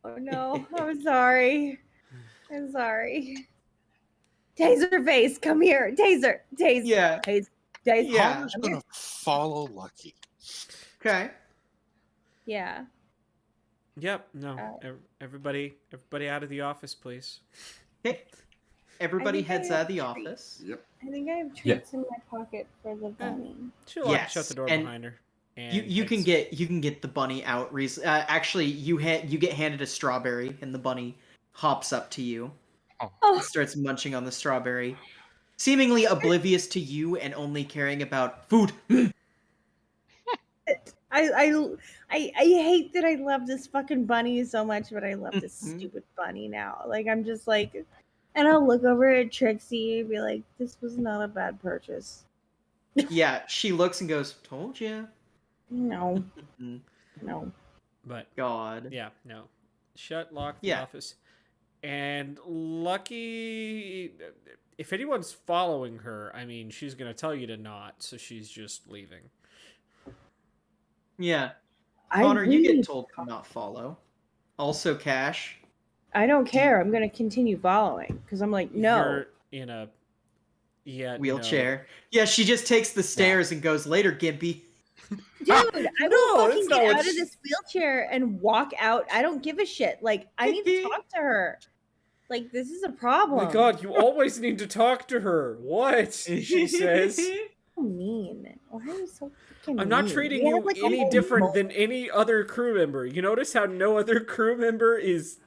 Oh no, I'm sorry. I'm sorry. Taser face, come here. Taser. Yeah. Taser. Yeah. Connor's gonna follow Lucky. Okay. Yeah. Yep. No. Everybody out of the office, please. Okay. Everybody I think heads I out of the have treats. office. yep. I think I have treats in my pocket for the bunny. She'll Yes, shut the door and behind her. And You can heads- get the bunny out. Actually, you get handed a strawberry, and the bunny hops up to you. Oh, It starts munching on the strawberry, seemingly oblivious to you and only caring about food. I hate that I love this fucking bunny so much, but I love this Mhm. stupid bunny now. Like I'm just like, and I'll look over at Trixie and be like, "This was not a bad purchase." Yeah, she looks and goes, "Told you." No, Mhm. no. But God. yeah, no. Lock the Yeah. office. And Lucky, if anyone's following her, I mean, she's gonna tell you to not, so she's just leaving. Yeah. I Connor, you really- get told to not follow. Also, Cash. I don't care. I'm gonna continue following because I'm like, no. You're in a Wheelchair. Yeah, she just takes the stairs and goes, "Later, Gimpy." Dude, I No, will that's fucking not get what out of she- this wheelchair and walk out. I don't give a shit. Like, I need to talk to her. Like, this is a Oh problem. my god, you always need to talk to her. What? She says. So mean. Why are you so fucking I'm not mean? treating We you have, like, a any whole different mo- than any other crew member. You notice how no other crew member is,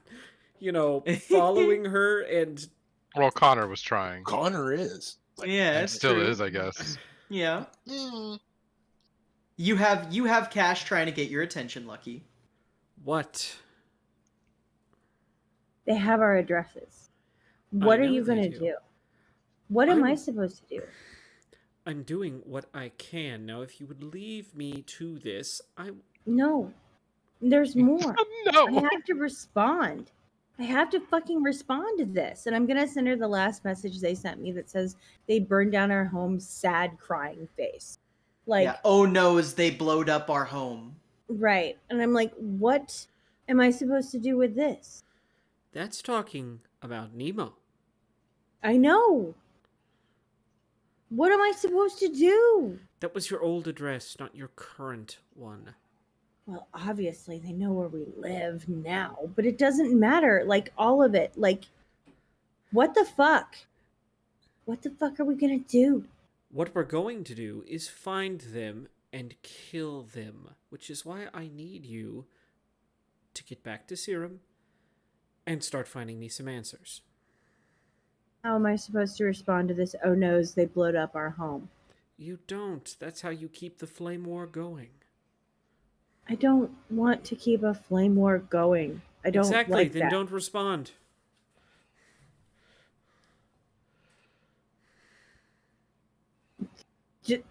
following her and Well, Connor was trying. Connor is. Yeah, It it's still true. is, I guess. Yeah. Mm. You have Cash trying to get your attention, Lucky. what? They have our addresses. What I are know you they gonna do. do? What am I I'm- supposed to do? I'm doing what I can. Now, if you would leave me to this, No. There's more. I No. have to respond. I have to fucking respond to this. And I'm going to send her the last message they sent me that says they burned down our home, sad, crying face. Like, Yeah. Oh no's, they blowed up our home. right. And I'm like, what am I supposed to do with this? that's talking about Nemo. I know. What am I supposed to do? That was your old address, not your current one. Well, obviously they know where we live now, but it doesn't matter. Like, all of it. Like, what the fuck? What the fuck are we gonna do? What we're going to do is find them and kill them, which is why I need you to get back to Serum and start finding me some answers. How am I supposed to respond to this? Oh no's, they blowed up our home. You don't. That's how you keep the flame war going. I don't want to keep a flame war going. I don't Exactly, like then that. don't respond. J-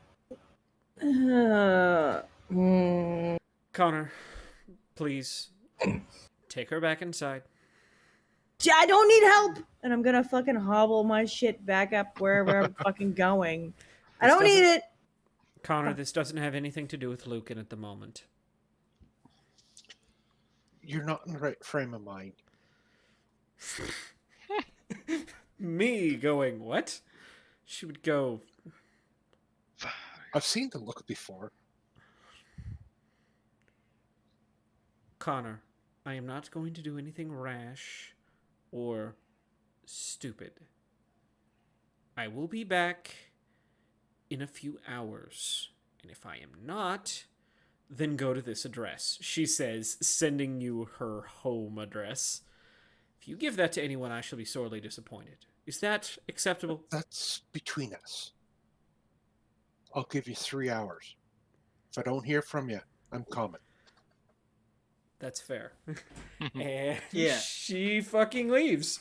uh, mm. Connor, please take her back inside. I don't need help, and I'm gonna fucking hobble my shit back up wherever I'm fucking going. I This don't need it. Connor, this doesn't have anything to do with Lucan at the moment. You're not in the right frame of mind. Me going, what? She would go, I've seen the look before. Connor, I am not going to do anything rash or stupid. I will be back in a few hours. And if I am not, then go to this address. She says, sending you her home address. If you give that to anyone, I shall be sorely disappointed. Is that acceptable? That's between us. I'll give you 3 hours. If I don't hear from you, I'm coming. That's fair. And Yeah. she fucking leaves.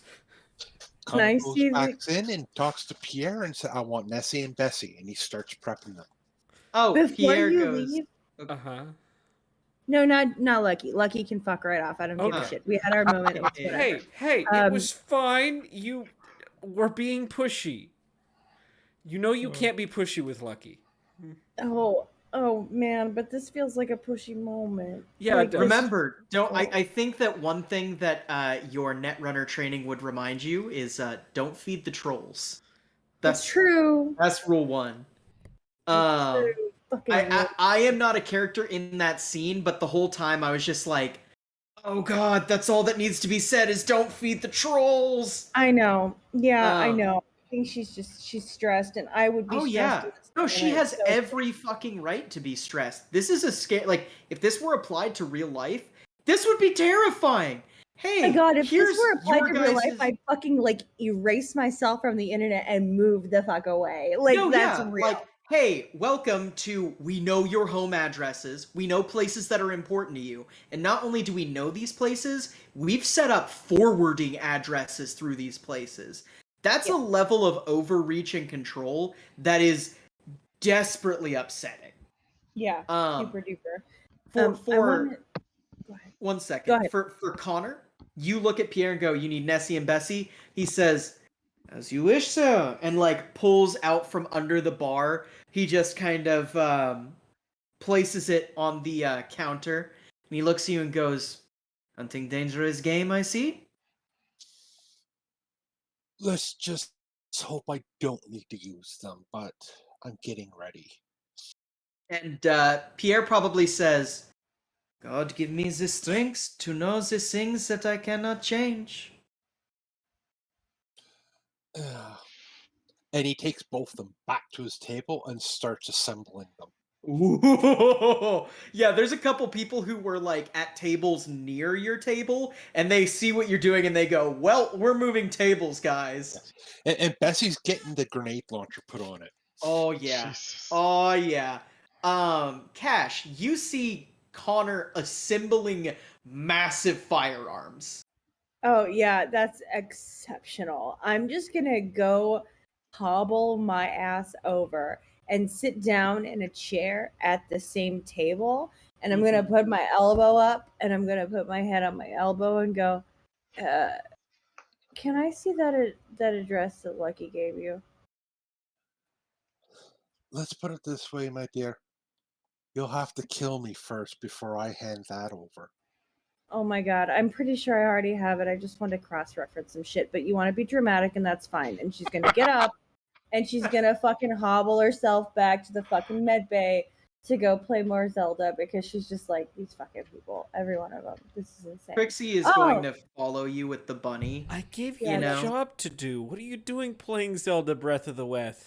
Can I Connor goes see back in and talks to Pierre and says, I want Nessie and Bessie. And he starts prepping them. Oh, Before Pierre you goes. leave? Uh-huh. No, not Lucky. Lucky can fuck right off. I don't give a Okay. shit. We had our moment. It's Yeah. whatever. Hey, it Um, was fine. You were being pushy. You know you can't be pushy with Lucky. Oh man, but this feels like a pushy moment. Yeah, Like, it does. Remember, don't. Oh. I think that one thing that your Netrunner training would remind you is don't feed the trolls. That's true. That's rule one. That's true. Fucking I am not a character in that scene, but the whole time I was just like, oh god, that's all that needs to be said is don't feed the trolls. I know. Yeah, I Um, know. I think she's stressed, and I would be Oh stressed. yeah. in this No, she moment, has so- every fucking right to be stressed. This is a scare. Like, if this were applied to real life, this would be terrifying. Hey, Oh my god, if here's this were applied your to real life, guys's- I'd fucking like erase myself from the internet and move the fuck away. Like, No, that's yeah, real. like, hey, welcome to, we know your home addresses, we know places that are important to you, and not only do we know these places, we've set up forwarding addresses through these places. That's a level of overreach and control that is desperately upsetting. Yeah, Um, super duper. For I wanna- Go ahead. 1 second. Go ahead. For Connor, you look at Pierre and go, "You need Nessie and Bessie." He says, "As you wish, sir," and like pulls out from under the bar. He just kind of places it on the counter, and he looks at you and goes, "Hunting dangerous game, I see." Let's just hope I don't need to use them, but I'm getting ready. And Pierre probably says, "God give me the strength to know the things that I cannot change." And he takes both of them back to his table and starts assembling them. Ooh. Yeah, there's a couple people who were like at tables near your table, and they see what you're doing and they go, "Well, we're moving tables, guys." And Bessie's getting the grenade launcher put on it. Oh yeah. Jesus. Oh yeah. Cash, you see Connor assembling massive firearms. Oh yeah, that's exceptional. I'm just gonna go hobble my ass over and sit down in a chair at the same table, and I'm gonna put my elbow up and I'm gonna put my head on my elbow and go, can I see that address that Lucky gave you? Let's put it this way, my dear. You'll have to kill me first before I hand that over. Oh my god, I'm pretty sure I already have it. I just want to cross-reference some shit, but you want to be dramatic and that's fine. And she's gonna get up and she's gonna fucking hobble herself back to the fucking med bay to go play more Zelda because she's just like, these fucking people, every one of them. This is insane. Trixie is Oh. going to follow you with the bunny. I gave Yeah, you a no. job to do. What are you doing playing Zelda Breath of the West?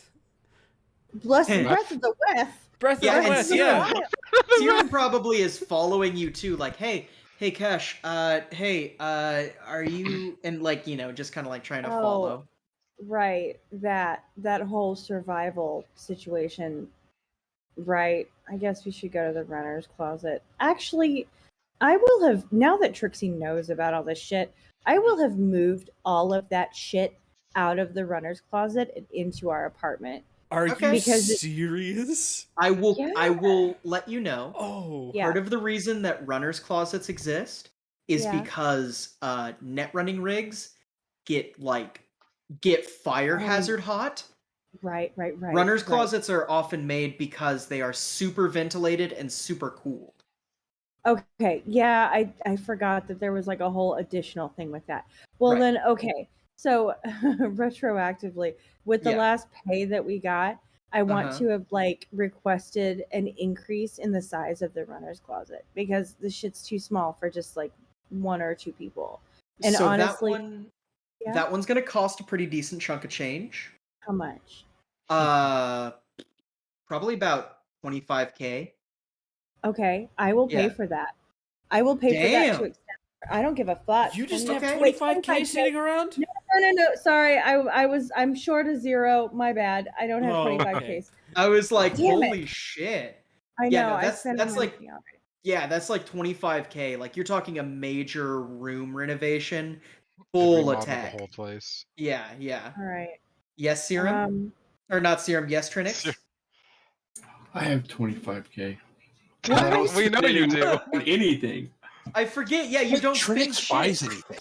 Bless the breath of the West. Breath Yeah, of the and West, Serum, yeah. Serum probably is following you too, like, hey, Cash, hey, are you, and like, just kind of like trying to follow. Right, that whole survival situation. Right. I guess we should go to the runner's closet. Actually, I will have, now that Trixie knows about all this shit, I will have moved all of that shit out of the runner's closet and into our apartment. Are Okay. you Because serious? I will Yeah. let you know. Oh. Yeah. Part of the reason that runners closets exist is Yeah. because net running rigs get fire hazard hot. Right. Runners right. closets are often made because they are super ventilated and super cooled. Okay, yeah, I forgot that there was like a whole additional thing with that. Well, Right. then, okay, so retroactively, with the Yeah. last pay that we got, I want Uh-huh. to have like requested an increase in the size of the runner's closet because the shit's too small for just like one or two people. And So honestly, yeah, that one's gonna cost a pretty decent chunk of change. how much? Probably about 25K. Okay, I will pay Yeah. for that. I will pay for that to Damn. extend. I don't give a fuck. You just 20 have Okay. 25K sitting around? No. Sorry, I'm short of zero. My bad. I don't have Oh, 25K. okay. I was like, Damn it. holy shit. I Yeah, know. no, I spent that's money like already. yeah, that's like 25K. Like you're talking a major room renovation, They full remodeled the attack. whole place. Yeah. All right. Yes, Serum? Or not Serum, yes, Trinix? I have 25K. What? We know you do. On anything. I forget. Yeah, you don't spend Trinix buys shit. anything.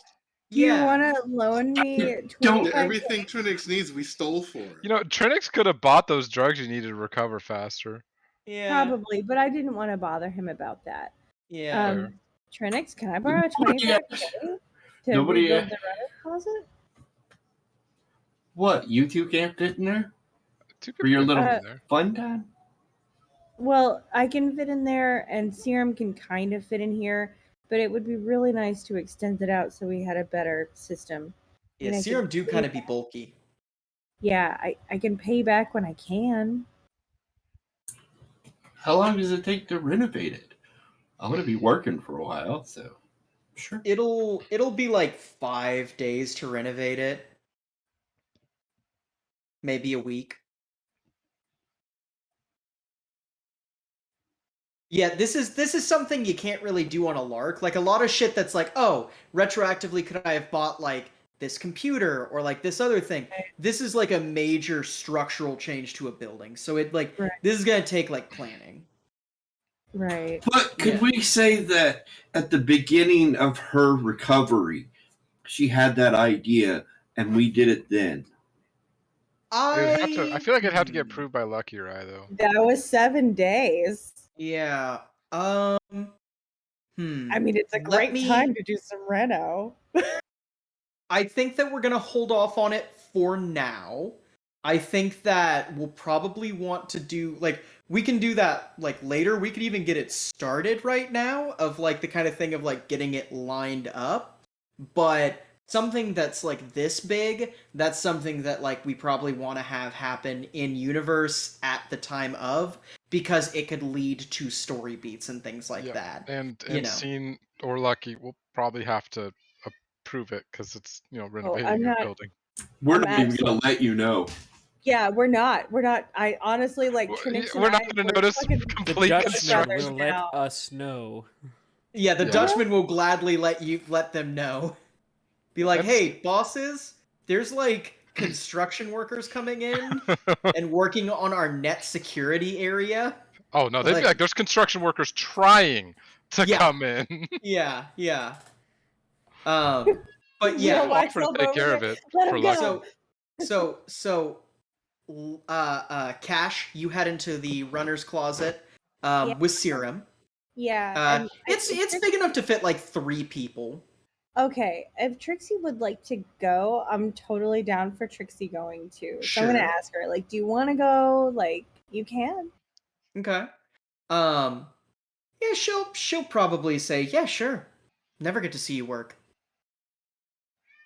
Do you Yeah. want to loan me Don't- 25K? Everything Trinix needs, we stole for her. You know, Trinix could have bought those drugs you needed to recover faster. Yeah. Probably, but I didn't want to bother him about that. Yeah. Trinix, can I borrow Nobody 25K to Nobody rebuild asked. the runner's closet? What? You two can't fit in there Two for your people little could fit in there. fun time? Well, I can fit in there, and Serum can kind of fit in here, but it would be really nice to extend it out so we had a better system. Yeah, And I Serum could do pay kind of be back. bulky. Yeah, I can pay back when I can. How long does it take to renovate it? I'm gonna be working for a while, so sure. It'll be like 5 days to renovate it. Maybe a week. Yeah, this is something you can't really do on a lark. Like a lot of shit that's like, oh, retroactively could I have bought like this computer or like this other thing? This is like a major structural change to a building. So it like Right. this is gonna take like planning. Right. But could Yeah. we say that at the beginning of her recovery, she had that idea and we did it then? I feel like it'd have to get approved by Lucky Eye though. That was 7 days. Yeah. I mean, it's a Let great me- time to do some reno. I think that we're gonna hold off on it for now. I think that we'll probably want to do like we can do that like later. We could even get it started right now of like the kind of thing of like getting it lined up. But something that's like this big, that's something that like we probably want to have happen in universe at the time of because it could lead to story beats and things like Yeah, that. And you know. Scene or Lucky will probably have to approve it because it's renovating I'm a not- building. We're I'm not even gonna let you know. Yeah, we're not. I honestly like Trinix and We're not I, going to we're notice fucking The complete Dutchman construction. brothers will let now. us know. Yeah, the Yeah. Dutchman will gladly let them know. Be like, That's- hey, bosses, there's like construction workers coming in and working on our net security area. Oh no, they'd be like, there's construction workers trying to Yeah. come in. Yeah. But Real yeah. We'll life offer to over take care of there. it Let for him Lucky. go. So, Cash, you head into the runner's closet Yeah. with Serum. Yeah. and It's big enough to fit like 3 people. Okay, if Trixie would like to go, I'm totally down for Trixie going too. So I'm gonna Sure. ask her, like, do you want to go? Like, you can. Okay. Yeah, she'll probably say, yeah, sure. Never get to see you work.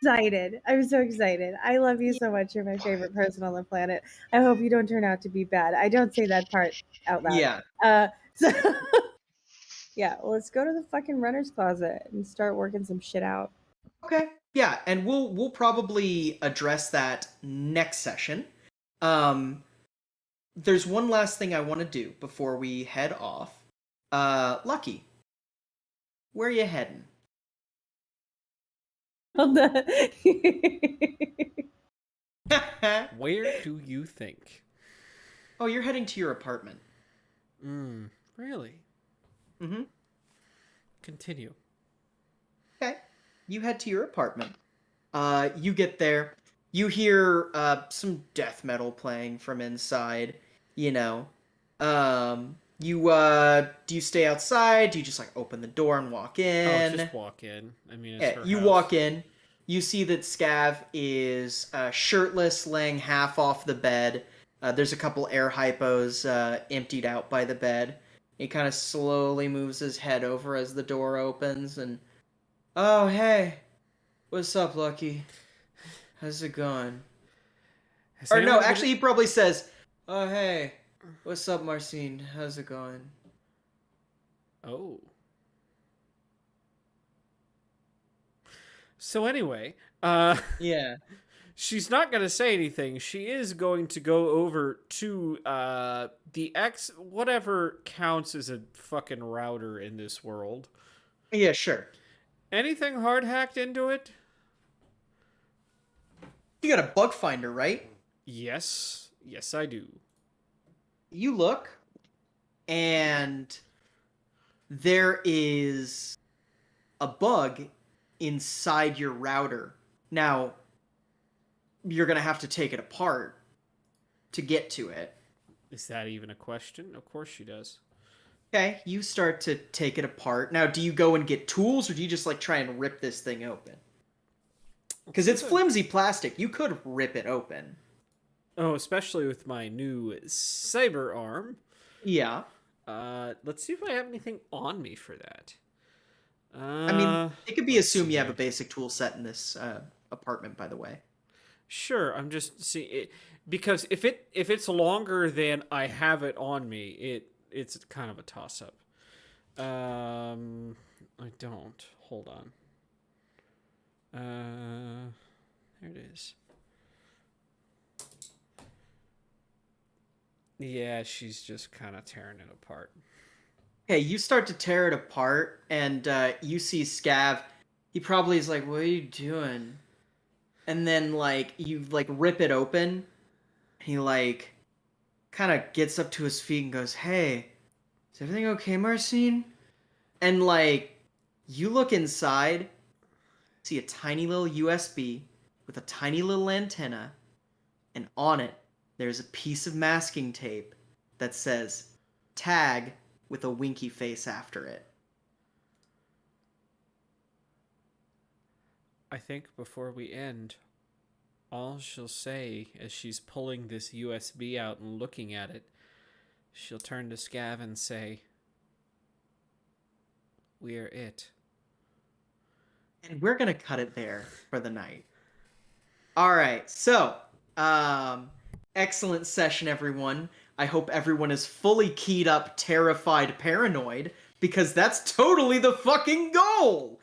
Excited. I'm so excited. I love you so much. You're my favorite person on the planet. I hope you don't turn out to be bad. I don't say that part out loud. Yeah. So yeah, well, let's go to the fucking runner's closet and start working some shit out. Okay. Yeah, and we'll probably address that next session. There's one last thing I want to do before we head off. Lucky, where you heading? Where do you think? Oh, you're heading to your apartment. Really? Mm-hmm. Continue. Okay. You head to your apartment. You get there. You hear some death metal playing from inside. You know. Do you stay outside? Do you just like open the door and walk in? Oh, just walk in. I mean, it's Yeah, her you house. walk in. You see that Scav is shirtless, laying half off the bed. There's a couple air hypos emptied out by the bed. He kind of slowly moves his head over as the door opens and, oh, hey. What's up, Lucky? How's it going? Has Or no, anyone actually, he probably says, oh, hey. What's up, Marcine? How's it going? Oh. So anyway, Yeah. she's not going to say anything. She is going to go over to the whatever counts as a fucking router in this world. Yeah, sure. Anything hard hacked into it? You got a bug finder, right? Yes. Yes, I do. You look, and there is a bug inside your router. Now, you're going to have to take it apart to get to it. Is that even a question? Of course she does. Okay, you start to take it apart. Now, do you go and get tools, or do you just like try and rip this thing open? Because it's flimsy plastic. You could rip it open. Oh, especially with my new cyber arm. Yeah. Let's see if I have anything on me for that. I mean, it could be let's assumed see you have here. a basic tool set in this apartment, by the way. Sure, I'm just seeing it because if it's longer than I have it on me, it's kind of a toss up. I don't. Hold on. There it is. Yeah, she's just kind of tearing it apart. Okay, you start to tear it apart, and you see Scav. He probably is like, "What are you doing?" And then like you like rip it open. He like kind of gets up to his feet and goes, "Hey, is everything okay, Marcine?" And like you look inside, see a tiny little USB with a tiny little antenna, and on it there's a piece of masking tape that says "tag" with a winky face after it. I think before we end, all she'll say as she's pulling this USB out and looking at it, she'll turn to Scav and say, "We're it." And we're gonna cut it there for the night. All right, so excellent session, everyone. I hope everyone is fully keyed up, terrified, paranoid, because that's totally the fucking goal.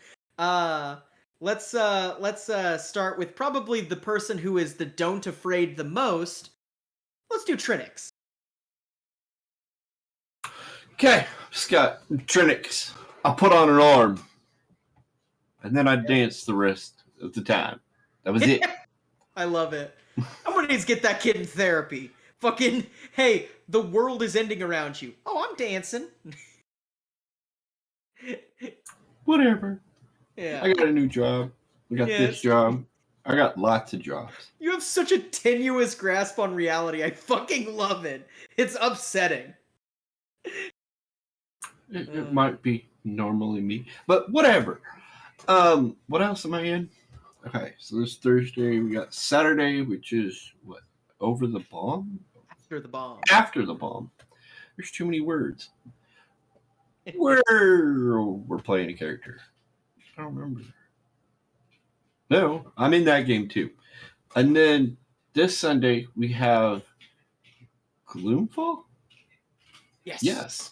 Let's start with probably the person who is the don't afraid the most. Let's do Trinix. Okay, just got Trinix. I put on an arm, and then I danced the rest of the time. That was it. I love it. I'm gonna need to get that kid in therapy. Fucking, hey, the world is ending around you. Oh, I'm dancing. Whatever. Yeah. I got a new job. I got this Yes. job. I got lots of jobs. You have such a tenuous grasp on reality. I fucking love it. It's upsetting. It might be normally me, but whatever. What else am I in? Okay, so this Thursday we got Saturday, which is what? Over the bomb? After the bomb. After the bomb. There's too many words. We're playing a character. I don't remember. No, I'm in that game too. And then this Sunday we have Gloomfall? Yes. Yes.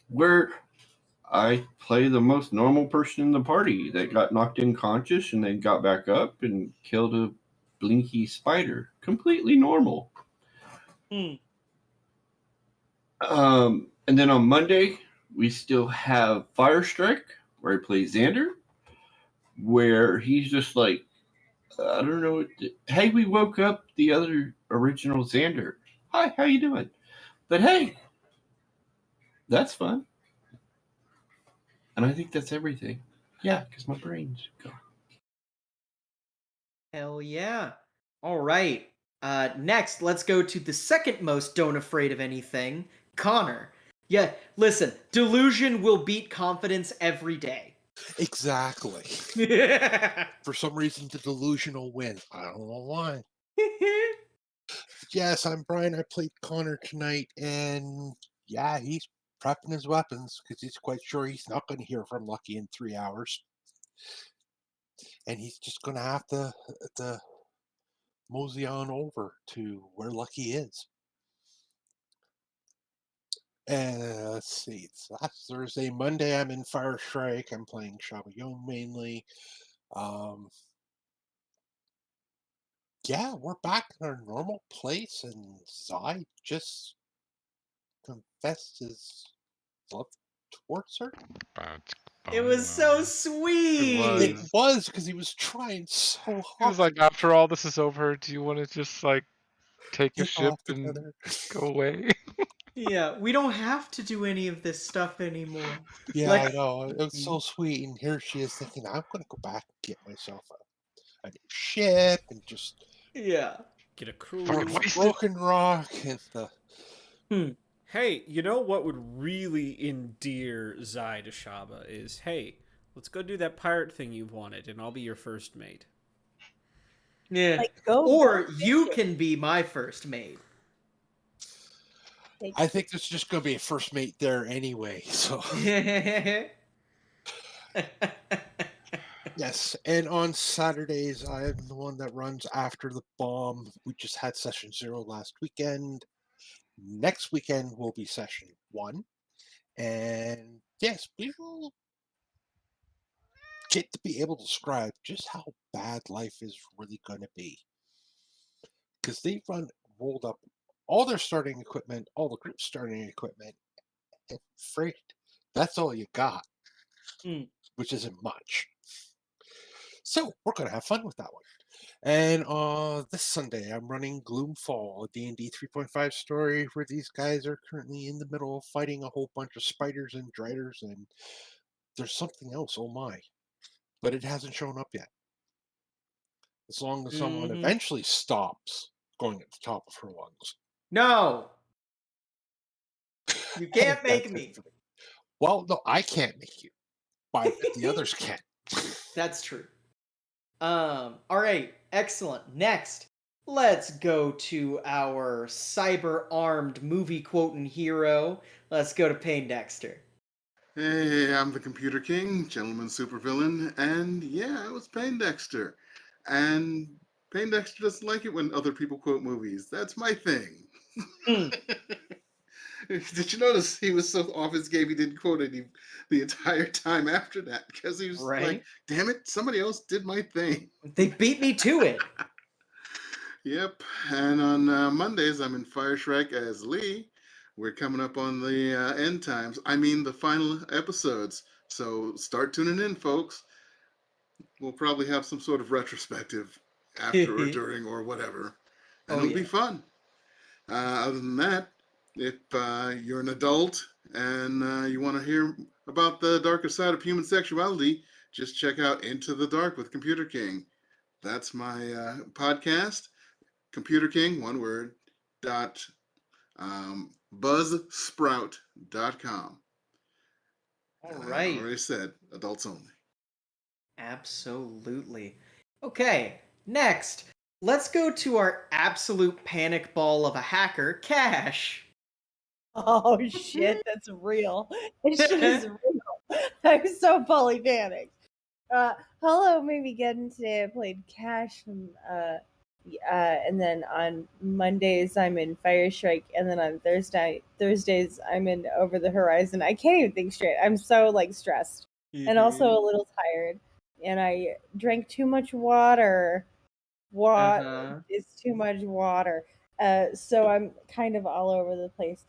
Where I play the most normal person in the party that got knocked unconscious and then got back up and killed a blinky spider. Completely normal. Hmm. And then on Monday, we still have Firestrike, where I play Xander, where he's just like, I don't know. Hey, we woke up the other original Xander. Hi, how you doing? But hey, that's fun. And I think that's everything. Yeah, because my brain's gone. Hell yeah. All right. Next, let's go to the second most don't afraid of anything, Connor. Yeah, listen, delusion will beat confidence every day. Exactly. For some reason, the delusional win. I don't know why. Yes, I'm Brian. I played Connor tonight, and yeah, he's prepping his weapons because he's quite sure he's not going to hear from Lucky in 3 hours, and he's just going to have to mosey on over to where Lucky is. And let's see, so that's Thursday. Monday, I'm in Fire Strike. I'm playing Shabayon mainly. Um, yeah, we're back in our normal place, and Zai just confessed his love towards her. It was so It sweet. It was. was because he was trying so He was hard like, after all this is over, do you want to just like take to a get ship off and together. go away? Yeah, we don't have to do any of this stuff anymore. Yeah, Like, I know. It was so sweet. And here she is thinking, I'm going to go back and get myself a new ship and just yeah. Get a Fucking cruise. wasted. Broken Rock and the. Hmm. Hey, you know what would really endear Zai to Shaba is, hey, let's go do that pirate thing you've wanted, and I'll be your first mate. Yeah. Like, go Or you fishing. can be my first mate. Take I think there's just going to be a first mate there anyway. So, yes. And on Saturdays, I'm the one that runs after the bomb. We just had session 0 last weekend. Next weekend will be session 1. And yes, we will get to be able to describe just how bad life is really going to be. Because they rolled up all their starting equipment, all the group starting equipment, and freight. That's all you got, Hmm. which isn't much. So we're going to have fun with that one. And this Sunday, I'm running Gloomfall, a D&D 3.5 story where these guys are currently in the middle of fighting a whole bunch of spiders and driders, and there's something else, oh my. But it hasn't shown up yet. As long as someone Mhm. eventually stops going at the top of her lungs. No. You can't make That's it me. for me. Well, no, I can't make you, but I bet the others can. That's true. All right, excellent. Next, let's go to our cyber armed movie quoting hero. Let's go to Payne Dexter. Hey, I'm the Computer King, gentleman supervillain, and yeah, I was Payne Dexter. And Payne Dexter doesn't like it when other people quote movies. That's my thing. Hmm. Did you notice he was so off his game he didn't quote any the entire time after that because he was like, Right? damn it, somebody else did my thing. They beat me to it. Yep. And on Mondays, I'm in Fire Shrek as Lee. We're coming up on the end times. I mean, the final episodes. So start tuning in, folks. We'll probably have some sort of retrospective after or during or whatever. And Oh, it'll be yeah. fun. Other than that, if you're an adult and you want to hear about the darker side of human sexuality, just check out Into the Dark with Computer King. That's my podcast. Computer King, one word, dot buzzsprout.com. All And I right. already said adults only. Absolutely. Okay, next, let's go to our absolute panic ball of a hacker, Cash. Oh shit, that's real. This shit is real. I'm so fully panicked. Hello, maybe getting today. I played Cash, and then on Mondays I'm in Fire Strike, and then on Thursdays I'm in Over the Horizon. I can't even think straight. I'm so like stressed, and also a little tired. And I drank too much water. What Uh-huh. is too much water? So I'm kind of all over the place.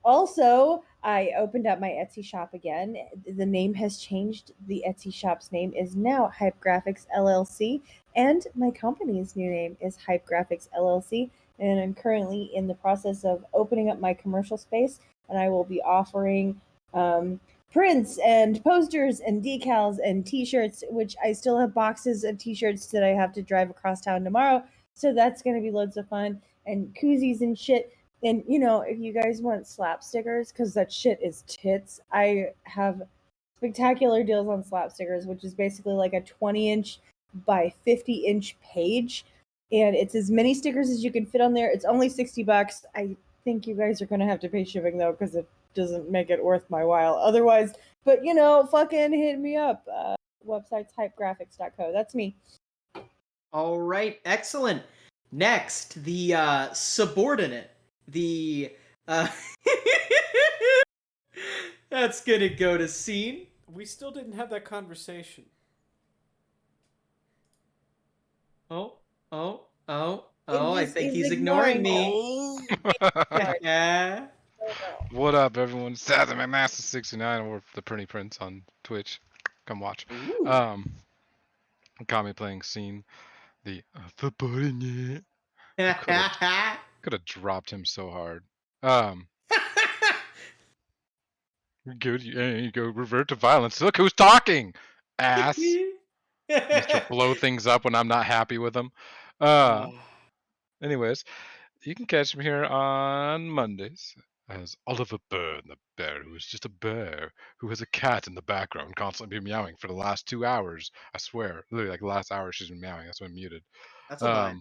Also, I opened up my Etsy shop again. The name has changed. The Etsy shop's name is now Hype Graphics LLC, and my company's new name is Hype Graphics LLC. And I'm currently in the process of opening up my commercial space, and I will be offering prints and posters and decals and T-shirts, which I still have boxes of T-shirts that I have to drive across town tomorrow. So that's going to be loads of fun, and koozies and shit. And if you guys want slap stickers, because that shit is tits, I have spectacular deals on slap stickers, which is basically like a 20-inch by 50-inch page, and it's as many stickers as you can fit on there. It's only $60. I think you guys are gonna have to pay shipping though, because it doesn't make it worth my while otherwise. But fucking hit me up. Website's hypegraphics.co. That's me. All right, excellent. Next, the subordinate. The that's gonna go to scene. We still didn't have that conversation. Oh, oh, oh, It oh! I just think is he's ignoring me. Oh, Yeah. Oh no. What up, everyone? Saturday Master 69 or the Pretty Prince on Twitch. Come watch. Ooh. Got me playing Scene, the button. Could have dropped him so hard. Good. You go revert to violence. Look who's talking, ass. Mr. Blow things up when I'm not happy with them. Anyways, you can catch me here on Mondays as Oliver Byrne, the bear who is just a bear who has a cat in the background constantly meowing for the last 2 hours. I swear, literally like the last hour she's been meowing. That's why I'm muted. That's a lie.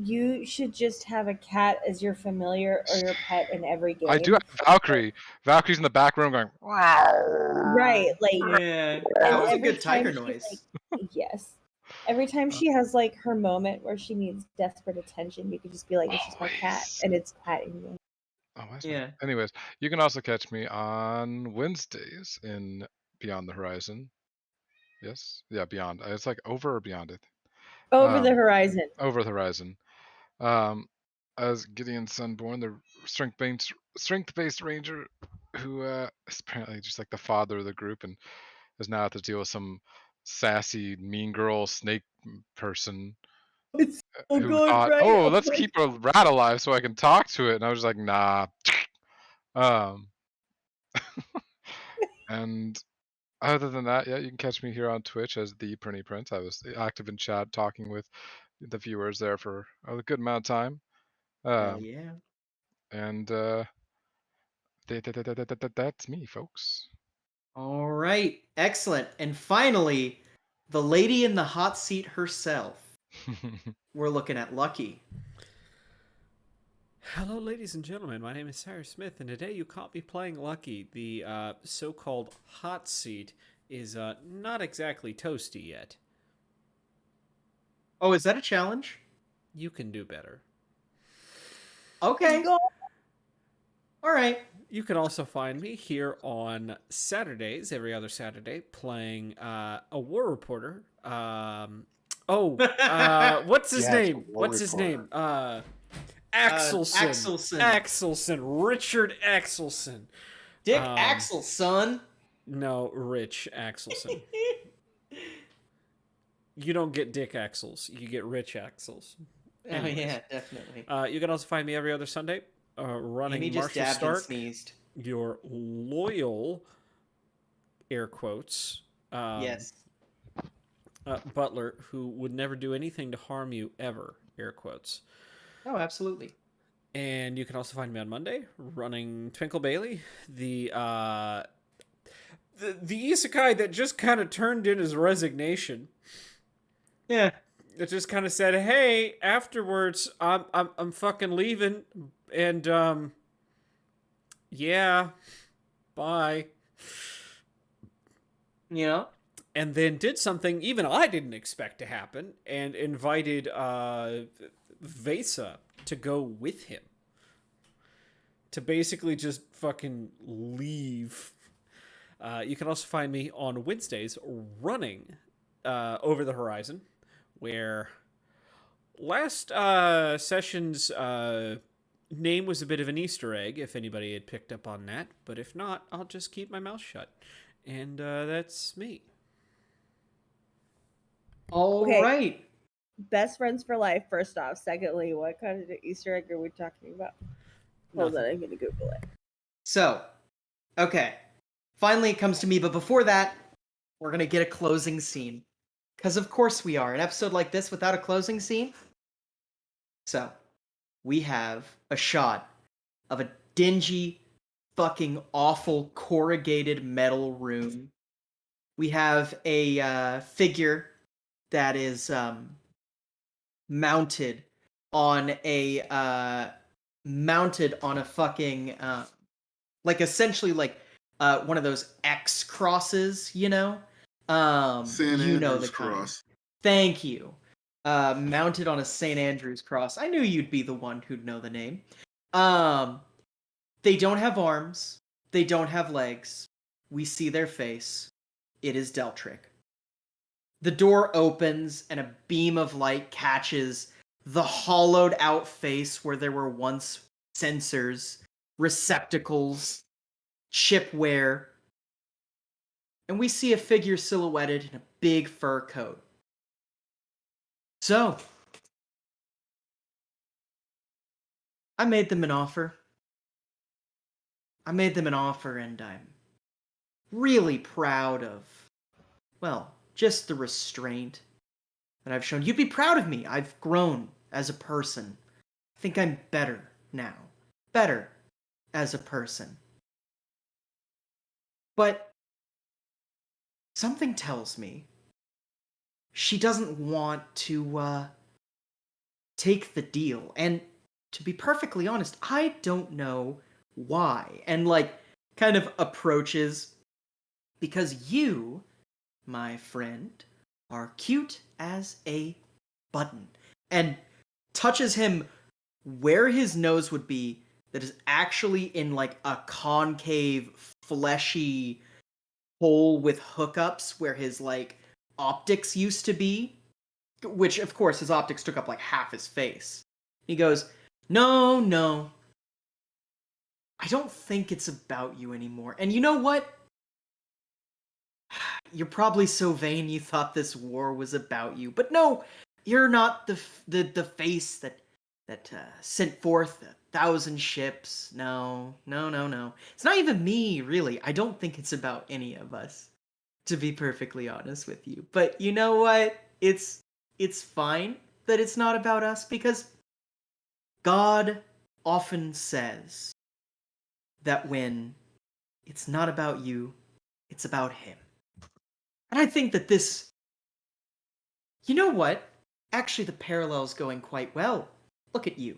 You should just have a cat as your familiar or your pet in every game. I do have Valkyrie. Valkyrie's in the back room going. Right, like Yeah, and that was a every good tiger time she noise. yes. Every time she has like her moment where she needs desperate attention, you could just be like, "It's just my cat," Always. and it's patting you. Oh, that's Yeah. nice. Anyways, you can also catch me on Wednesdays in Beyond the Horizon. Yes, yeah, Beyond. It's like over or beyond it. Over the horizon. Over the horizon. As Gideon Sunborn, the strength-based ranger, who is apparently just like the father of the group, and has now have to deal with some sassy, mean girl snake person It's so who good, thought, right? "Oh, let's keep a rat alive so I can talk to it," and I was just like, "Nah." Um, and other than that, yeah, you can catch me here on Twitch as the Prinny Prince. I was active in chat talking with the viewers there for a good amount of time. Hell yeah. And that's me, folks. All right, excellent. And finally, the lady in the hot seat herself. We're looking at Lucky. Hello, ladies and gentlemen. My name is Cyrus Smith, and today you caught me playing Lucky. The so-called hot seat is not exactly toasty yet. Oh, is that a challenge? You can do better. Okay. Go. All right. You can also find me here on Saturdays, every other Saturday, playing a war reporter. What's his Yes, name? a war What's his reporter. name? Axelson. Axelson. Axelson. Richard Axelson. Dick Axel, son. No, Rich Axelson. You don't get Dick Axels. You get Rich Axels. Oh yeah, definitely. You can also find me every other Sunday running Amy just Marshall dabbed and Stark, sneezed. your loyal, air quotes, Yes. butler who would never do anything to harm you ever, air quotes. Oh, absolutely. And you can also find me on Monday running Twinkle Bailey, the the isekai that just kind of turned in his resignation. Yeah. It just kind of said, "Hey, afterwards, I'm fucking leaving, and yeah, bye." Yeah. And then did something even I didn't expect to happen, and invited Vesa to go with him to basically just fucking leave. You can also find me on Wednesdays running Over the Horizon, where last session's name was a bit of an Easter egg, if anybody had picked up on that. But if not, I'll just keep my mouth shut. And that's me. All Okay. right. Best friends for life, first off. Secondly, what kind of Easter egg are we talking about? Hold on, Nothing. I'm going to Google it. So, okay. Finally, it comes to me, but before that, we're going to get a closing scene. Because of course we are. An episode like this without a closing scene? So, we have a shot of a dingy, fucking awful corrugated metal room. We have a figure that is mounted on a fucking like essentially like one of those X crosses, you know? San You know Andrews the kind. Cross. Thank you. Mounted on a St. Andrew's cross. I knew you'd be the one who'd know the name. They don't have arms. They don't have legs. We see their face. It is Deltrick. The door opens and a beam of light catches the hollowed out face where there were once sensors, receptacles, chipware, and we see a figure silhouetted in a big fur coat. So, I made them an offer. And I'm really proud of, well, just the restraint that I've shown. You'd be proud of me. I've grown as a person. I think I'm better now. Better as a person. But something tells me she doesn't want to take the deal. And to be perfectly honest, I don't know why. And like kind of approaches because you, my friend, are cute as a button. And touches him where his nose would be that is actually in like a concave, fleshy hole with hookups where his like optics used to be, which of course his optics took up like half his face. He goes, "No, no. I don't think it's about you anymore. And you know what? You're probably so vain you thought this war was about you. But no, you're not the face that sent forth 1,000 ships. No, no, no, no. It's not even me, really. I don't think it's about any of us, to be perfectly honest with you. But you know what? It's fine that it's not about us because God often says that when it's not about you, it's about him. And I think that this, you know what? Actually, the parallel's going quite well. Look at you.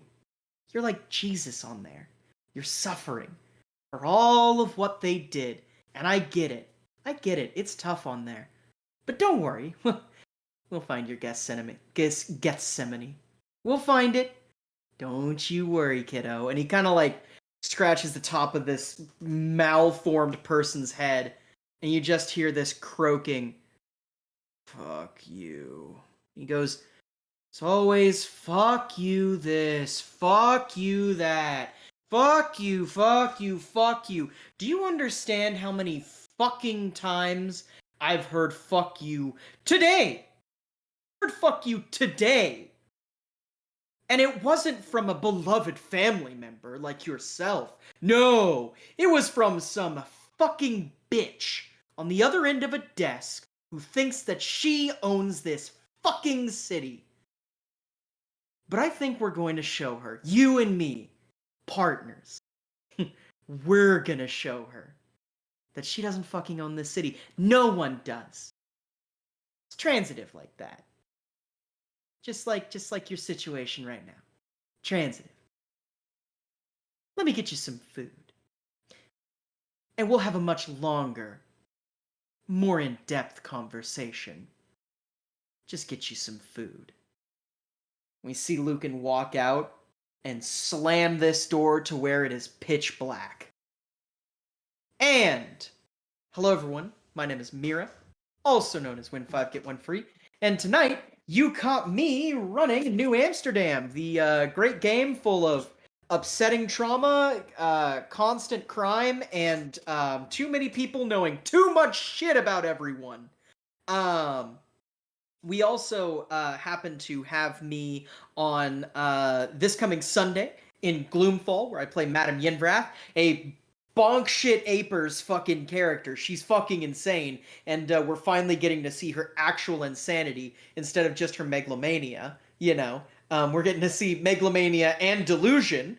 You're like Jesus on there. You're suffering for all of what they did. And I get it. I get it. It's tough on there. But don't worry. We'll find your Gethsemane. We'll find it. Don't you worry, kiddo. And he kind of like scratches the top of this malformed person's head. And you just hear this croaking, "Fuck you." He goes, "It's always fuck you this, fuck you that, fuck you, fuck you, fuck you. Do you understand how many fucking times I've heard fuck you today? I heard fuck you today. And it wasn't from a beloved family member like yourself. No, it was from some fucking bitch on the other end of a desk who thinks that she owns this fucking city. But I think we're going to show her, you and me, partners. We're gonna show her that she doesn't fucking own this city. No one does. It's transitive like that. Just like your situation right now. Transitive. Let me get you some food. And we'll have a much longer, more in-depth conversation. Just get you some food. We see Lucan walk out and slam this door to where it is pitch black. And hello everyone, my name is Mira, also known as Win 5 Get 1 Free, and tonight you caught me running New Amsterdam, the great game full of upsetting trauma, constant crime, and too many people knowing too much shit about everyone. We also happen to have me on this coming Sunday in Gloomfall, where I play Madame Yenvrath, a bonk shit apers fucking character. She's fucking insane, and we're finally getting to see her actual insanity instead of just her megalomania. You know, we're getting to see megalomania and delusion,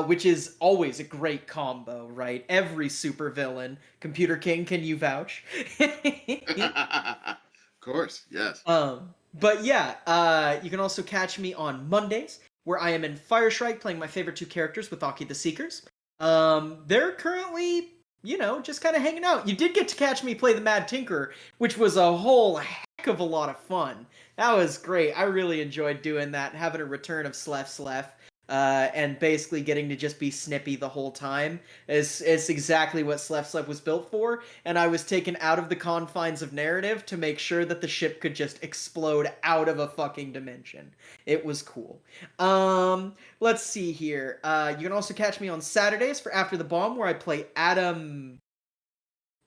which is always a great combo, right? Every supervillain. Computer King, can you vouch? Of course, yes. But yeah, you can also catch me on Mondays, where I am in Firestrike playing my favorite two characters with Aki the Seekers. They're currently, just kind of hanging out. You did get to catch me play the Mad Tinkerer, which was a whole heck of a lot of fun. That was great. I really enjoyed doing that, having a return of Slef, and basically getting to just be snippy the whole time. It's exactly what Slef was built for, and I was taken out of the confines of narrative to make sure that the ship could just explode out of a fucking dimension. It was cool. Let's see here. You can also catch me on Saturdays for After the Bomb, where I play Adam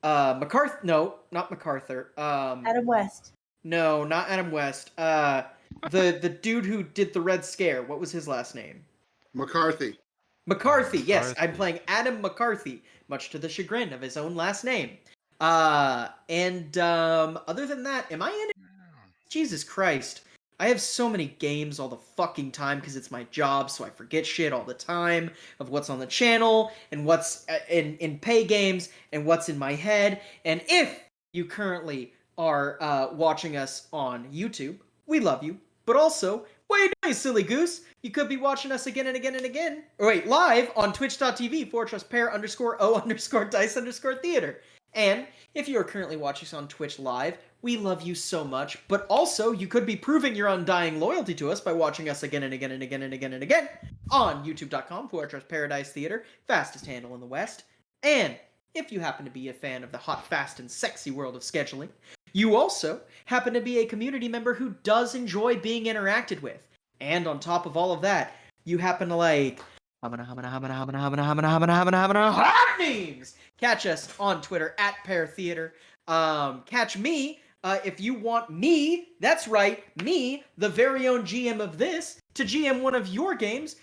MacArthur. No, not MacArthur. Adam West. No, not Adam West. The dude who did the Red Scare. What was his last name? McCarthy. McCarthy. Yes, I'm McCarthy. playing Adam McCarthy, much to the chagrin of his own last name. Other than that, am I in it? Jesus Christ. I have so many games all the fucking time because it's my job, so I forget shit all the time of what's on the channel and what's in pay games and what's in my head. And if you currently are watching us on YouTube, we love you. But also, what are you doing, silly goose? You could be watching us again and again and again. Or wait, live on twitch.tv/pair_o_dice_theater. And if you are currently watching us on Twitch live, we love you so much. But also, you could be proving your undying loyalty to us by watching us again and again and again and again and again on youtube.com/Paradise Theater, fastest handle in the West. And if you happen to be a fan of the hot, fast, and sexy world of scheduling, you also happen to be a community member who does enjoy being interacted with. And on top of all of that, you happen to like happenings. Catch us on Twitter @PairTheater. Catch me if you want me, that's right, me, the very own GM of this, to GM one of your games.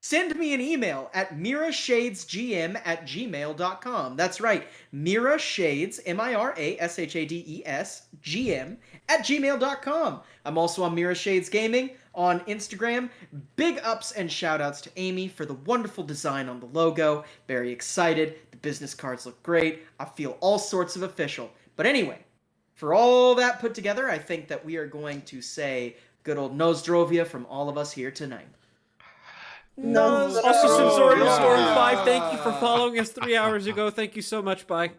Send me an email at mirashadesgm@gmail.com. That's right, mirashades, MIRASHADES, GM@gmail.com. I'm also on Mira Shades Gaming on Instagram. Big ups and shout outs to Amy for the wonderful design on the logo. Very excited. The business cards look great. I feel all sorts of official. But anyway, for all that put together, I think that we are going to say good old Nozdrovia from all of us here tonight. No. Also, Sensorial Yeah. Storm 5, thank you for following us 3 hours ago. Thank you so much. Bye.